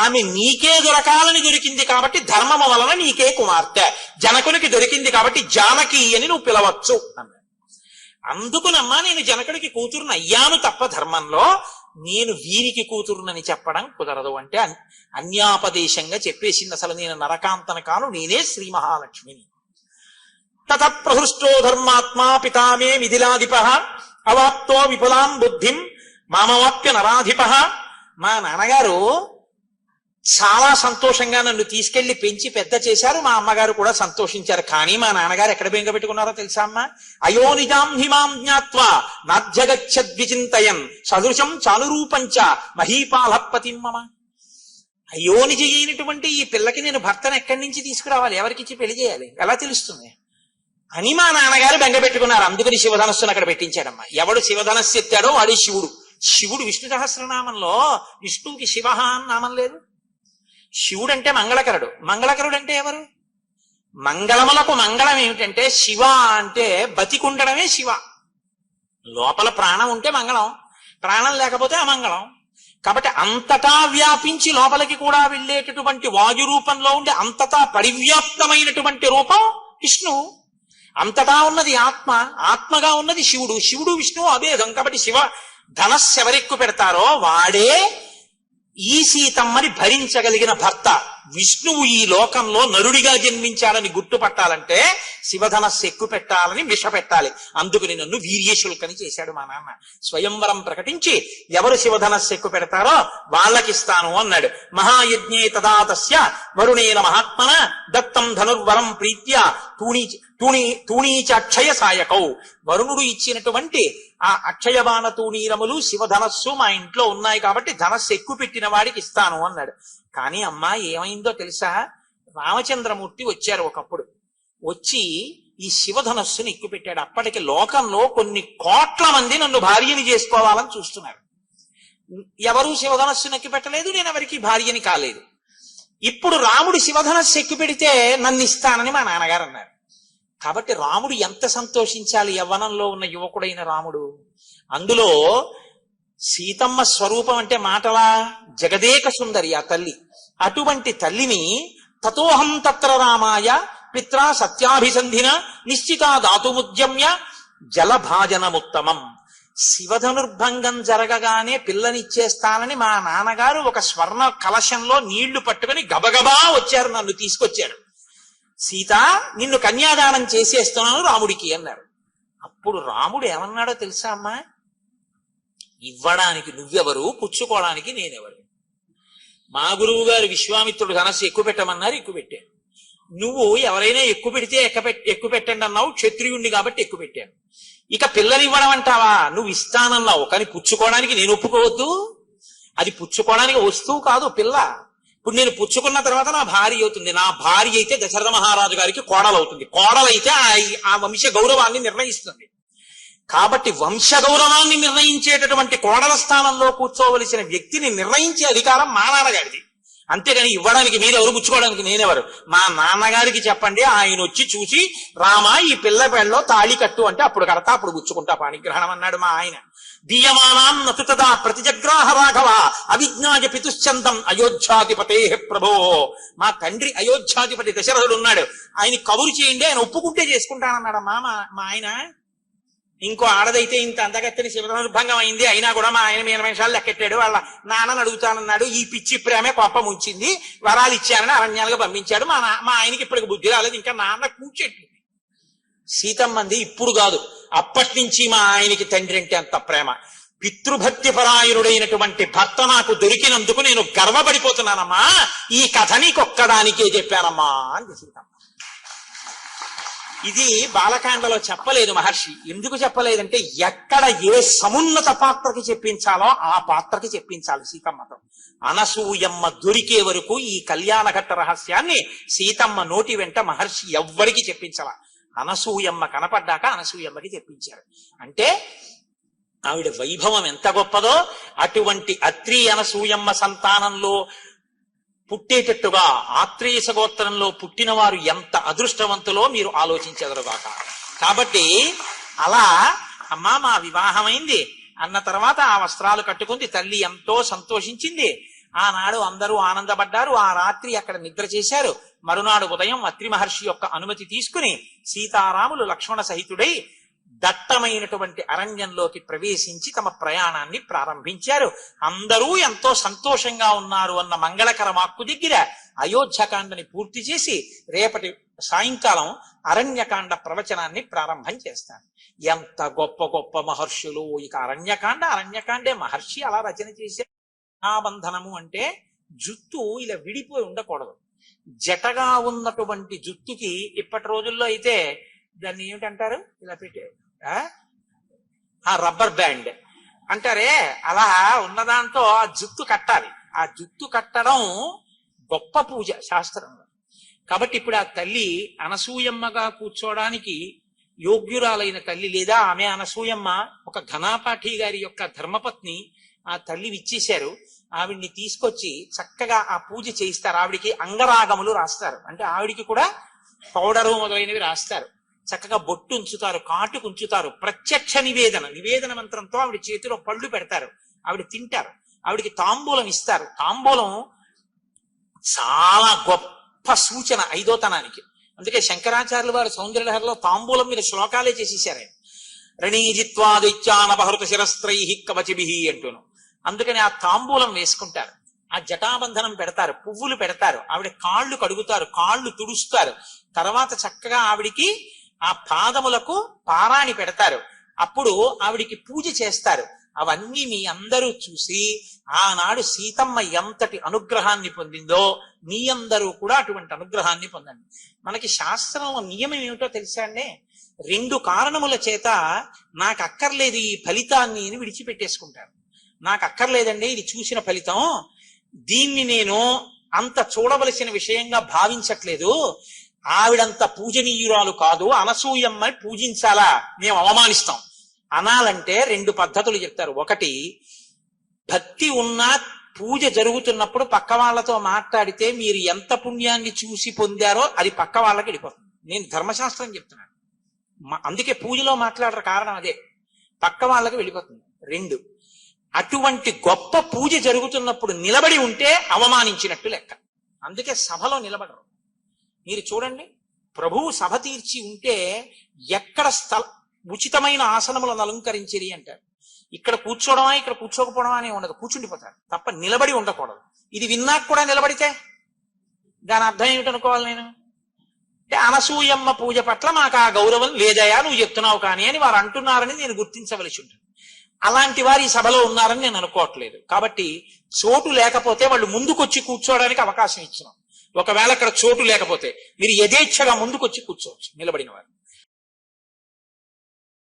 ఆమె నీకే దొరకాలని దొరికింది కాబట్టి ధర్మము వలన నీకే కుమార్తె. జనకునికి దొరికింది కాబట్టి జానకి అని నువ్వు పిలవచ్చు అన్నాడు. అందుకునమ్మా నేను జనకుడికి కూతురుని అయ్యాను తప్ప ధర్మంలో నేను వీరికి కూతురునని చెప్పడం కుదరదు అంటే అన్యాపదేశంగా చెప్పేసింది. అసలు నేను నరకాంతన కాను, నేనే శ్రీ మహాలక్ష్మిని. తత ప్రహృష్టో ధర్మాత్మా పితామే మిథిలాధిప అవాప్తో విపులాం బుద్ధిం మామవాప్య నరాధిప. మా నాన్నగారు చాలా సంతోషంగా నన్ను తీసుకెళ్లి పెంచి పెద్ద చేశారు. మా అమ్మగారు కూడా సంతోషించారు. కానీ మా నాన్నగారు ఎక్కడ బెంగ పెట్టుకున్నారో తెలుసా అమ్మా? అయోనిజాం హిమాం జ్ఞాత్వా నాధ్యగచ్చద్విచింతయన్ సదృశం చానురూపంచ మహీపాలపతిం మమ. అయోనిజ అయినటువంటి ఈ పిల్లకి నేను భర్తను ఎక్కడి నుంచి తీసుకురావాలి, ఎవరికిచ్చి పెళ్లి చేయాలి, ఎలా తెలుస్తుంది అని మా నాన్నగారు బెంగ పెట్టుకున్నారు. అందుకని శివధనస్సును అక్కడ పెట్టించాడమ్మా. ఎవడు శివధనస్సు ఎత్తాడో వాడే శివుడు. శివుడు విష్ణు సహస్రనామంలో విష్ణువుకి శివ అని నామం లేదు. శివుడు అంటే మంగళకరుడు. మంగళకరుడు అంటే ఎవరు? మంగళములకు మంగళం ఏమిటంటే శివ అంటే బతికుండడమే శివ. లోపల ప్రాణం ఉంటే మంగళం, ప్రాణం లేకపోతే అమంగళం. కాబట్టి అంతటా వ్యాపించి లోపలికి కూడా వెళ్ళేటటువంటి వాయు రూపంలో ఉండే అంతటా పరివ్యాప్తమైనటువంటి రూపం విష్ణువు. అంతటా ఉన్నది ఆత్మ, ఆత్మగా ఉన్నది శివుడు. శివుడు విష్ణువు అభేదం. కాబట్టి శివ ధనస్సు ఎవరెక్కు పెడతారో వాడే ఈ సీతమ్మని భరించగలిగిన భర్త. విష్ణువు ఈ లోకంలో నరుడిగా జన్మించాలని గుర్తుపట్టాలంటే శివధనస్సు ఎక్కువ పెట్టాలని విష పెట్టాలి. అందుకని నన్ను వీర్యశుల్కని చేశాడు మా నాన్న. స్వయంవరం ప్రకటించి ఎవరు శివధనస్సు ఎక్కువ పెడతారో వాళ్ళకిస్తాను అన్నాడు. మహాయజ్ఞే తదా తస్య వరుణేన మహాత్మన దత్తం ధనుర్వరం ప్రీత్య తూణీచ అక్షయ సాయకౌ. వరుణుడు ఇచ్చినటువంటి ఆ అక్షయబాణ తూణీరములు శివధనస్సు మా ఇంట్లో ఉన్నాయి కాబట్టి ధనస్సు ఎక్కువ పెట్టిన వాడికి ఇస్తాను అన్నాడు. కానీ అమ్మా ఏమైందో తెలుసా? రామచంద్రమూర్తి వచ్చారు ఒకప్పుడు. వచ్చి ఈ శివధనస్సుని ఎక్కువ పెట్టాడు. అప్పటికి లోకంలో కొన్ని కోట్ల మంది నన్ను భార్యని చేసుకోవాలని చూస్తున్నారు. ఎవరు శివధనస్సుని ఎక్కువ పెట్టలేదు, నేను ఎవరికి భార్యని కాలేదు. ఇప్పుడు రాముడు శివధనస్సు ఎక్కువ పెడితే నన్ను ఇస్తానని మా నాన్నగారు అన్నారు. కాబట్టి రాముడు ఎంత సంతోషించాలి, యవ్వనంలో ఉన్న యువకుడైన రాముడు. అందులో సీతమ్మ స్వరూపం అంటే మాటలా జగదేక సుందరి ఆ తల్లి. అటువంటి తల్లిని తతోహం తత్ర రామాయ పిత్రా సత్యాభిసంధిన నిశ్చితా దాతుముద్యమ్య జలభాజనముత్తమం. శివధనుర్భంగం జరగగానే పిల్లనిచ్చేస్తానని మా నాన్నగారు ఒక స్వర్ణ కలశంలో నీళ్లు పట్టుకుని గబగబా వచ్చారు, నన్ను తీసుకొచ్చారు. సీత నిన్ను కన్యాదానం చేసేస్తున్నాను రాముడికి అన్నారు. అప్పుడు రాముడు ఏమన్నాడో తెలుసా అమ్మా? ఇవ్వడానికి నువ్వెవరు, పుచ్చుకోవడానికి నేనెవరు? మా గురువు గారు విశ్వామిత్రుడు ధనస్సు ఎక్కువ పెట్టమన్నారు, ఎక్కువ పెట్టాను. నువ్వు ఎవరైనా ఎక్కువ పెడితే ఎక్కువ పెట్టండి అన్నావు, క్షత్రియుణ్ణి కాబట్టి ఎక్కువ పెట్టాను. ఇక పిల్లనివ్వడం అంటావా? నువ్వు ఇస్తానన్నావు కానీ పుచ్చుకోవడానికి నేను ఒప్పుకోవద్దు. అది పుచ్చుకోవడానికి వస్తువు కాదు పిల్ల. ఇప్పుడు నేను పుచ్చుకున్న తర్వాత నా భార్య అవుతుంది. నా భార్య అయితే దశరథ మహారాజు గారికి కోడలు అవుతుంది. కోడలైతే ఆ వంశ గౌరవాన్ని నిర్ణయిస్తుంది. కాబట్టి వంశ గౌరవాన్ని నిర్ణయించేటటువంటి కోడల స్థానంలో కూర్చోవలసిన వ్యక్తిని నిర్ణయించే అధికారం మా నాన్నగారిది. అంతేగాని ఇవ్వడానికి మీరెవరు, పుచ్చుకోవడానికి నేనెవరు? మా నాన్నగారికి చెప్పండి, ఆయన వచ్చి చూసి రామా ఈ పిల్ల పెళ్ళలో తాళి కట్టు అంటే అప్పుడు కడతా, అప్పుడు పుచ్చుకుంటా పాణిగ్రహణం అన్నాడు మా ఆయన. దీయమానాం నతుతదా ప్రతిజగ్రాహ రాఘవ అవిజ్ఞాయ పితుశ్చందం అయోధ్యాధిపతే ప్రభో. మా తండ్రి అయోధ్యాధిపతి దశరథుడు ఉన్నాడు, ఆయన కబురు చేయండి, ఆయన ఒప్పుకుంటే చేసుకుంటానన్నాడు మా ఆయన. ఇంకో ఆడదైతే ఇంత అందగత్తని శివసంభంగం అయింది, అయినా కూడా మా ఆయన మీద నిమిషాలు లెక్కెట్టాడు. వాళ్ళ నాన్నని అడుగుతానన్నాడు, ఈ పిచ్చి ప్రేమే కోపం ఉంచింది, వరాలు ఇచ్చానని అరణ్యాలుగా పంపించాడు. మా ఆయనకి ఇప్పటికి బుద్ధి రాలేదు, ఇంకా నాన్న కూర్చెట్టు. సీతమ్మంది ఇప్పుడు కాదు, అప్పటి నుంచి మా ఆయనకి తండ్రి అంటే అంత ప్రేమ. పితృభక్తి పరాయణుడైనటువంటి భర్త నాకు దొరికినందుకు నేను గర్వపడిపోతున్నానమ్మా, ఈ కథ నీకొక్కడానికే చెప్పానమ్మా అంది సీతమ్మ. ఇది బాలకాండలో చెప్పలేదు మహర్షి. ఎందుకు చెప్పలేదంటే ఎక్కడ ఏ సమున్నత పాత్రకి చెప్పించాలో ఆ పాత్రకి చెప్పించాలి సీతమ్మతో. అనసూయమ్మ దొరికే వరకు ఈ కళ్యాణఘట్ట రహస్యాన్ని సీతమ్మ నోటి వెంట మహర్షి ఎవ్వరికి చెప్పించాల. అనసూయమ్మ కనపడ్డాక అనసూయమ్మకి చెప్పించారు. అంటే ఆవిడ వైభవం ఎంత గొప్పదో, అటువంటి అత్రి అనసూయమ్మ సంతానంలో పుట్టేటట్టుగా ఆత్రేయ గోత్రంలో పుట్టిన వారు ఎంత అదృష్టవంతులో మీరు ఆలోచించెదరుగాక. కాబట్టి అలా అమ్మా మా వివాహమైంది అన్న తర్వాత ఆ వస్త్రాలు కట్టుకుంది. తల్లి ఎంతో సంతోషించింది. ఆనాడు అందరూ ఆనందపడ్డారు. ఆ రాత్రి అక్కడ నిద్ర చేశారు. మరునాడు ఉదయం అత్రి మహర్షి యొక్క అనుమతి తీసుకుని సీతారాములు లక్ష్మణ సహితుడై దట్టమైనటువంటి అరణ్యంలోకి ప్రవేశించి తమ ప్రయాణాన్ని ప్రారంభించారు. అందరూ ఎంతో సంతోషంగా ఉన్నారు అన్న మంగళకర వాక్కు దగ్గర అయోధ్యకాండని పూర్తి చేసి రేపటి సాయంకాలం అరణ్యకాండ ప్రవచనాన్ని ప్రారంభం చేస్తారు. ఎంత గొప్ప గొప్ప మహర్షులు! ఇక అరణ్యకాండే మహర్షి అలా రచన చేశారు. బంధనము అంటే జుత్తు ఇలా విడిపోయి ఉండకూడదు. జటగా ఉన్నటువంటి జుత్తుకి ఇప్పటి రోజుల్లో అయితే దాన్ని ఏమిటంటారు, ఇలా పెట్టే రబ్బర్ బ్యాండ్ అంటారే, అలా ఉన్నదాంతో ఆ జుత్తు కట్టాలి. ఆ జుత్తు కట్టడం గొప్ప పూజ శాస్త్రంలో. కాబట్టి ఇప్పుడు ఆ తల్లి అనసూయమ్మగా కూర్చోడానికి యోగ్యురాలైన తల్లి, లేదా ఆమె అనసూయమ్మ ఒక ఘనాపాఠి గారి యొక్క ధర్మపత్ని, ఆ తల్లి విచ్చేశారు. ఆవిడ్ని తీసుకొచ్చి చక్కగా ఆ పూజ చేయిస్తారు. ఆవిడికి అంగరాగములు రాస్తారు, అంటే ఆవిడికి కూడా పౌడరు మొదలైనవి రాస్తారు. చక్కగా బొట్టు ఉంచుతారు, కాటుకు ఉంచుతారు. ప్రత్యక్ష నివేదన మంత్రంతో ఆవిడ చేతిలో పళ్ళు పెడతారు. ఆవిడ తింటారు. ఆవిడికి తాంబూలం ఇస్తారు. తాంబూలం చాలా గొప్ప సూచన ఐదోతనానికి. అందుకే శంకరాచార్యుల వారు సౌందర్యలహరిలో తాంబూలం మీద శ్లోకాలే చేసేసారు. ఆయన రణీజిత్వా దైత్యానపహృత శిరస్త్రై కవచిభిః అంటూను. అందుకని ఆ తాంబూలం వేసుకుంటారు. ఆ జటాబంధనం పెడతారు, పువ్వులు పెడతారు. ఆవిడ కాళ్ళు కడుగుతారు, కాళ్ళు తుడుస్తారు. తర్వాత చక్కగా ఆవిడికి ఆ పాదములకు పారాణి పెడతారు. అప్పుడు ఆవిడికి పూజ చేస్తారు. అవన్నీ మీ అందరూ చూసి ఆనాడు సీతమ్మ ఎంతటి అనుగ్రహాన్ని పొందిందో మీ అందరూ కూడా అటువంటి అనుగ్రహాన్ని పొందండి. మనకి శాస్త్రంలో నియమం ఏమిటో తెలుసా అండి? 2 కారణముల చేత నాకు అక్కర్లేదు ఈ ఫలితాన్ని అని విడిచిపెట్టేసుకుంటారు. నాకు అక్కర్లేదండి ఇది చూసిన ఫలితం, దీన్ని నేను అంత చూడవలసిన విషయంగా భావించట్లేదు, ఆవిడంత పూజనీయురాలు కాదు, అనసూయమ్మని పూజించాలా, మేము అవమానిస్తాం అనాలంటే 2 పద్ధతులు చెప్తారు. ఒకటి, భక్తి ఉన్నా పూజ జరుగుతున్నప్పుడు పక్క వాళ్ళతో మాట్లాడితే మీరు ఎంత పుణ్యాన్ని చూసి పొందారో అది పక్క వాళ్ళకి వెళ్ళిపోతుంది. నేను ధర్మశాస్త్రం చెప్తున్నాను, అందుకే పూజలో మాట్లాడరు, కారణం అదే, పక్క వాళ్ళకి వెళ్ళిపోతుంది. 2, అటువంటి గొప్ప పూజ జరుగుతున్నప్పుడు నిలబడి ఉంటే అవమానించినట్టు లెక్క. అందుకే సభలో నిలబడరు. మీరు చూడండి, ప్రభువు సభ తీర్చి ఉంటే ఎక్కడ ఉచితమైన ఆసనములను అలంకరించిరి అంటారు. ఇక్కడ కూర్చోవడమా ఇక్కడ కూర్చోకపోవడమా అని ఉండదు, కూర్చుండిపోతారు తప్ప నిలబడి ఉండకూడదు. ఇది విన్నాక కూడా నిలబడితే దాని అర్థం ఏమిటనుకోవాలి నేను? అంటే అనసూయమ్మ పూజ పట్ల మాకు ఆ గౌరవం లేదయా నువ్వు చెప్తున్నావు కానీ అని వారు అంటున్నారని నేను గుర్తించవలసి ఉంటుంది. అలాంటి వారు ఈ సభలో ఉన్నారని నేను అనుకోవట్లేదు. కాబట్టి చోటు లేకపోతే వాళ్ళు ముందుకొచ్చి కూర్చోవడానికి అవకాశం ఇచ్చినాం. ఒకవేళ అక్కడ చోటు లేకపోతే మీరు యథేచ్ఛగా ముందుకొచ్చి కూర్చోవచ్చు నిలబడిన వారు.